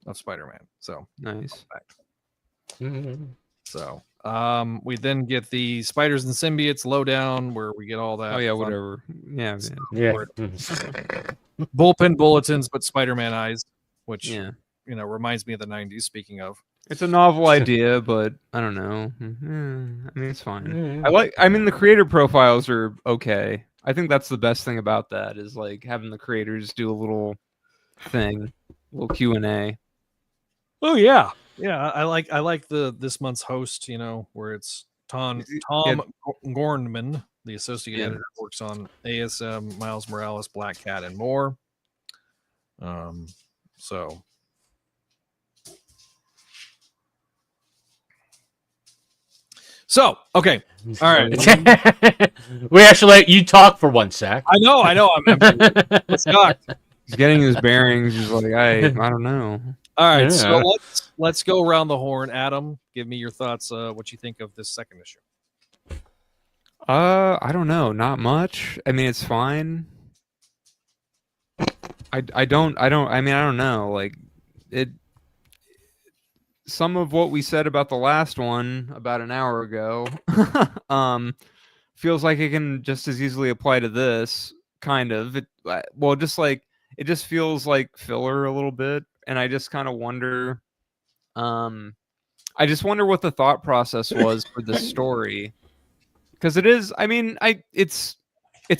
of Spider-Man. So nice. So we then get the Spiders and Symbiotes lowdown where we get all that. Oh yeah, whatever. Yeah. Bullpen bulletins, but Spider-Man eyes, which reminds me of the 90s. Speaking of, it's a novel idea, but I don't know. I mean, it's fine. The creator profiles are okay. I think that's the best thing about that is having the creators do a little thing, a little Q&A. Oh yeah. Yeah, I like this month's host, where it's Tom Gornman, the associate editor, works on ASM, Miles Morales, Black Cat, and more. So okay, all right. We actually let you talk for 1 sec. I know. I'm shocked. He's getting his bearings. He's like, I don't know. All right, so let's go around the horn. Adam, give me your thoughts. What you think of this second issue? I don't know. Not much. I mean, it's fine. I don't know. Some of what we said about the last one about an hour ago, feels like it can just as easily apply to this. Kind of. It just feels like filler a little bit, and I just kind of wonder. I just wonder what the thought process was for this story, because it is. I mean, it's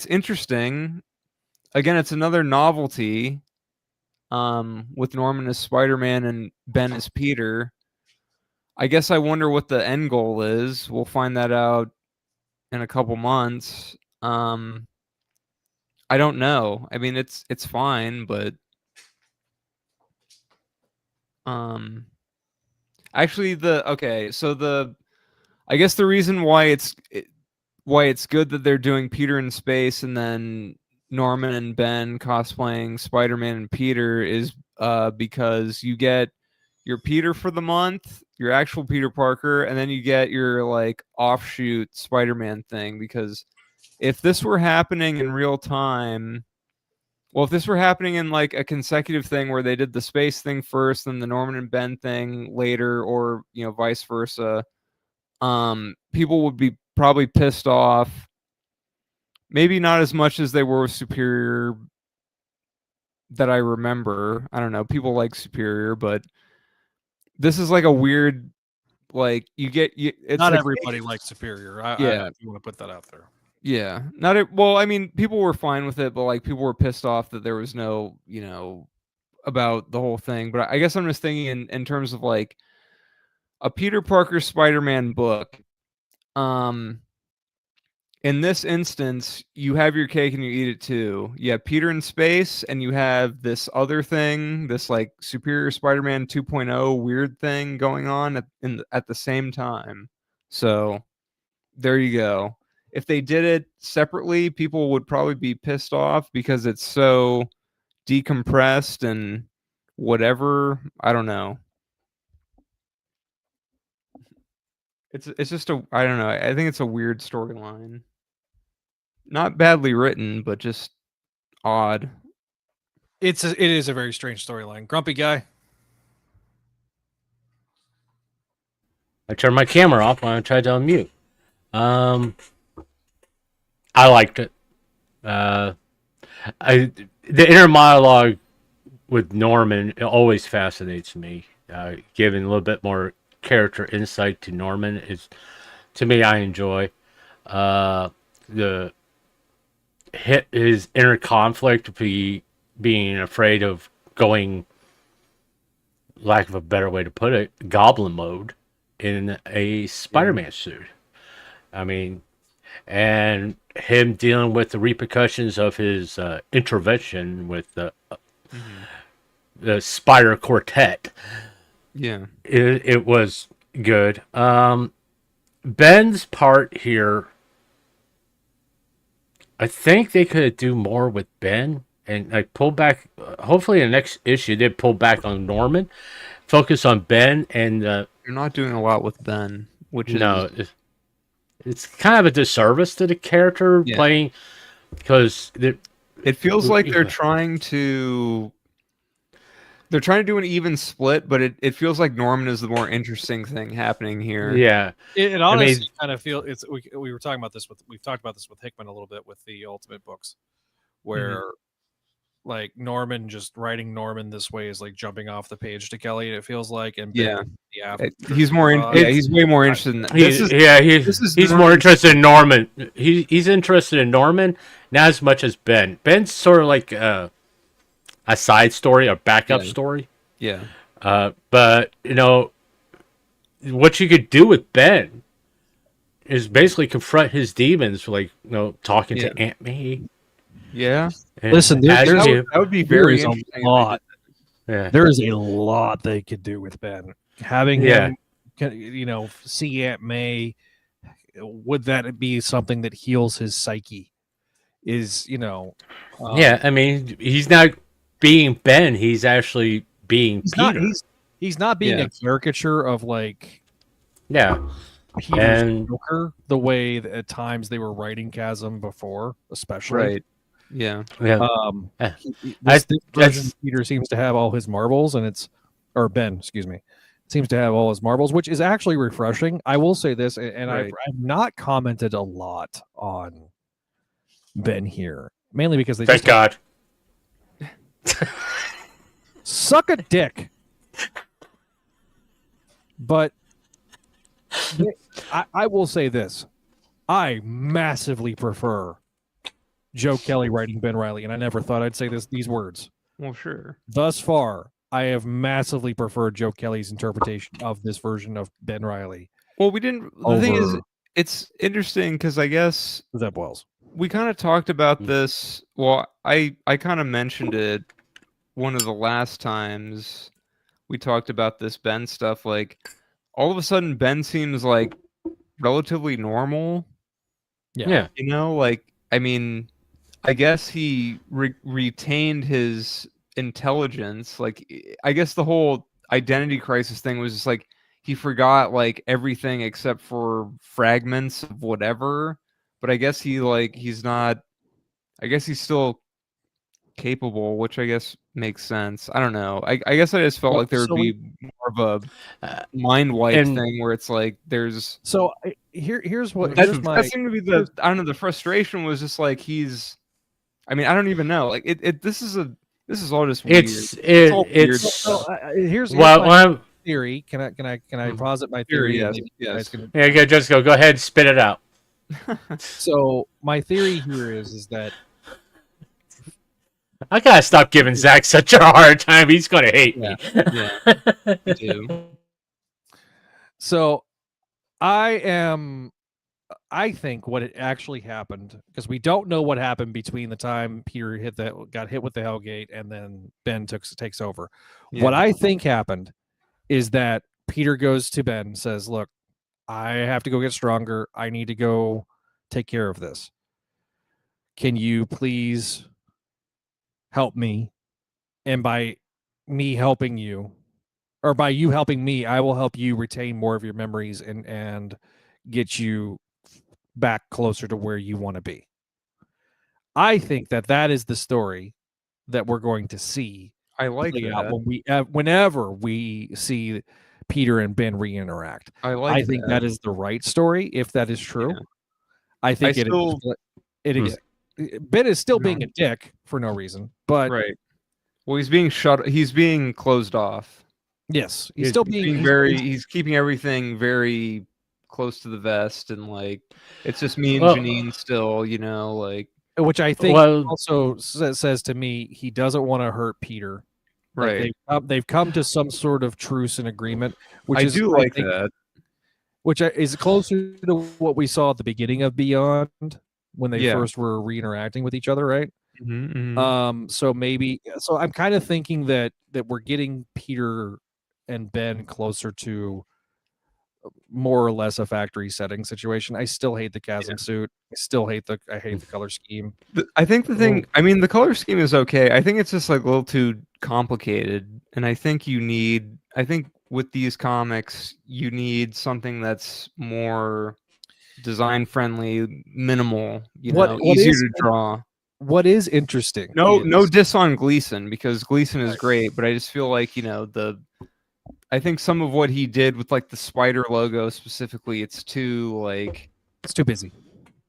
interesting. Again, it's another novelty. With Norman as Spider-Man and Ben as Peter. I guess I wonder what the end goal is. We'll find that out in a couple months. I don't know. I mean, it's fine, but actually I guess the reason why it's good that they're doing Peter in space and then Norman and Ben cosplaying Spider-Man and Peter is because you get your Peter for the month, your actual Peter Parker, and then you get your like offshoot Spider-Man thing. Because if this were happening in real time, well, if this were happening in like a consecutive thing where they did the space thing first, then the Norman and Ben thing later, or vice versa, people would be probably pissed off. Maybe not as much as they were with Superior that I remember. I don't know. People like Superior, but this is like a weird, like it's Not like, everybody likes Superior. Yeah. You want to put that out there. Yeah, not it. Well, I mean, people were fine with it, but like people were pissed off that there was no, about the whole thing. But I guess I'm just thinking in terms of like a Peter Parker Spider-Man book. In this instance, you have your cake and you eat it too. You have Peter in space, and you have this other thing, this like Superior Spider-Man 2.0 weird thing going on at the same time. So there you go. If they did it separately, people would probably be pissed off because it's so decompressed and whatever. I don't know. It's just I don't know. I think it's a weird storyline. Not badly written, but just odd. It is a very strange storyline. Grumpy guy. I turned my camera off when I tried to unmute. I liked it. The inner monologue with Norman, it always fascinates me. Giving a little bit more character insight to Norman is, to me, I enjoy. His inner conflict, being afraid of going, lack of a better way to put it, goblin mode in a Spider-Man suit. I mean, and him dealing with the repercussions of his intervention with the Spider Quartet. Yeah, it was good. Ben's part here, I think they could do more with Ben and like pull back. Hopefully, in the next issue they pull back on Norman, focus on Ben, and you're not doing a lot with Ben, which is no. It's kind of a disservice to the character playing, because it feels like they're trying to do an even split, but it feels like Norman is the more interesting thing happening here. Yeah, It honestly kind of feels it's. We were talking about this we've talked about this with Hickman a little bit with the Ultimate books, where like Norman just writing Norman this way is like jumping off the page to Kelly. It feels like, and he's more he's way more interested in that. He's more interested in Norman. He's interested in Norman, not as much as Ben. Ben's sort of like a side story, a backup story. Yeah. But what you could do with Ben is basically confront his demons, like talking to Aunt May. Yeah. Listen, that would be very a lot. Yeah. There is a lot they could do with Ben. Having him, see Aunt May, would that be something that heals his psyche? I mean, he's not being Ben. He's actually being Peter. He's not being a caricature of like and Joker, the way that at times they were writing Chasm before, especially. Right. Yeah. This version of Peter seems to have all his marbles, or Ben, excuse me, seems to have all his marbles, which is actually refreshing. I will say this, and I've not commented a lot on Ben here, mainly because they thank God. Suck a dick. But I will say this. I massively prefer Joe Kelly writing Ben Reilly, and I never thought I'd say these words. Well, sure. Thus far, I have massively preferred Joe Kelly's interpretation of this version of Ben Reilly. Well, we didn't. The thing is, it's interesting because I guess Zeb Wells. We kind of talked about this. Well, I kind of mentioned it one of the last times we talked about this Ben stuff. Like, all of a sudden, Ben seems like relatively normal. Yeah. Like, I mean, I guess he retained his intelligence. Like, I guess the whole identity crisis thing was just like he forgot like everything except for fragments of whatever. But I guess he's not. I guess he's still capable, which I guess makes sense. I don't know. I guess I just felt like there would be more of a mind wipe thing where it's like there's. So here's what that seemed to be the. I don't know. The frustration was just like he's. I mean, I don't even know. Like this is all just weird. It's so, here's well, my theory. Can I posit my theory? Yes. Yeah, just go ahead, spit it out. So my theory here is that I gotta stop giving Zach such a hard time. He's gonna hate me. Yeah, I do. So I think what it actually happened, because we don't know what happened between the time Peter got hit with the Hellgate and then Ben takes over. Yeah. What I think happened is that Peter goes to Ben and says, "Look, I have to go get stronger. I need to go take care of this. Can you please help me? And by me helping you, or by you helping me, I will help you retain more of your memories and get you back closer to where you want to be." I think that is the story that we're going to see. I like that. Whenever we see Peter and Ben re-interact. I think that is the right story, if that is true. Yeah. I think it is. Ben is still being a dick for no reason, but right. Well, he's being closed off. Yes, he's still being he's keeping everything very close to the vest, and like it's just me and Janine still, like, which I think also says to me he doesn't want to hurt Peter. Right. Like they've come to some sort of truce and agreement, which I do like that. Which is closer to what we saw at the beginning of Beyond when they first were re-interacting with each other, right? Mm-hmm. So I'm kind of thinking that we're getting Peter and Ben closer to more or less a factory setting situation. I still hate the chasm suit. I hate the color scheme. I think the color scheme is okay. I think it's just like a little too complicated, and I think with these comics you need something that's more design friendly, minimal, easier to draw. What is interesting? No diss on Gleason, because Gleason is great, but I just feel like I think some of what he did with like the spider logo specifically, it's too busy.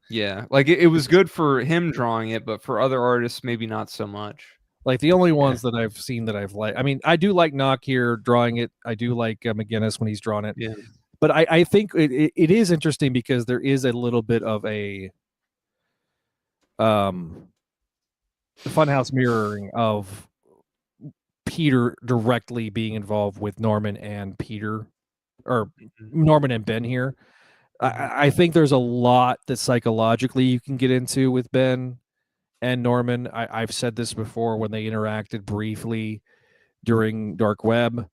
Yeah, like it was good for him drawing it, but for other artists, maybe not so much. Like the only ones that I've seen that I've liked. I mean, I do like Knock here drawing it. I do like McGinnis when he's drawn it. Yeah. But I think it is interesting because there is a little bit of a funhouse mirroring of Peter directly being involved with Norman and Peter, or Norman and Ben here. I think there's a lot that psychologically you can get into with Ben and Norman. I've said this before when they interacted briefly during Dark Web.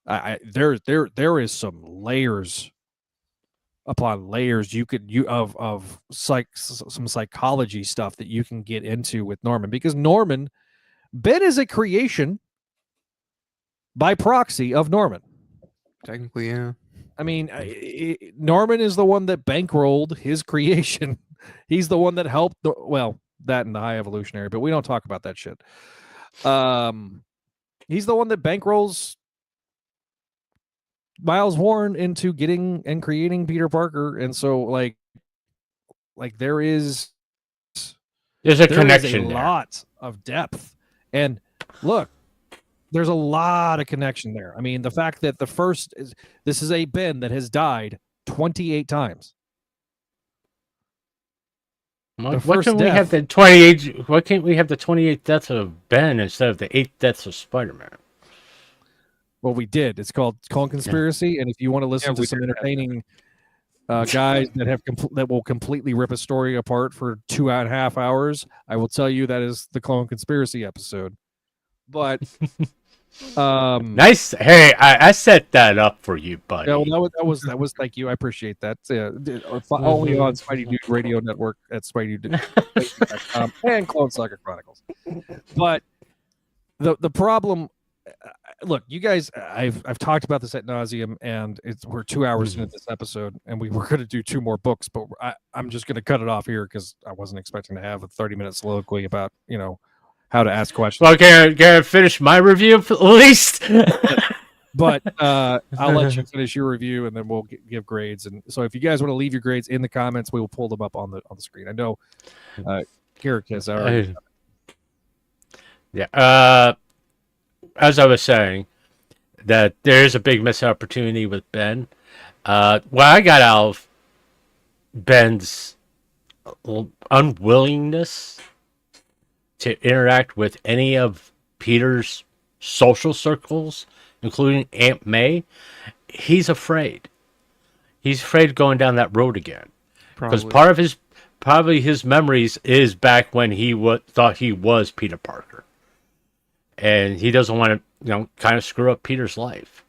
There is some layers upon layers of some psychology stuff that you can get into with Norman, because Ben is a creation by proxy of Norman. Technically, yeah. I mean, Norman is the one that bankrolled his creation. He's the one that helped. That and the High Evolutionary, but we don't talk about that shit. He's the one that bankrolls Miles Warren into getting and creating Peter Parker, and so like there's a connection, a lot of depth, and look, there's a lot of connection there. I mean, the fact that this is a Ben that has died 28 times. Why can't we have the 28? Why can't we have the 28 deaths of Ben instead of the 8 deaths of Spider-Man? Well, we did. It's called Clone Conspiracy, and if you want to listen to some entertaining guys that will completely rip a story apart for 2.5 hours, I will tell you that is the Clone Conspiracy episode. But nice. Hey, I set that up for you, buddy. Yeah, well, that was. Thank you. I appreciate that. Only on Spideydude Radio Network at Spideydude and Clone Saga Chronicles. But the problem, look, you guys, I've talked about this at nauseum, and we're 2 hours into this episode, and we were going to do 2 more books, but I'm just going to cut it off here because I wasn't expecting to have a 30-minute soliloquy about how to ask questions. Well, can I finish my review at least? But I'll let you finish your review, and then we'll give grades. And so, if you guys want to leave your grades in the comments, we will pull them up on the screen. I know, Garrick has already. Yeah. As I was saying, that there's a big missed opportunity with Ben. What I got out of Ben's unwillingness to interact with any of Peter's social circles, including Aunt May, he's afraid. He's afraid of going down that road again. Because part of his memories is back when he thought he was Peter Parker. And he doesn't want to, kind of screw up Peter's life.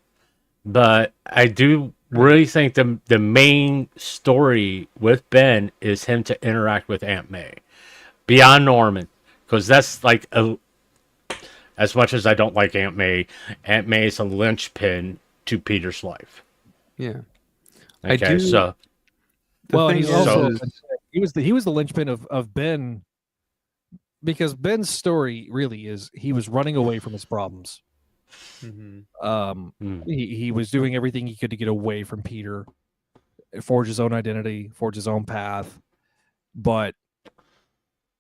But I do really think the main story with Ben is him to interact with Aunt May. Beyond Norman. Because that's like, as much as I don't like Aunt May is a linchpin to Peter's life. Yeah. Okay, so... Well, he's also... He was the linchpin of Ben... Because Ben's story really is he was running away from his problems. He was doing everything he could to get away from Peter, forge his own identity, forge his own path. But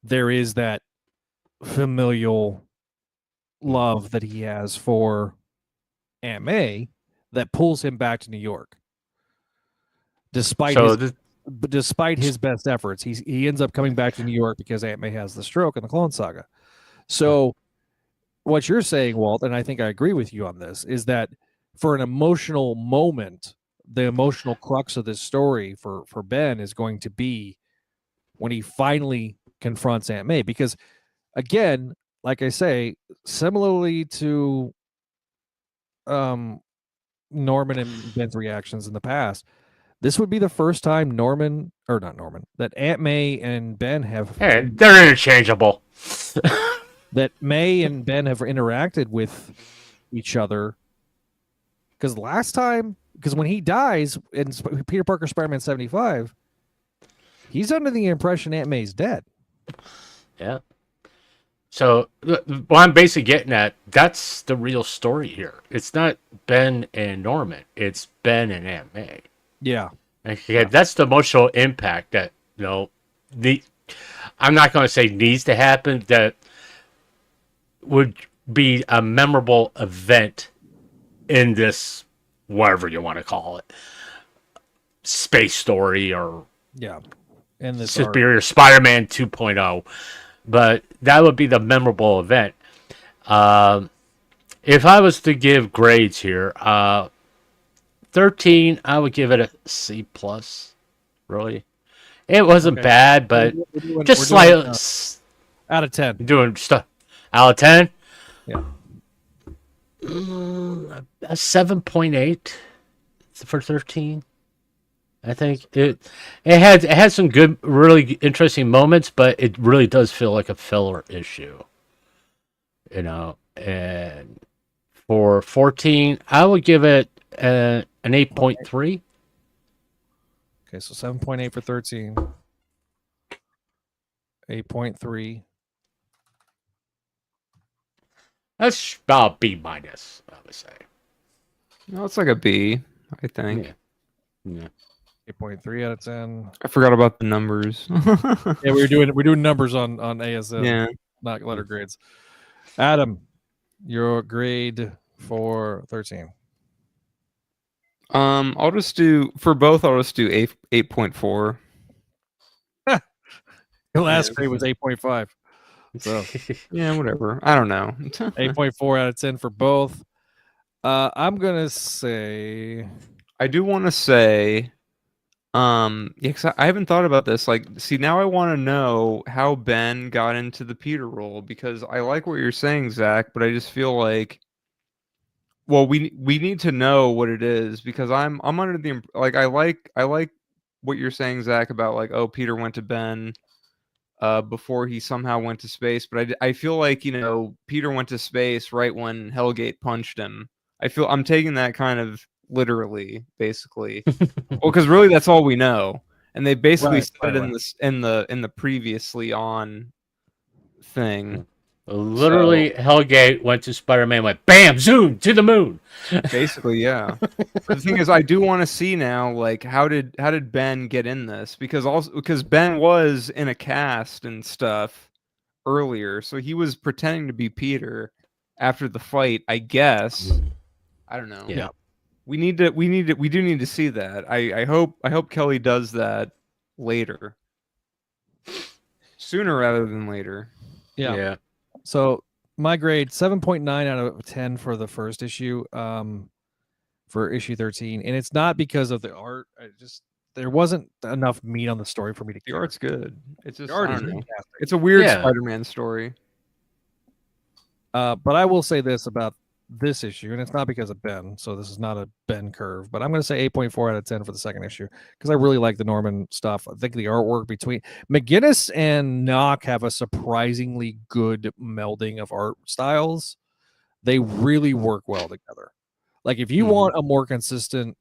there is that familial love that he has for Aunt May that pulls him back to New York. Despite his best efforts, he ends up coming back to New York because Aunt May has the stroke in the Clone Saga. So what you're saying, Walt, and I think I agree with you on this, is that for an emotional moment, the emotional crux of this story for Ben is going to be when he finally confronts Aunt May. Because, again, like I say, similarly to Norman and Ben's reactions in the past, this would be the first time that Aunt May and Ben have... Hey, they're interchangeable. that May and Ben have interacted with each other. Because when he dies in Peter Parker Spider-Man 75, he's under the impression Aunt May's dead. Yeah. So what I'm basically getting at, that's the real story here. It's not Ben and Norman. It's Ben and Aunt May. Yeah. Okay, yeah. That's the emotional impact that, I'm not going to say needs to happen, that would be a memorable event in this, whatever you want to call it, space story or in this Superior Spider-Man 2.0. But that would be the memorable event. If I was to give grades here, 13, I would give it a C+. Really, it wasn't bad, but just slightly out of 10. Doing stuff out of 10. Yeah, a 7.8 for 13. I think it had some good, really interesting moments, but it really does feel like a filler issue. And for 14, I would give it an 8.3. Okay, so 7.8 for 13. 8.3. That's about B-, I would say. No, it's like a B, I think. Yeah. 8.3 out of 10. I forgot about the numbers. Yeah, we're doing numbers on ASM, not letter grades. Adam, your grade for 13. I'll just do 8.4. Your last grade was 8.5. So yeah, whatever. I don't know. 8.4 out of 10 for both. I'm gonna say, I do want to say, because I haven't thought about this. Like, see, now I want to know how Ben got into the Peter role, because I like what you're saying, Zach, but I just feel like, well, we need to know what it is, because I'm under the like I like what you're saying, Zach, about like, oh, Peter went to Ben, before he somehow went to space. But I feel like, you know, Peter went to space right when Hellgate punched him. I'm taking that kind of literally, basically. Well, because really that's all we know, and they basically said it in this in the previously on thing. Literally, Hellgate went to Spider-Man, went bam, zoom to the moon. Basically, yeah. The thing is, I do want to see now, like, how did Ben get in this? Because Ben was in a cast and stuff earlier, so he was pretending to be Peter after the fight, I guess. I don't know. Yeah. We do need to see that. I hope Kelly does that later, sooner rather than later. Yeah. So my grade 7.9 out of 10 for the first issue, for issue 13, and it's not because of the art. There wasn't enough meat on the story for me to care. The art's good. It's just, The art I is don't know. fantastic. It's a weird Yeah. Spider-Man story. But I will say this about this issue, and it's not because of Ben, so this is not a Ben curve, but I'm going to say 8.4 out of 10 for the second issue because I really like the Norman stuff. I think the artwork between McGinnis and Nock have a surprisingly good melding of art styles. They really work well together. Like, if you want a more consistent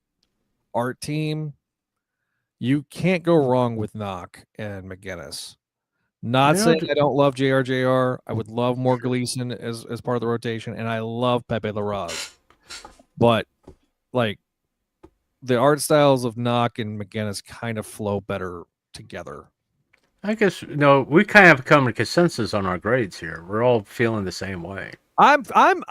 art team, you can't go wrong with Nock and McGinnis. Not saying I don't love JRJR. I would love more Gleason as part of the rotation, and I love Pepe Larraz. But, like, the art styles of Nock and McGinnis kind of flow better together. I guess, we kind of come to consensus on our grades here. We're all feeling the same way. I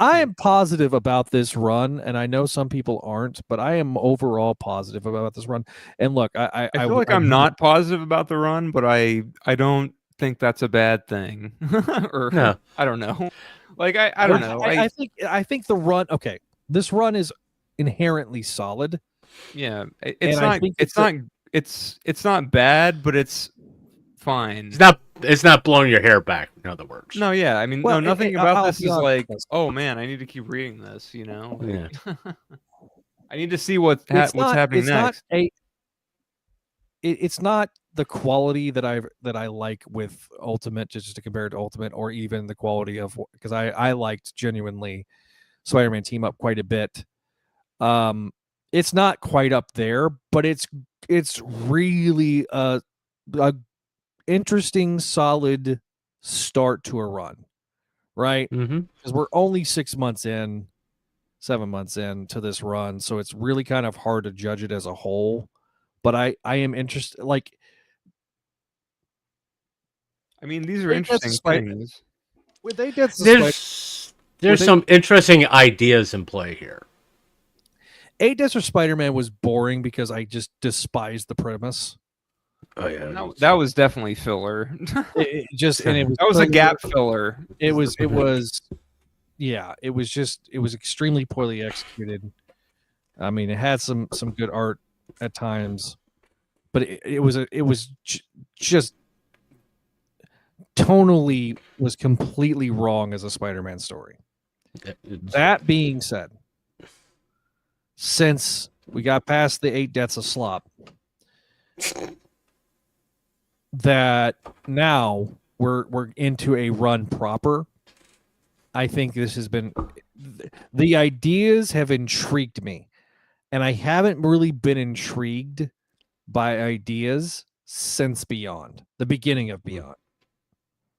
am positive about this run, and I know some people aren't, but I am overall positive about this run. And look, I feel like I'm not positive about the run, but I don't think that's a bad thing. Or No. I don't know. Like I don't know. I think the run. Okay, this run is inherently solid. Yeah, And it's not bad, but it's fine. It's not blowing your hair back, in other words. No, yeah. I mean, Well, nothing I'll about this be is honest like, with this. oh man, I need to keep reading this. You know, Yeah. I need to see what's happening next. It's not the quality that I like with Ultimate, just to compare it to Ultimate, or even the quality of, because I liked genuinely Spider-Man Team Up quite a bit. It's not quite up there, but it's really a interesting, solid start to a run, right? Because we're only 7 months in to this run, so it's really kind of hard to judge it as a whole. But I am interested. Like, I mean, these are interesting things. There's some interesting ideas in play here. 8 Deaths for Spider-Man was boring because I just despised the premise. Oh yeah, that was definitely filler. That was a gap filler. It was extremely poorly executed. I mean, it had some good art at times, but it was just tonally was completely wrong as a Spider-Man story. That being said, since we got past the 8 Deaths of Slop, that now we're into a run proper. I think this has been, the ideas have intrigued me, and I haven't really been intrigued by ideas since Beyond, the beginning of Beyond.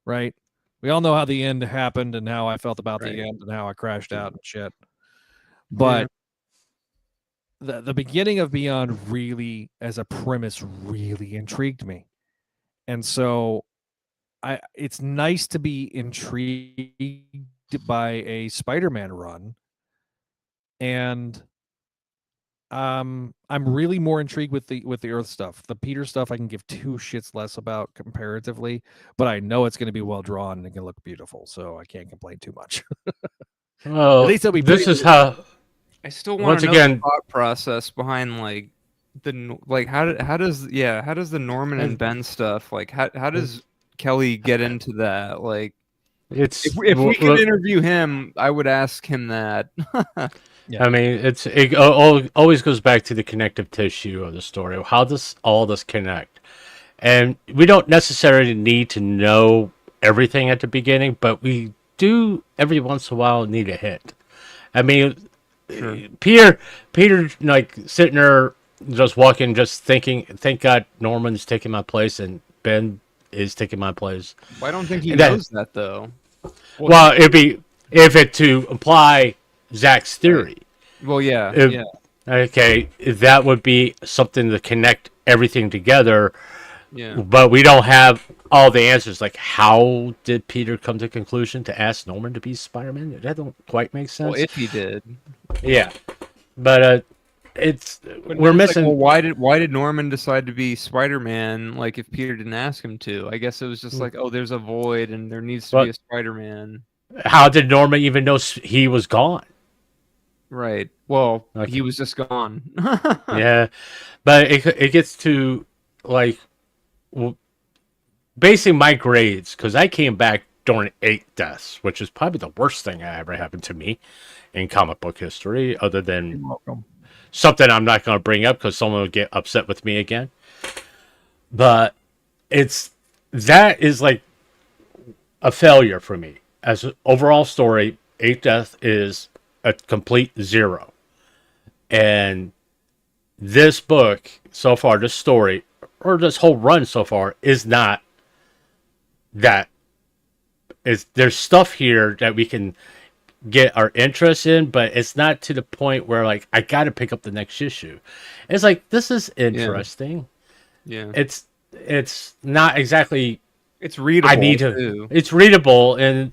Right? We all know how the end happened and how I felt about the end and how I crashed out and shit. But the beginning of Beyond really, as a premise, really intrigued me. And so it's nice to be intrigued by a Spider-Man run. And I'm really more intrigued with the Earth stuff. The Peter stuff I can give 2 shits less about comparatively, but I know it's going to be well drawn and it can look beautiful, so I can't complain too much. Well, at least it'll be this is how. I still want Once to know again, the thought process behind like how does the Norman and Ben stuff, like how does Kelly get into that? Like, it's if we could interview him, I would ask him that. Yeah. I mean, it always goes back to the connective tissue of the story. How does all this connect? And we don't necessarily need to know everything at the beginning, but we do every once in a while need a hit. I mean, Sure. Peter, like sitting there, just walking, just thinking, thank God Norman's taking my place and Ben is taking my place. Well, I don't think he And that- knows that though. Well, it'd be if it to imply Zach's theory. Well, yeah, If- yeah, Okay, that would be something to connect everything together. yeah. But we don't have all the answers. Like, how did Peter come to the conclusion to ask Norman to be Spider-Man? That don't quite make sense. Well, if he did, Yeah, but it's But we're it's like, missing. well, why did Norman decide to be Spider-Man? Like, if Peter didn't ask him to, I guess it was just like, oh, there's a void and there needs to be a Spider-Man. How did Norman even know he was gone? Right. Well, Okay. he was just gone. Yeah, but it gets to like basing my grades because I came back during 8 deaths, which is probably the worst thing that ever happened to me in comic book history, other than Welcome. something I'm not going to bring up because someone will get upset with me again. But that is like a failure for me as an overall story. 8 deaths is a complete 0, and this book so far, this story or this whole run so far is not that. There's stuff here that we can get our interest in, but it's not to the point where like I got to pick up the next issue. It's like this is interesting. Yeah. It's not exactly. It's readable. I need to. Too. It's readable, and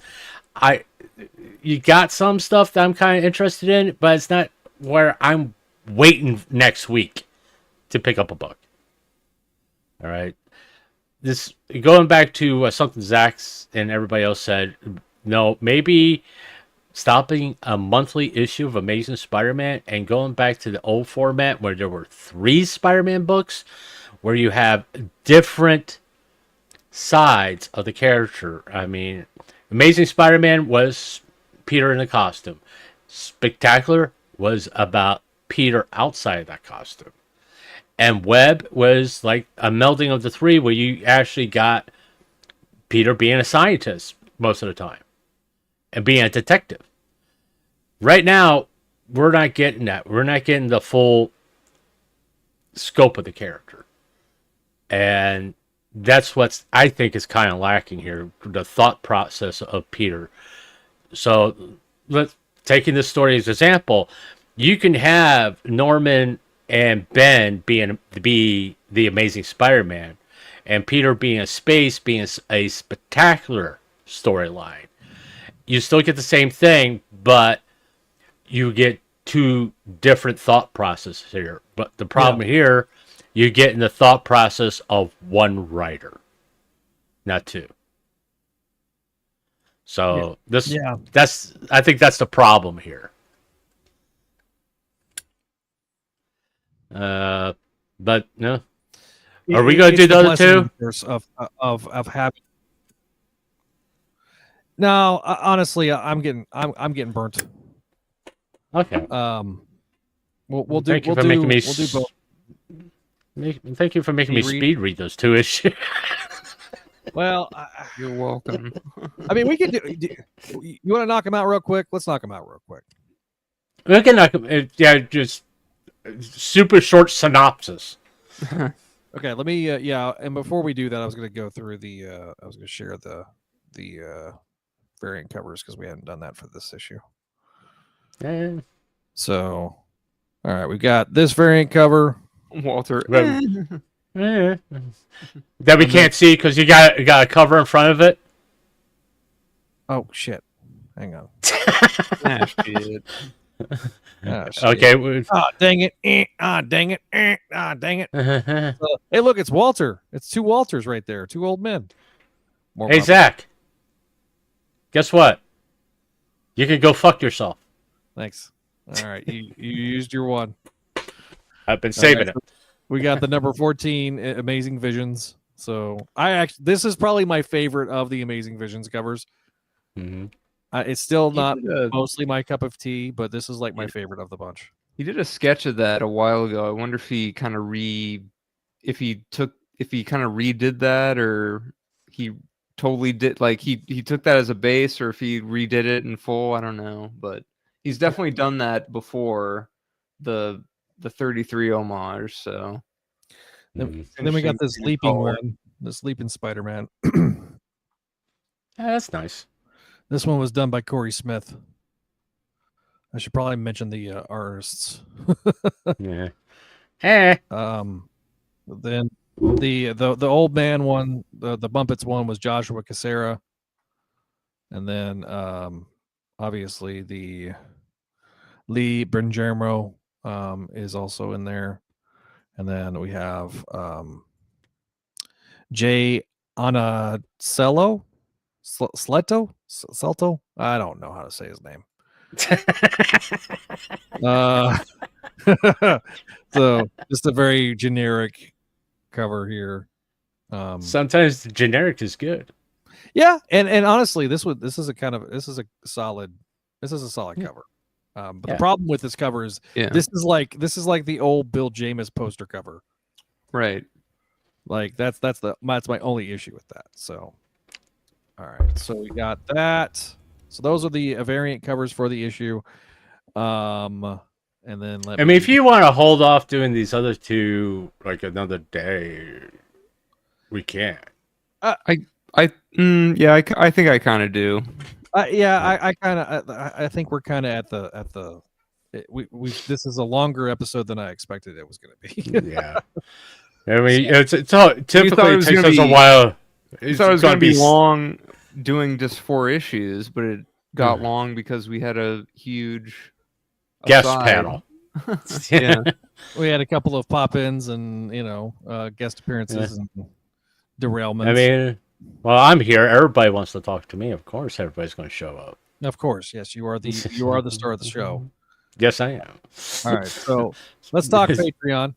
you got some stuff that I'm kind of interested in, but it's not where I'm waiting next week to pick up a book. All right. This going back to something Zach's and everybody else said. No, maybe stopping a monthly issue of Amazing Spider-Man and going back to the old format where there were 3 Spider-Man books, where you have different sides of the character. I mean, Amazing Spider-Man was Peter in a costume. Spectacular was about Peter outside of that costume. And Web was like a melding of the 3 where you actually got Peter being a scientist most of the time and being a detective. Right now, we're not getting that. We're not getting the full scope of the character. And that's what I think is kind of lacking here, the thought process of Peter. So, taking this story as an example, you can have Norman and Ben be the Amazing Spider-Man, and Peter being a space, being a spectacular storyline. You still get the same thing, but you get 2 different thought processes here. But the problem here, you get in the thought process of one writer, not 2. So I think that's the problem here. But no, are we going to do the other 2? Of having. No, honestly, I'm getting burnt. Okay. We'll do. Thank you We'll for do. making me. We'll do both. Thank you for making me speed read those 2 issues. Well, You're welcome. I mean, we can do. You want to knock them out real quick? Let's knock them out real quick. We can knock 'em- yeah, just super short synopsis. Okay, let me. And before we do that, I was going to go through the. I was going to share the variant covers because we hadn't done that for this issue. Yeah. So, all right, we've got this variant cover. Walter. Yeah. That we can't see because you got a cover in front of it. Oh shit! Hang on. Ah, shit. Ah, shit. Okay. Ah, dang it! Dang it! Dang it! Hey, look, it's Walter. It's 2 Walters right there. 2 old men. More Hey, Papa. Zach. Guess what? You can go fuck yourself. Thanks. All right, you used your one. I've been saving right, it. We got the number 14 Amazing Visions. So this is probably my favorite of the Amazing Visions covers. Mm-hmm. It's still not did a- mostly my cup of tea, but this is like my favorite of the bunch. He did a sketch of that a while ago. I wonder if he kind of if he took if he kind of redid that, or he totally did, like he took that as a base, or if he redid it in full. I don't know, but he's definitely done that before the 33 homage. So Then we got the sleeping one, the sleeping Spider-Man. That's nice. This one was done by Corey Smith. I should probably mention the artists. Yeah. Hey. Then the old man one, the Bumpets one was Joshua Cassera, and then obviously the Lee Bringermo is also in there, and then we have Jay Anacello, Celto. I don't know how to say his name. So just a very generic cover here. Sometimes generic is good. Yeah, and honestly, this is a solid cover. But the problem with this cover is this is like the old Bill Jamis poster cover. Right. Like that's my only issue with that. So all right, so we got that. So those are the variant covers for the issue. And then if you want to hold off doing these other two like another day, we can. I think I kind of do. I think we're kind of at the this is a longer episode than I expected it was going to be. Yeah. I mean, it's all typically it takes us a while. I thought it was going to be long doing just 4 issues, but it got long because we had a huge guest panel. Yeah. We had a couple of pop-ins and guest appearances and derailments. I mean, well, I'm here. Everybody wants to talk to me. Of course, everybody's going to show up. Of course, yes, you are the star of the show. Yes, I am. All right, so let's talk Patreon.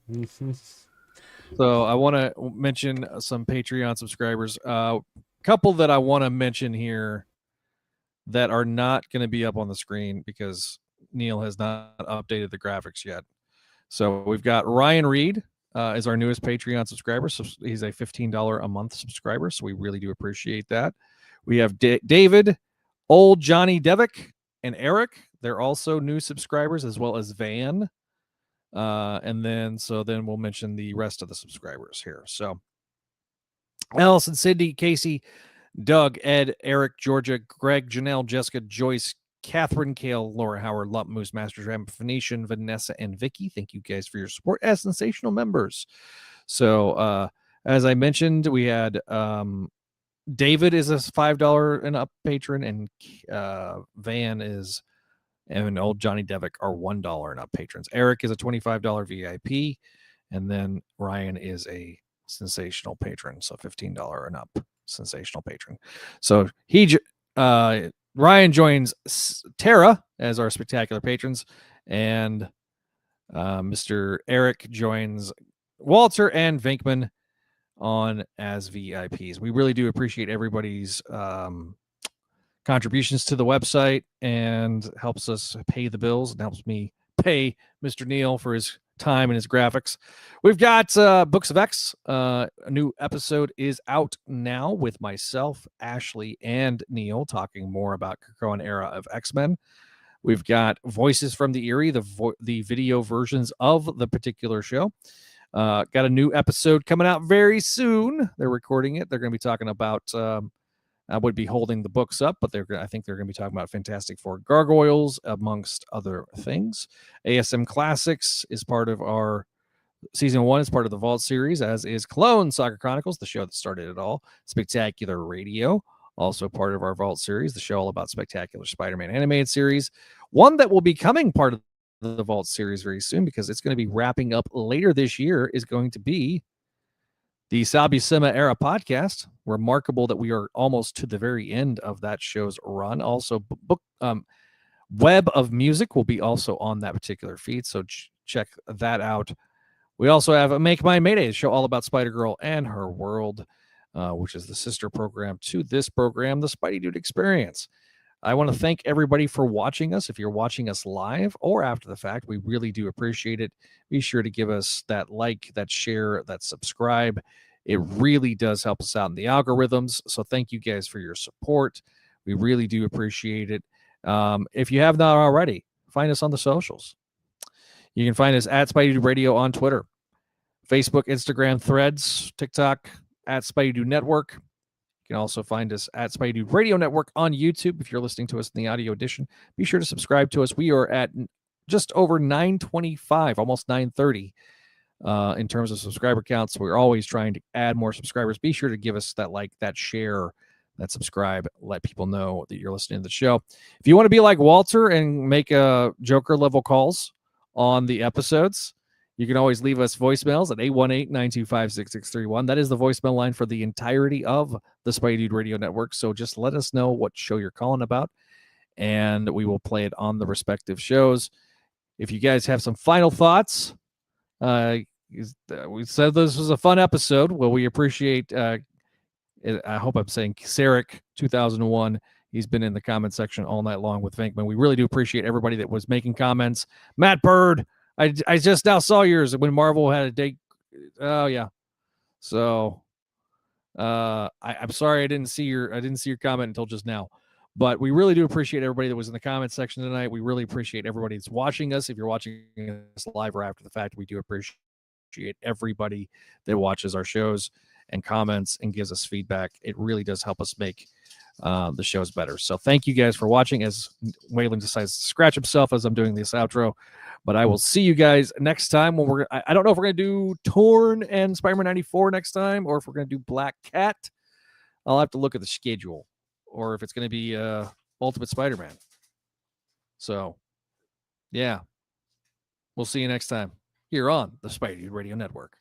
So I want to mention some Patreon subscribers. Couple that I want to mention here that are not going to be up on the screen because Neil has not updated the graphics yet. So we've got Ryan Reed is our newest Patreon subscriber. So he's a $15 a month subscriber. So we really do appreciate that. We have David, Old Johnny Devick, and Eric. They're also new subscribers, as well as Van. And then we'll mention the rest of the subscribers here. So Allison, Sydney, Casey, Doug, Ed, Eric, Georgia, Greg, Janelle, Jessica, Joyce, Catherine, Kale, Laura Howard, Lump Moose, Master Ram, Phoenician, Vanessa, and Vicky. Thank you guys for your support as sensational members. So as I mentioned, we had David is a $5 and up patron, and Van is and Old Johnny Devick are $1 and up patrons. Eric is a $25 VIP, and then Ryan is a sensational patron, so $15 and up sensational patron. So Ryan joins Tara as our spectacular patrons, and Mr. Eric joins Walter and Vinkman on as VIPs. We really do appreciate everybody's contributions to the website and helps us pay the bills and helps me pay Mr. Neil for his time and his graphics. We've got Books of X. A new episode is out now with myself, Ashley, and Neil talking more about Krakoan era of X-Men. We've got Voices from the Eyrie, the video versions of the particular show. Got a new episode coming out very soon. They're recording it. They're going to be talking about I would be holding the books up, but I think they're going to be talking about Fantastic Four Gargoyles, amongst other things. ASM Classics is part of our season 1, is part of the Vault series, as is Clone Soccer Chronicles, the show that started it all. Spectacular Radio, also part of our Vault series, the show all about Spectacular Spider-Man animated series. One that will be coming part of the Vault series very soon, because it's going to be wrapping up later this year, is going to be the Sabusema era podcast. Remarkable that we are almost to the very end of that show's run. Also, Web of Music will be also on that particular feed, so check that out. We also have a Make My Mayday, a show all about Spider-Girl and her world, which is the sister program to this program, the Spideydude Experience. I want to thank everybody for watching us. If you're watching us live or after the fact, we really do appreciate it. Be sure to give us that like, that share, that subscribe. It really does help us out in the algorithms. So thank you guys for your support. We really do appreciate it. If you have not already, find us on the socials. You can find us at Spideydude Radio on Twitter, Facebook, Instagram, Threads, TikTok, at Spideydude Network. You can also find us at Spideydude Radio Network on YouTube. If you're listening to us in the audio edition, be sure to subscribe to us. We are at just over 925, almost 930 in terms of subscriber counts. We're always trying to add more subscribers. Be sure to give us that like, that share, that subscribe. Let people know that you're listening to the show. If you want to be like Walter and make Joker level calls on the episodes, you can always leave us voicemails at 818-925-6631. That is the voicemail line for the entirety of the Spideydude Radio Network. So just let us know what show you're calling about, and we will play it on the respective shows. If you guys have some final thoughts, we said this was a fun episode. Well, we appreciate, I hope I'm saying Sarek 2001. He's been in the comment section all night long with Venkman. We really do appreciate everybody that was making comments. Matt Bird, I just now saw yours when Marvel had a date. Oh yeah. So I'm sorry I didn't see your comment until just now. But we really do appreciate everybody that was in the comment section tonight. We really appreciate everybody that's watching us. If you're watching us live or after the fact, we do appreciate everybody that watches our shows and comments and gives us feedback. It really does help us make the shows better. So thank you guys for watching as Waylon decides to scratch himself as I'm doing this outro. But I will see you guys next time when I don't know if we're going to do Torn and Spider-Man 94 next time, or if we're going to do Black Cat. I'll have to look at the schedule, or if it's going to be Ultimate Spider-Man. So, yeah. We'll see you next time here on the Spideydude Radio Network.